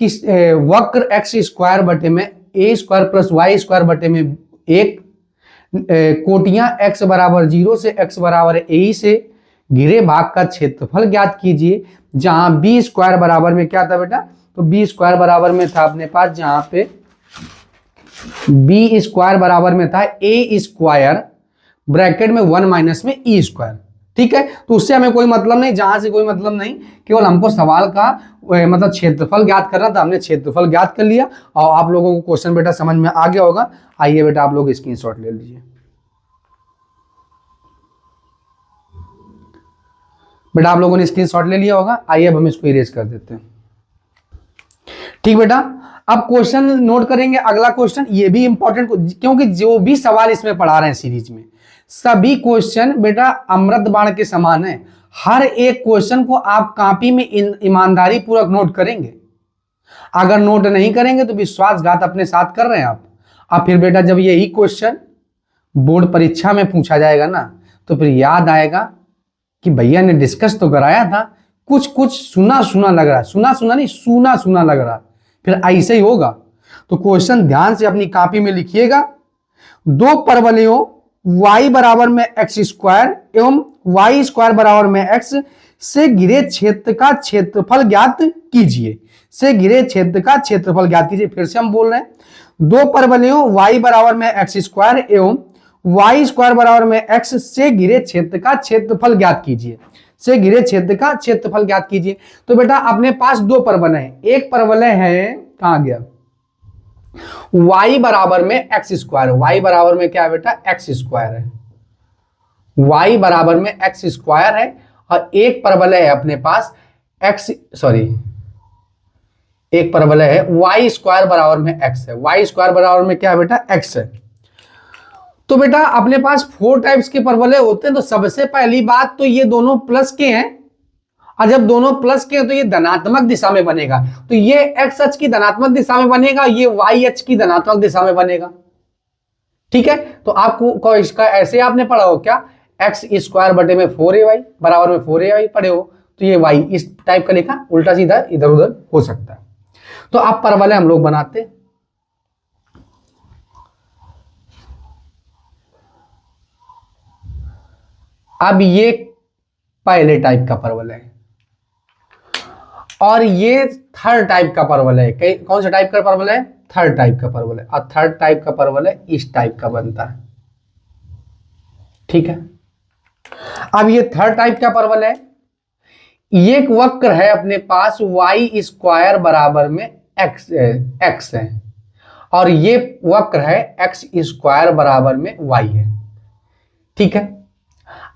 कि वक्र एक्स स्क्वायर बटे में A square plus Y square बटे में एक कोटियां x बराबर 0 से x बराबर ए से घिरे भाग का क्षेत्रफल ज्ञात कीजिए, जहां बी स्क्वायर बराबर में क्या था बेटा, तो बी स्क्वायर बराबर में था अपने पास जहां पे बी स्क्वायर बराबर में था ए स्क्वायर ब्रैकेट में 1 माइनस में ई स्क्वायर। ठीक है, तो उससे हमें कोई मतलब नहीं, जहां से कोई मतलब नहीं, केवल हमको सवाल का मतलब क्षेत्रफल ज्ञात करना था, हमने क्षेत्रफल ज्ञात कर लिया और आप लोगों को क्वेश्चन बेटा समझ में आ गया होगा। आइए बेटा आप लोग स्क्रीनशॉट ले लीजिए। बेटा आप लोगों ने स्क्रीनशॉट ले लिया होगा, आइए अब हम इसको इरेज कर देते हैं। ठीक बेटा, अब क्वेश्चन नोट करेंगे। अगला क्वेश्चन ये भी इंपॉर्टेंट, क्योंकि जो भी सवाल इसमें पढ़ा रहे हैं सीरीज में सभी क्वेश्चन बेटा अमृत बाण के समान है। हर एक क्वेश्चन को आप कॉपी में ईमानदारी पूर्वक नोट करेंगे, अगर नोट नहीं करेंगे तो विश्वासघात अपने साथ कर रहे हैं आप। अब फिर बेटा जब यही क्वेश्चन बोर्ड परीक्षा में पूछा जाएगा ना तो फिर याद आएगा कि भैया ने डिस्कस तो कराया था, कुछ कुछ सुना सुना लग रहा है, सुना सुना नहीं सूना सूना लग रहा, फिर ऐसे ही होगा। तो क्वेश्चन ध्यान से अपनी कॉपी में लिखिएगा। दो परवलयों y बराबर में एक्स स्क्वायर एवं y स्क्वायर बराबर में x से घिरे क्षेत्र का क्षेत्रफल ज्ञात कीजिए, से घिरे क्षेत्र का क्षेत्रफल ज्ञात कीजिए। फिर से हम बोल रहे हैं, दो परवलयों y बराबर में एक्स स्क्वायर एवं y स्क्वायर बराबर में x से घिरे क्षेत्र का क्षेत्रफल ज्ञात कीजिए, से घिरे क्षेत्र का क्षेत्रफल ज्ञात कीजिए। तो बेटा अपने पास दो परवलय हैं, एक परवलय है कहां गया y बराबर में एक्स स्क्वायर, y बराबर में क्या है बेटा एक्स स्क्वायर है, y बराबर में एक्स स्क्वायर है, और एक परवलय है अपने पास एक परवलय है y स्क्वायर बराबर में x है, y स्क्वायर बराबर में क्या है बेटा x है। तो बेटा अपने पास 4 टाइप्स के परवलय होते हैं, तो सबसे पहली बात तो ये दोनों प्लस के हैं, और जब दोनों प्लस के हैं तो ये धनात्मक दिशा में बनेगा, तो ये एक्स अक्ष की धनात्मक दिशा में बनेगा, ये वाई अक्ष की धनात्मक दिशा में बनेगा। ठीक है, तो आपको इसका ऐसे आपने पढ़ा हो क्या, एक्स स्क्वायर बटे में 4ay बराबर में 4ay पढ़े हो, तो ये y इस टाइप का लिखा, उल्टा सीधा इधर उधर हो सकता है। तो आप परवलय हम लोग बनाते हैं। अब ये पहले टाइप का परवलय है और ये थर्ड टाइप का परवलय है। कौन सा टाइप का परवलय है, थर्ड टाइप का परवलय, और थर्ड टाइप का परवलय इस टाइप का बनता है। ठीक है, अब ये थर्ड टाइप का परवलय है, ये एक वक्र है अपने पास y स्क्वायर बराबर में x है, और ये वक्र है x स्क्वायर बराबर में y है। ठीक है,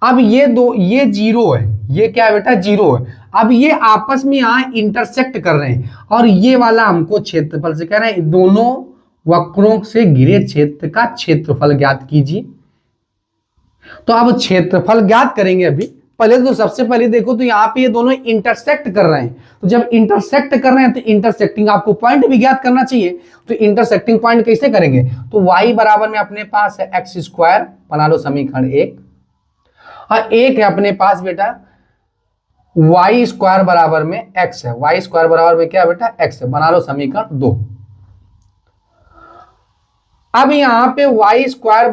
अब ये जीरो है, ये क्या है बेटा जीरो है। अब ये आपस में यहां इंटरसेक्ट कर रहे हैं, और ये वाला हमको क्षेत्रफल से कह रहे हैं, दोनों वक्रों से घिरे क्षेत्र का क्षेत्रफल ज्ञात कीजिए। तो अब क्षेत्रफल ज्ञात करेंगे अभी, पहले तो सबसे पहले देखो तो यहाँ पे ये दोनों इंटरसेक्ट कर रहे हैं, तो जब इंटरसेक्ट कर रहे हैं तो इंटरसेक्टिंग आपको पॉइंट भी ज्ञात करना चाहिए। तो इंटरसेक्टिंग पॉइंट कैसे करेंगे, तो y बराबर में अपने पास है एक्स स्क्वायर, बना लो समीकरण 1, और एक है अपने पास बेटा वाई स्क्वायर बराबर में एक्स है, वाई स्क्वायर बराबर में क्या है बेटा एक्स है, बना लो समीकरण 2। अब यहाँ पे वाई स्क्वायर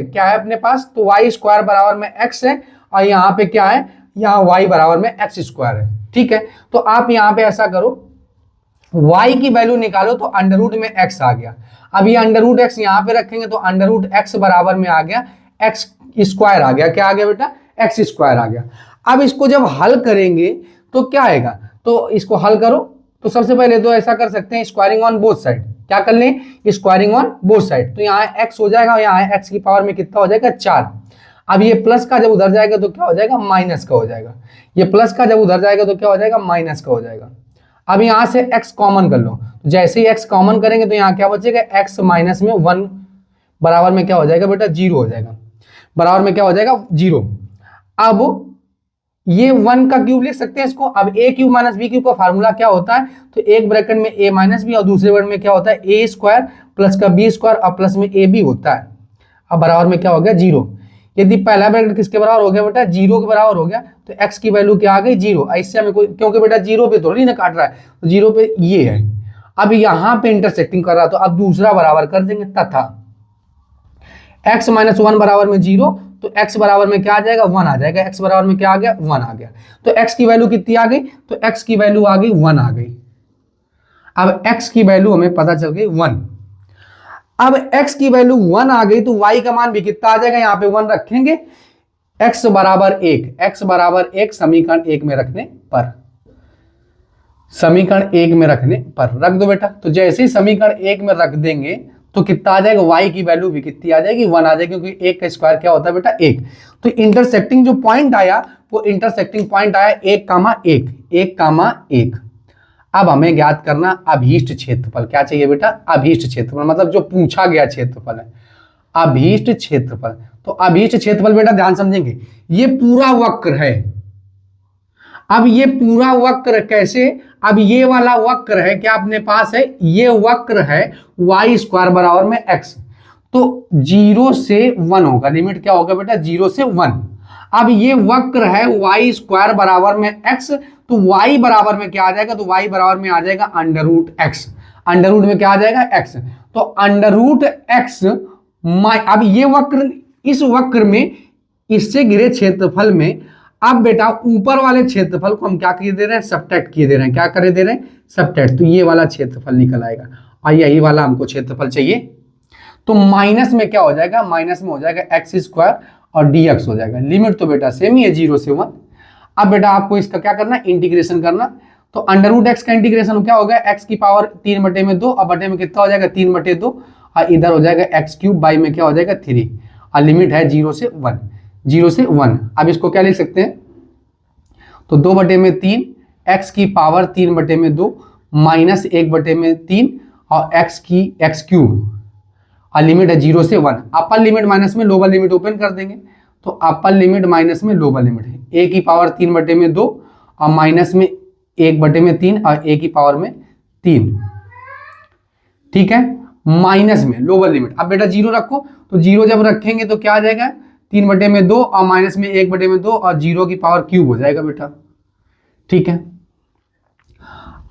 क्या है अपने पास, तो वाई स्क्वायर बराबर में एक्स है, और यहाँ पे क्या है, यहाँ वाई बराबर में एक्स स्क्वायर है। ठीक है, तो आप यहाँ पे ऐसा करो, y की वैल्यू निकालो तो अंडर रूट में x आ गया। अब ये अंडर रूट एक्स यहाँ पे रखेंगे तो अंडर रूट एक्स बराबर में आ गया एक्स स्क्वायर आ गया, क्या आ गया बेटा एक्स स्क्वायर आ गया। अब इसको जब हल करेंगे तो क्या आएगा, तो इसको हल करो तो सबसे पहले तो ऐसा कर सकते हैं स्क्वायरिंग ऑन बोथ साइड, क्या कर लें स्क्वायरिंग ऑन बोथ साइड, तो यहाँ x हो जाएगा, यहाँ x की पावर में कितना हो जाएगा 4। अब ये प्लस का जब उधर जाएगा तो क्या हो जाएगा माइनस का हो जाएगा, ये प्लस का जब उधर जाएगा तो क्या हो जाएगा माइनस का हो जाएगा। अब यहाँ से x कॉमन कर लो, तो जैसे ही x कॉमन करेंगे तो यहाँ क्या बचेगा x माइनस में 1 बराबर में क्या हो जाएगा बेटा 0 हो जाएगा, बराबर में क्या हो जाएगा 0। अब ये 1 का क्यूब लिख सकते हैं इसको। अब a cube minus B cube का फार्मूला क्या होता है, तो एक ब्रैकेट में a माइनस बी और दूसरे वर्ड में क्या होता है a स्क्वायर प्लस का b स्क्वायर और प्लस में a b होता है। अब बराबर में क्या हो गया 0। यदि पहला ब्रैकेट किसके बराबर हो गया बेटा 0 के बराबर हो गया, तो x की वैल्यू क्या आ गई 0। ऐसे हमें कोई, क्योंकि बेटा 0 पे थोड़ी ना काट रहा है, तो 0 पे ये है। अब यहाँ पे इंटरसेक्टिंग कर रहा है तो अब दूसरा बराबर कर देंगे, तथा x माइनस 1 बराबर में 0, तो x बराबर में क्या आ जाएगा 1 आ जाएगा, x बराबर में क्या आ गया 1 आ गया। तो x की वैल्यू कितनी आ गई, तो x की वैल्यू आ गई 1 आ गई। अब x की वैल्यू हमें पता चल गई 1। अब x की वैल्यू 1 आ गई तो y का मान भी कितना आ जाएगा, यहाँ पे 1 रखेंगे, x बराबर 1, x बराबर 1 समीकरण 1 में रखने पर, समीकरण 1 में रखने पर रख दो बेटा। तो जैसे ही समीकरण 1 में रख देंगे तो कितना आ जाएगा, y की वैल्यू भी कितनी आ जाएगी 1 आ जाएगी, क्योंकि 1 का स्क्वायर क्या होता है बेटा 1। तो इंटरसेक्टिंग जो पॉइंट आया वो इंटरसेक्टिंग पॉइंट आया 1, 1, 1। अब हमें ज्ञात करना अभीष्ट क्षेत्रफल, क्या चाहिए बेटा अभीष्ट क्षेत्रफल, मतलब जो पूछा गया क्षेत्रफल है अभीष्ट क्षेत्रफल। तो अभीष्ट क्षेत्रफल बेटा ध्यान समझेंगे, ये पूरा वक्र है। अब ये पूरा वक्र कैसे, अब ये वाला वक्र है क्या अपने पास है, ये वक्र है वाई स्क्वायर बराबर में एक्स, तो 0 से 1 होगा, लिमिट क्या होगा बेटा 0 से 1। अब ये वक्र है वाई स्क्वायर बराबर में एक्स, तो y बराबर में क्या आ जाएगा, तो y बराबर में आ जाएगा under root X, under root में क्या आ जाएगा x, तो अंडर रूट एक्स। अब ये वक्र, इस वक्र में इससे घिरे क्षेत्रफल में, अब बेटा ऊपर वाले क्षेत्रफल को हम क्या किए दे रहे हैं सबट्रैक्ट किए दे रहे हैं, क्या करे दे रहे हैं सबट्रैक्ट, तो ये वाला क्षेत्रफल निकल आएगा और यही वाला हमको क्षेत्रफल चाहिए। तो माइनस में क्या हो जाएगा, माइनस में हो जाएगा एक्स स्क्वायर और dx हो जाएगा, लिमिट तो बेटा सेम ही है 0 से 1। अब बेटा आपको इसका क्या करना इंटीग्रेशन करना, तो अंडर रूट एक्स का इंटीग्रेशन क्या होगा, एक्स की पावर 3/2 और बटे में कितना हो जाएगा 3/2 और इधर हो जाएगा एक्स क्यूब बाई में क्या हो जाएगा 3 और लिमिट है 0 से 1, 0 से 1। अब इसको क्या लिख सकते हैं, तो 2/3 एक्स की पावर 3/2 माइनस 1/3 और एक्स क्यूब और लिमिट है 0 से 1। अपर लिमिट माइनस में लोअर लिमिट ओपन कर देंगे, तो अपर लिमिट माइनस में लोअर लिमिट है a की पावर 3/2 और माइनस में 1/3 और a की पावर में 3, ठीक है, माइनस में लोअर लिमिट। अब बेटा 0 रखो, तो 0 जब रखेंगे तो क्या आ जाएगा 3/2 और माइनस में 1/2 और 0 की पावर क्यूब हो जाएगा बेटा, ठीक है।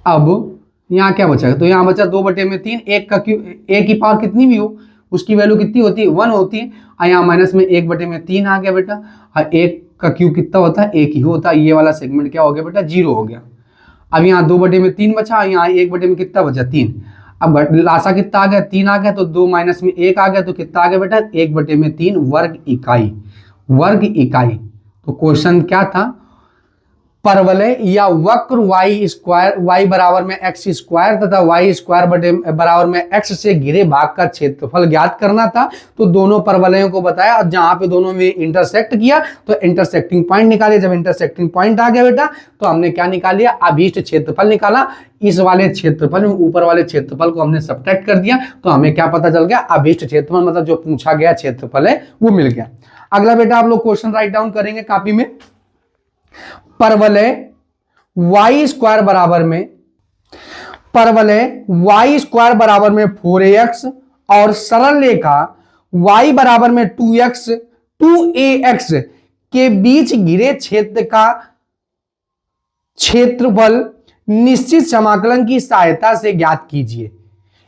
अब यहाँ क्या बचा, तो यहाँ बचा 2/3, एक का क्यूब, a की पावर कितनी भी हो उसकी वैल्यू कितनी होती है 1 होती है, और यहाँ माइनस में 1/3 आ गया बेटा, और 1 का क्यूब कितना होता है 1 ही होता है, ये वाला सेगमेंट क्या हो गया बेटा 0 हो गया। अब यहाँ 2/3 बचा, यहाँ 1 में कितना बचा 3, अब लासा कितना आ गया 3 आ गया, तो 2 माइनस में 1 आ गया, तो कितना आ गया बेटा 1/3 वर्ग इकाई, वर्ग इकाई। तो क्वेश्चन क्या था, परवलय या वक्र वाई स्क्वायर, वाई बराबर में एक्स स्क्वायर तथा वाई स्क्वायर बराबर में एक्स से घिरे भाग का क्षेत्रफल ज्ञात करना था। तो दोनों परवलयों को बताया और जहां पे दोनों में इंटरसेक्ट किया तो इंटरसेक्टिंग पॉइंट निकाले। जब इंटरसेक्टिंग पॉइंट आ गया बेटा तो हमने क्या निकाल लिया, अभीष्ट क्षेत्रफल निकाला। इस वाले क्षेत्रफल में ऊपर वाले क्षेत्रफल को हमने सब्ट्रैक्ट कर दिया, तो हमें क्या पता चल गया, अभीष्ट क्षेत्रफल मतलब जो पूछा गया क्षेत्रफल है वो मिल गया। अगला बेटा आप लोग क्वेश्चन राइट डाउन करेंगे कॉपी में। परवलय वाई स्क्वायर बराबर में, परवलय वाई स्क्वायर बराबर में 4ax और सरल रेखा y बराबर में 2x 2ax के बीच घिरे क्षेत्र का क्षेत्रफल निश्चित समाकलन की सहायता से ज्ञात कीजिए।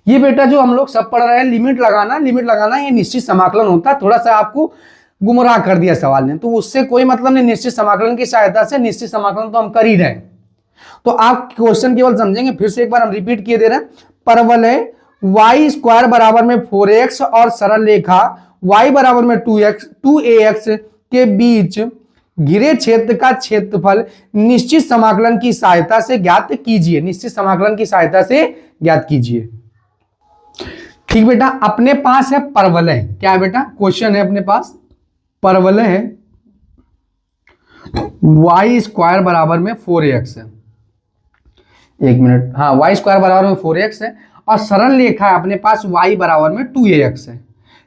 ये बेटा जो हम लोग सब पढ़ रहे हैं, लिमिट लगाना ये निश्चित समाकलन होता है। थोड़ा सा आपको गुमराह कर दिया सवाल ने, तो उससे कोई मतलब नहीं। निश्चित समाकलन की सहायता से निश्चित समाकलन तो हम कर ही रहे हैं, तो आप क्वेश्चन केवल समझेंगे। फिर से एक बार हम रिपीट किए दे रहे हैं। परवलय वाई स्क्वायर बराबर में 4x और सरल रेखा y बराबर में 2ax के बीच घिरे क्षेत्र का क्षेत्रफल निश्चित समाकलन की सहायता से ज्ञात कीजिए। निश्चित समाकलन की सहायता से ज्ञात कीजिए। ठीक बेटा, अपने पास है परवलय। क्या है बेटा, क्वेश्चन है अपने पास परवलय है वाई स्क्वायर बराबर में 4ax है। एक मिनट, हाँ, वाई स्क्वायर बराबर में 4x है और सरल रेखा है अपने पास y बराबर में 2ax है।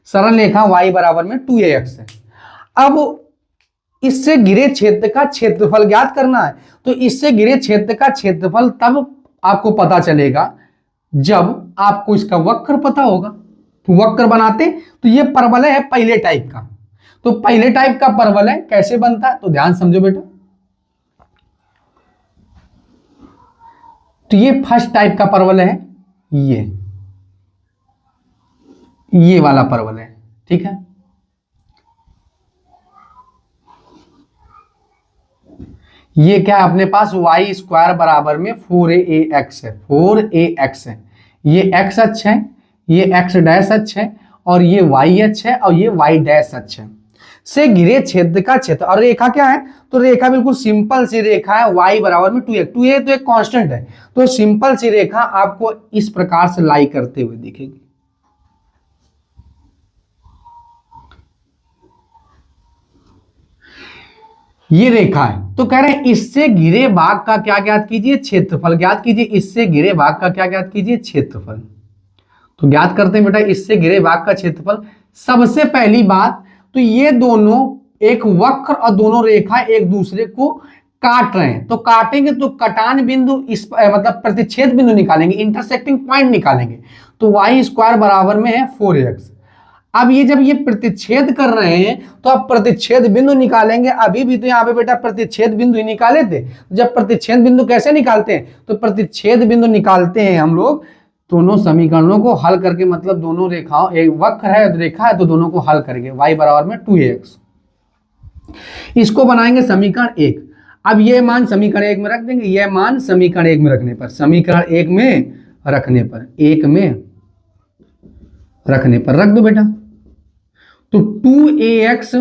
सरल रेखा y बराबर में 2ax है। अब इससे घिरे क्षेत्र का क्षेत्रफल ज्ञात करना है। तो इससे घिरे क्षेत्र का क्षेत्रफल तब आपको पता चलेगा जब आपको इसका वक्र पता होगा। तो वक्र बनाते, तो ये परवलय है पहले टाइप का। तो पहले टाइप का परवलय कैसे बनता है, तो ध्यान समझो बेटा। तो ये फर्स्ट टाइप का परवलय है, ये वाला परवलय है। ठीक है, ये क्या है अपने पास वाई स्क्वायर बराबर में 4ax है। 4ax है, ये x अक्ष है, ये x डैश अक्ष है और ये y अक्ष है और ये y डैश अक्ष है। से घिरे क्षेत्र का क्षेत्र, और रेखा क्या है, तो रेखा बिल्कुल सिंपल सी रेखा है y बराबर में 2a। 2a तो एक कांस्टेंट है, तो सिंपल सी रेखा आपको इस प्रकार से लाई करते हुए दिखेगी। ये रेखा है, तो कह रहे हैं इससे घिरे भाग का क्या ज्ञात कीजिए, क्षेत्रफल ज्ञात कीजिए। इससे घिरे भाग का क्या ज्ञात कीजिए, क्षेत्रफल। तो ज्ञात करते हैं बेटा इससे घिरे भाग का क्षेत्रफल। सबसे पहली बात तो ये दोनों एक वक्र और दोनों रेखा एक दूसरे को काट रहे हैं, तो काटेंगे तो कटान बिंदु इस मतलब प्रतिच्छेद बिंदु निकालेंगे, इंटरसेक्टिंग पॉइंट निकालेंगे। तो वाई स्क्वायर बराबर में है 4ax। अब ये जब ये प्रतिच्छेद कर रहे हैं तो अब प्रतिच्छेद बिंदु निकालेंगे। अभी भी तो यहाँ पे बेटा प्रतिच्छेद बिंदु ही निकाले थे। जब प्रतिच्छेद बिंदु कैसे निकालते हैं, तो प्रतिच्छेद बिंदु निकालते हैं हम लोग दोनों समीकरणों को हल करके, मतलब दोनों रेखाओं, एक वक्र है रेखा है तो दोनों को हल करेंगे। y बराबर में 2ax, इसको बनाएंगे समीकरण 1। अब ये मान समीकरण 1 में रख देंगे, यह मान समीकरण 1 में रखने पर, समीकरण 1 में रखने पर, 1 में रखने पर रख दो बेटा। तो 2ax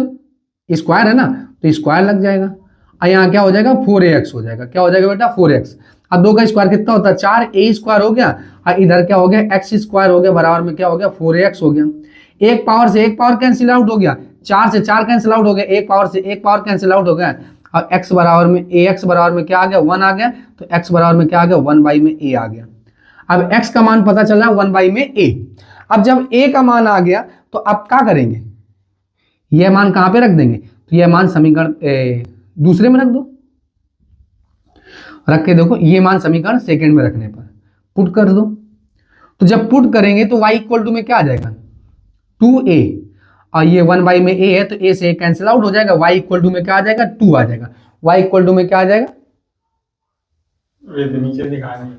स्क्वायर है ना, तो स्क्वायर लग जाएगा और यहाँ क्या हो जाएगा 4ax हो जाएगा। क्या हो जाएगा बेटा 4x। अब 2 का स्क्वायर कितना होता है 4, a स्क्वायर हो गया और इधर क्या हो गया x स्क्वायर हो गया, बराबर में क्या हो गया 4ax हो गया। एक पावर से एक पावर कैंसिल आउट हो गया, 4 से 4 कैंसिल आउट हो गया, एक पावर से एक पावर कैंसिल आउट हो गया और x बराबर में ax बराबर में क्या आ गया 1 आ गया। तो x बराबर में क्या आ गया 1 बाई में a आ गया। अब x का मान पता चला 1 बाई में a। अब जब a का मान आ गया तो अब क्या करेंगे, यह मान कहां पे रख देंगे, तो यह मान समीकरण दूसरे में रख दो। रख के देखो, ये मान समीकरण सेकंड में रखने पर पुट कर दो। तो जब पुट करेंगे तो y इक्वल टू में क्या आ जाएगा 2a और ये 1 बाई में a है तो a से कैंसिल आउट हो जाएगा। y इक्वल टू में क्या आ जाएगा 2 आ जाएगा। y इक्वल टू में क्या आ जाएगा, नीचे दिखाने।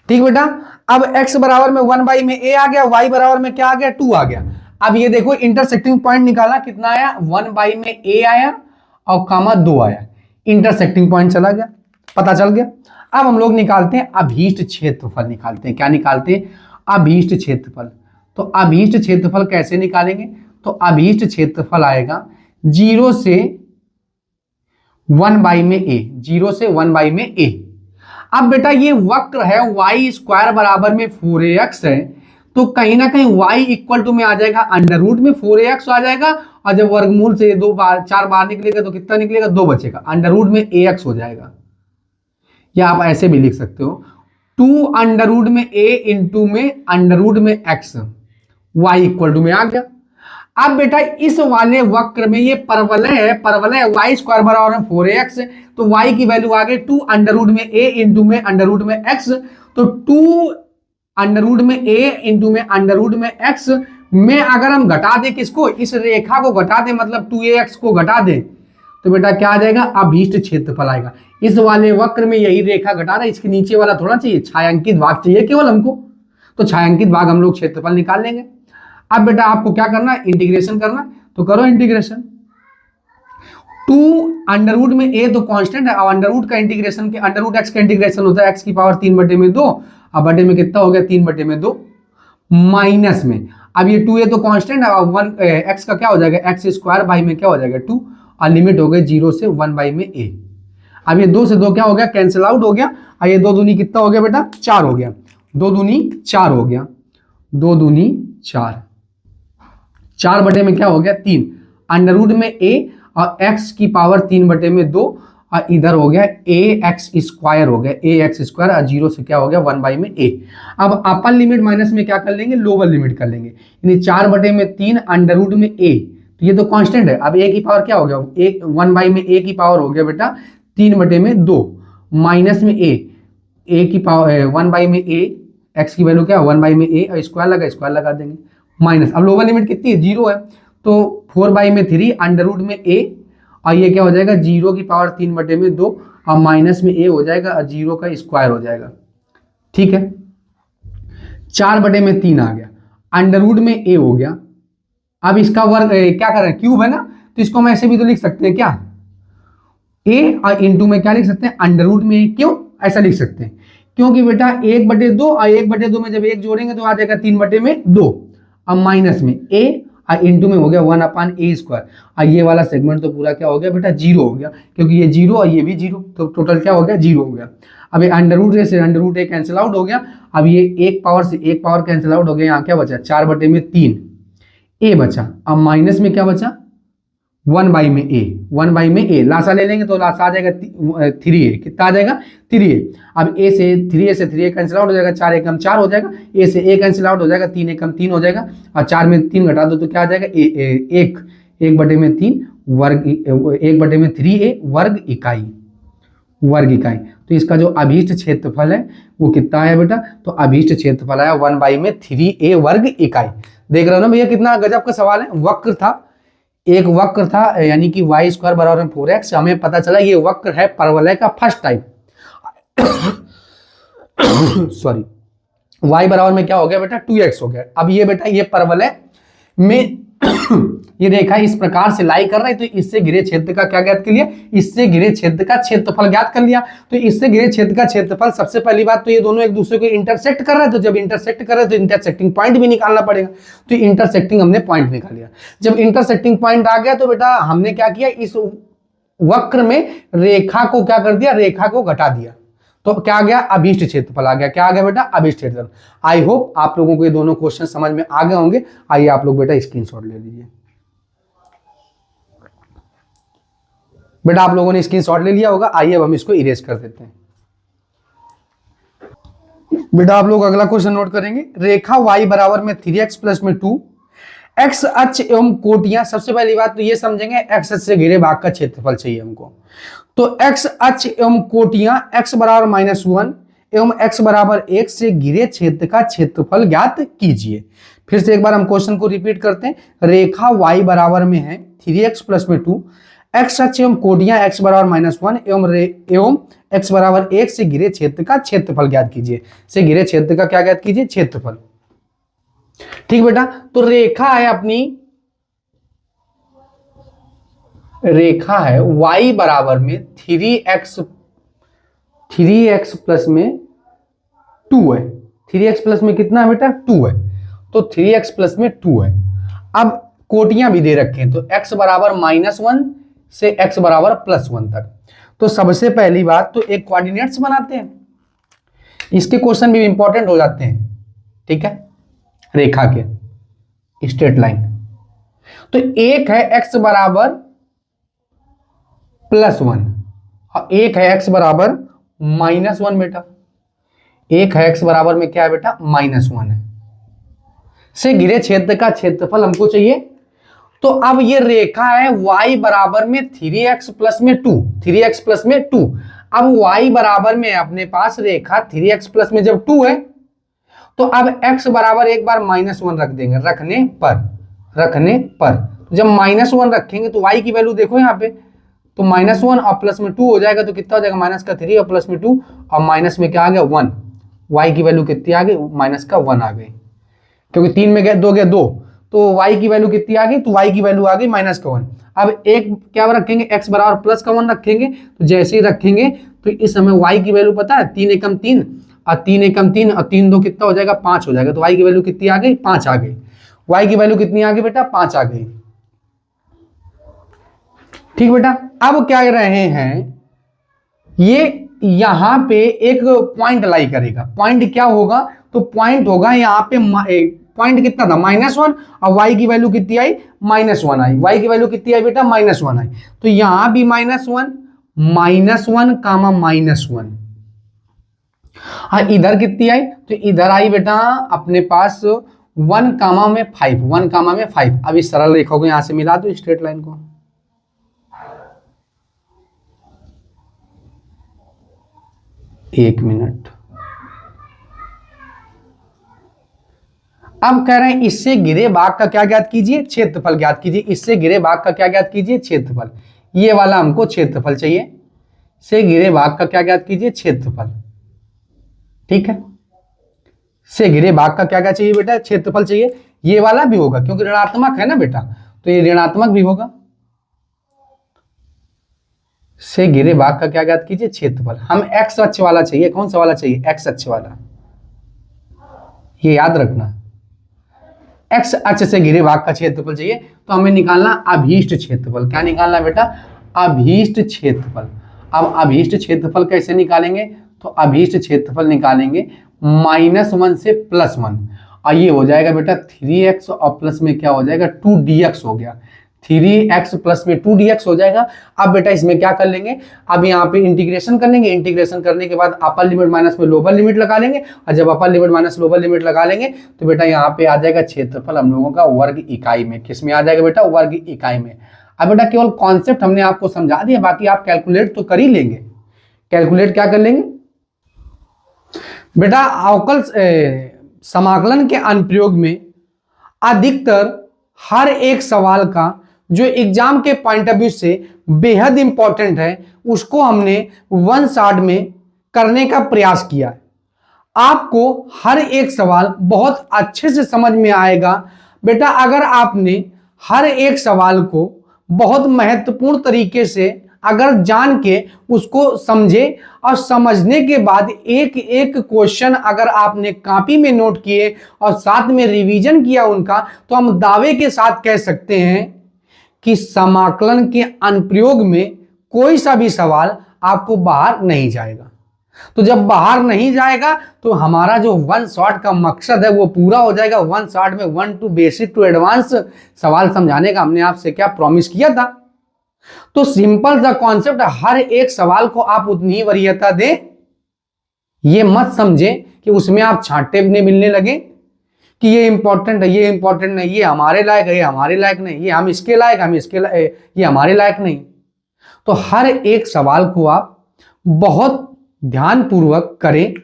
ठीक बेटा, अब x बराबर में 1 बाई में a आ गया, y बराबर में क्या आ गया 2 आ गया। अब ये देखो इंटरसेक्टिंग पॉइंट निकाला, कितना आया 1 बाई में a आया और कामा 2 आया, इंटरसेक्टिंग पॉइंट चला गया, पता चल गया। अब हम लोग निकालते हैं अभीष्ट क्षेत्रफल, निकालते हैं क्या निकालते हैं अभीष्ट क्षेत्रफल। तो अभीष्ट क्षेत्रफल कैसे निकालेंगे, तो अभीष्ट क्षेत्रफल आएगा 0 से 1 बाई में a, 0 से 1 बाई में a। अब बेटा ये वक्र है y स्क्वायर बराबर में 4ax है, तो कहीं ना कहीं y इक्वल टू में आ जाएगा अंडर रूट में 4ax आ जाएगा और जब वर्गमूल से 4 बार निकलेगा तो कितना निकलेगा 2 बचेगा, अंडर रूट में ax हो जाएगा। या आप ऐसे भी लिख सकते हो 2 अंडर रूट में a इंटू में अंडर रूट में x, y इक्वल टू में आ गया। अब बेटा इस वाले वक्र में ये परवलय है, परवलय वाई स्क्वायर बराबर है 4x, तो y की वैल्यू आ गई 2 अंडर रूट में a इंटू में अंडर रूट में x, तो 2 अंडर रूट में a इंटू में अंडर रूट में x में अगर हम घटा दें किसको, इस रेखा को घटा दें, मतलब 2ax को घटा दें, तो बेटा क्या आ जाएगा, अभीष्ट क्षेत्रफल आएगा। इस वाले वक्र में यही रेखा घटा रहा है, इसके नीचे वाला थोड़ा चाहिए, छायांकित भाग चाहिए केवल हमको, तो छायांकित भाग हम लोग क्षेत्रफल निकाल लेंगे। अब बेटा आपको क्या करना है, इंटीग्रेशन करना है, तो करो इंटीग्रेशन। 2 अंडर रूट में a तो कांस्टेंट है, अब अंडर रूट का इंटीग्रेशन के अंडर रूट x का इंटीग्रेशन होता है x की पावर 3/2, अब बटे में कितना हो गया 3/2 माइनस में, अब ये 2a तो कांस्टेंट है, अब 1 x का क्या हो जाएगा x स्क्वायर बाई में क्या हो जाएगा 2, और लिमिट हो गई 0 से 1 बाई में a। अब ये 2 से 2 क्या हो गया, कैंसिल आउट हो गया, और ये 2 दूनी कितना हो गया बेटा 4 हो गया, 2 दूनी 4 हो गया, 2 दूनी 4, 4 बटे में क्या हो गया 3, अंडर रूट में a और x की पावर 3/2, और इधर हो गया ax स्क्वायर हो गया, ax स्क्वायर, और 0 से क्या हो गया 1 बाई में a। अब अपर लिमिट माइनस में क्या कर लेंगे, लोअर लिमिट कर लेंगे, यानी 4/3 अंडर रूट में a, तो ये तो कांस्टेंट है, अब a की पावर क्या हो गया, 1 बाई में a की पावर हो गया बेटा 3/2 माइनस में a की पावर 1 बाई में a, x की वैल्यू क्या है 1 बाई में a, और स्क्वायर लगा देंगे माइनस, अब लोअर लिमिट कितनी है 0 है, तो 4 बाई में 3 अंडर रूट में a, और ये क्या हो जाएगा 0 की पावर 3/2, और माइनस में a हो जाएगा, और 0 का स्क्वायर हो जाएगा, ठीक है। 4/3 आ गया, अंडर रूट में a हो गया, अब इसका वर्ग क्या कर रहे हैं, क्यूब है ना, तो इसको हम ऐसे भी तो लिख सकते हैं क्या, a और इंटू में क्या लिख सकते हैं अंडर रूट में a, क्यों ऐसा लिख सकते हैं, क्योंकि बेटा 1/2 और 1/2 में जब 1 जोड़ेंगे तो आ जाएगा 3/2, अब माइनस में a और इंटू में हो गया 1/a स्क्वायर, और ये वाला सेगमेंट तो पूरा क्या हो गया बेटा 0 हो गया, क्योंकि ये 0 और ये भी 0, तो टोटल क्या हो गया 0 हो गया। अब ये अंडर रूट से under root a cancel out हो गया, अब ये एक पावर से एक पावर कैंसिल आउट हो गया, यहाँ क्या बचा 4/3 a बचा, अब माइनस में क्या बचा 1 बाई में a, 1 बाई में a, लासा ले लेंगे तो लासा आ जाएगा 3a, कितना आ जाएगा 3a, अब a से 3a कैंसिल आउट हो जाएगा, 4 एकम 4 हो जाएगा, a से a कैंसिल आउट हो जाएगा, 3 एकम 3 हो जाएगा, और 4 में 3 घटा दो तो क्या आ जाएगा 1/3 वर्ग, 1/3a वर्ग इकाई, तो इसका जो अभीष्ट क्षेत्रफल है वो कितना है बेटा, तो अभीष्ट क्षेत्रफल है 1/3a वर्ग इकाई। देख रहे हो ना भैया कितना गजब का सवाल है, वक्र था, एक वक्र था, यानी कि y स्क्वायर बराबर 4x, हमें पता चला ये वक्र है परवलय का फर्स्ट टाइप सॉरी, y बराबर में क्या हो गया बेटा 2x हो गया। अब ये बेटा ये परवलय में ये रेखा इस प्रकार से लाई कर रहा है, तो इससे घिरे क्षेत्र का क्या ज्ञात कर लिया, इससे घिरे क्षेत्र का क्षेत्रफल ज्ञात कर लिया। तो इससे घिरे क्षेत्र का क्षेत्रफल, सबसे पहली बात तो ये दोनों एक दूसरे को इंटरसेक्ट कर रहे हैं, तो जब इंटरसेक्ट कर रहे हैं तो इंटरसेक्टिंग पॉइंट भी निकालना पड़ेगा, तो इंटरसेक्टिंग हमने पॉइंट निकाल लिया। जब इंटरसेक्टिंग पॉइंट आ गया तो बेटा हमने क्या किया, इस वक्र में रेखा को क्या कर दिया, रेखा को घटा दिया, तो क्या आ गया अभीष्ट क्षेत्रफल आ गया, क्या आ गया बेटा अभीष्ट क्षेत्रफल। आई होप आप लोगों को ये दोनों क्वेश्चन समझ में आ गए होंगे। आइए आप लोग बेटा स्क्रीनशॉट ले लीजिए। बेटा आप लोगों ने स्क्रीनशॉट ले लिया होगा, आइए अब हम इसको इरेज कर देते हैं। बेटा आप लोग अगला क्वेश्चन नोट करेंगे, रेखा y बराबर में 3x प्लस में 2, x अक्ष एवं कोटियां, सबसे पहली बात तो ये समझेंगे x अक्ष से घिरे भाग का क्षेत्रफल चाहिए हमको, तो x अक्ष एवं कोटियां x बराबर -1 एवं x बराबर 1 से घिरे क्षेत्र का क्षेत्रफल ज्ञात कीजिए। फिर से एक बार हम क्वेश्चन को रिपीट करते हैं, रेखा y बराबर में है 3x प्लस में 2, x अक्ष एवं कोटियां x बराबर -1 एवं x बराबर 1 से घिरे क्षेत्र का क्षेत्रफल ज्ञात कीजिए। से घिरे क्षेत्र का क्या ज्ञात कीजिए, क्षेत्रफल। ठीक बेटा, तो रेखा है अपनी, रेखा है y बराबर में 3x प्लस में 2 है, 3x प्लस में कितना है बेटा 2 है, तो 3x प्लस में 2 है। अब कोटियां भी दे रखे हैं, तो x बराबर -1 से x बराबर +1 तक। तो सबसे पहली बात तो एक कोऑर्डिनेट्स बनाते हैं, इसके क्वेश्चन भी इंपॉर्टेंट हो जाते हैं, ठीक है, रेखा के स्ट्रेट लाइन। तो एक है x बराबर +1 और एक है x बराबर -1 बेटा, एक है x बराबर में क्या है बेटा -1 है। से घिरे क्षेत्र का क्षेत्रफल हमको चाहिए, तो अब ये रेखा है y बराबर में 3x प्लस में 2, 3x प्लस में 2। अब y बराबर में अपने पास रेखा 3x प्लस में जब 2 है तो अब x बराबर एक बार -1 रख देंगे, रखने पर जब -1 रखेंगे तो y की वैल्यू देखो यहाँ पे, तो -1 और प्लस में 2 हो जाएगा तो कितना हो जाएगा, माइनस का 3 और प्लस में 2 और माइनस में क्या आ गया 1। y की वैल्यू कितनी आ गई, माइनस का 1 आ गई, क्योंकि 3 में गया 2 गया 2, तो y की वैल्यू कितनी आ गई, तो y की वैल्यू आ गई माइनस का 1। अब एक क्या रखेंगे, x बराबर प्लस का 1 रखेंगे, तो जैसे ही रखेंगे तो इस समय y की वैल्यू पता है 3 एकम 3 और 3 एकम 3 और 3 2 कितना हो जाएगा, 5 हो जाएगा। तो y की वैल्यू कितनी आ गई, 5 आ गई। y की वैल्यू कितनी आ गई बेटा, 5 आ गई। ठीक बेटा, अब क्या रहे हैं, ये यहां पे एक पॉइंट लाई करेगा। पॉइंट क्या होगा, तो पॉइंट होगा यहाँ पे, पॉइंट कितना था -1 और y की वैल्यू कितनी आई, -1 आई। y की वैल्यू कितनी आई बेटा, -1 आई। तो यहां भी -1 कामा -1, हाँ इधर कितनी आई, तो इधर आई बेटा अपने पास 1 कामा में 5, 1 कामा में 5। अब इस सरल रेखा को यहां से मिला दो स्ट्रेट लाइन को, एक मिनट। अब कह रहे हैं इससे घिरे भाग का क्या ज्ञात कीजिए, क्षेत्रफल ज्ञात कीजिए। इससे घिरे भाग का क्या ज्ञात कीजिए, क्षेत्रफल। ये वाला हमको क्षेत्रफल चाहिए, से घिरे भाग का क्या ज्ञात कीजिए, क्षेत्रफल। ठीक है, से घिरे भाग का क्या क्या चाहिए बेटा, क्षेत्रफल चाहिए। ये वाला भी होगा क्योंकि ऋणात्मक है ना बेटा, तो ये ऋणात्मक भी होगा। से घिरे भाग का क्या ज्ञात कीजिए, क्षेत्रफल। हम एक्स अक्ष वाला चाहिए, कौन सा वाला चाहिए, एक्स अक्ष वाला, ये याद रखना। एक्स अक्ष से घिरे भाग का क्षेत्रफल चाहिए, तो हमें निकालना अभीष्ट क्षेत्रफल। क्या निकालना बेटा, अभीष्ट क्षेत्रफल। अब अभीष्ट क्षेत्रफल कैसे निकालेंगे, तो अभीष्ट क्षेत्रफल निकालेंगे -1 से +1, और ये हो जाएगा बेटा 3x और प्लस में क्या हो जाएगा 2dx हो गया, 3x प्लस में 2dx हो जाएगा। अब बेटा इसमें क्या कर लेंगे, अब यहाँ पे इंटीग्रेशन कर लेंगे। इंटीग्रेशन करने के बाद अपर लिमिट माइनस में लोअर लिमिट लगा लेंगे, और जब अपर लिमिट माइनस लोअर लिमिट लगा लेंगे तो बेटा यहाँ पे आ जाएगा क्षेत्रफल हम लोगों का वर्ग इकाई में। किस में आ जाएगा बेटा, वर्ग इकाई में। अब बेटा केवल कॉन्सेप्ट हमने आपको समझा दिया, बाकी आप कैलकुलेट तो कर ही लेंगे। कैलकुलेट क्या कर लेंगे बेटा, अवकल समाकलन के अनुप्रयोग में अधिकतर हर एक सवाल का जो एग्जाम के पॉइंट ऑफ व्यू से बेहद इंपॉर्टेंट है उसको हमने 1 शॉट में करने का प्रयास किया है। आपको हर एक सवाल बहुत अच्छे से समझ में आएगा बेटा अगर आपने हर एक सवाल को बहुत महत्वपूर्ण तरीके से अगर जान के उसको समझे, और समझने के बाद एक एक क्वेश्चन अगर आपने कॉपी में नोट किए और साथ में रिवीजन किया उनका, तो हम दावे के साथ कह सकते हैं कि समाकलन के अनुप्रयोग में कोई सा भी सवाल आपको बाहर नहीं जाएगा। तो जब बाहर नहीं जाएगा तो हमारा जो 1 शॉट का मकसद है वो पूरा हो जाएगा। 1 शॉट में 1 टू बेसिक टू एडवांस सवाल समझाने का हमने आपसे क्या प्रॉमिस किया था। तो सिंपल सा कॉन्सेप्ट, हर एक सवाल को आप उतनी ही वरीयता दें। ये मत समझे कि उसमें आप छांटे मिलने लगे कि ये इंपॉर्टेंट है, ये इंपॉर्टेंट नहीं, ये हमारे लायक है, ये हमारे लायक नहीं, ये हम इसके लायक, हम इसके लायक, ये हमारे लायक नहीं। तो हर एक सवाल को आप बहुत ध्यानपूर्वक करें।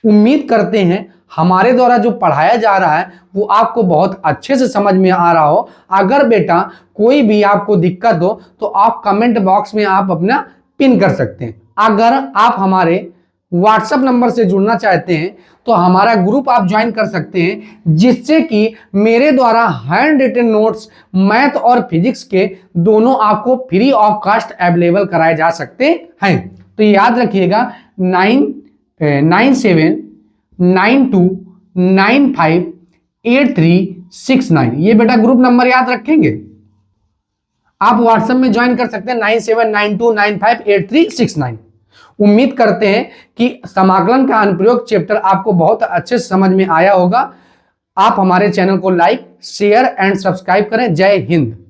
उम्मीद करते हैं हमारे द्वारा जो पढ़ाया जा रहा है वो आपको बहुत अच्छे से समझ में आ रहा हो। अगर बेटा कोई भी आपको दिक्कत हो तो आप कमेंट बॉक्स में आप अपना पिन कर सकते हैं। अगर आप हमारे व्हाट्सएप नंबर से जुड़ना चाहते हैं तो हमारा ग्रुप आप ज्वाइन कर सकते हैं, जिससे कि मेरे द्वारा हैंड रिटन नोट्स मैथ और फिजिक्स के दोनों आपको फ्री ऑफ कॉस्ट अवेलेबल कराए जा सकते हैं। तो याद रखिएगा 9792958369, ये बेटा ग्रुप नंबर याद रखेंगे। आप व्हाट्सएप में ज्वाइन कर सकते हैं 9792958369। उम्मीद करते हैं कि समाकलन का अनुप्रयोग चैप्टर आपको बहुत अच्छे से समझ में आया होगा। आप हमारे चैनल को लाइक, शेयर एंड सब्सक्राइब करें। जय हिंद।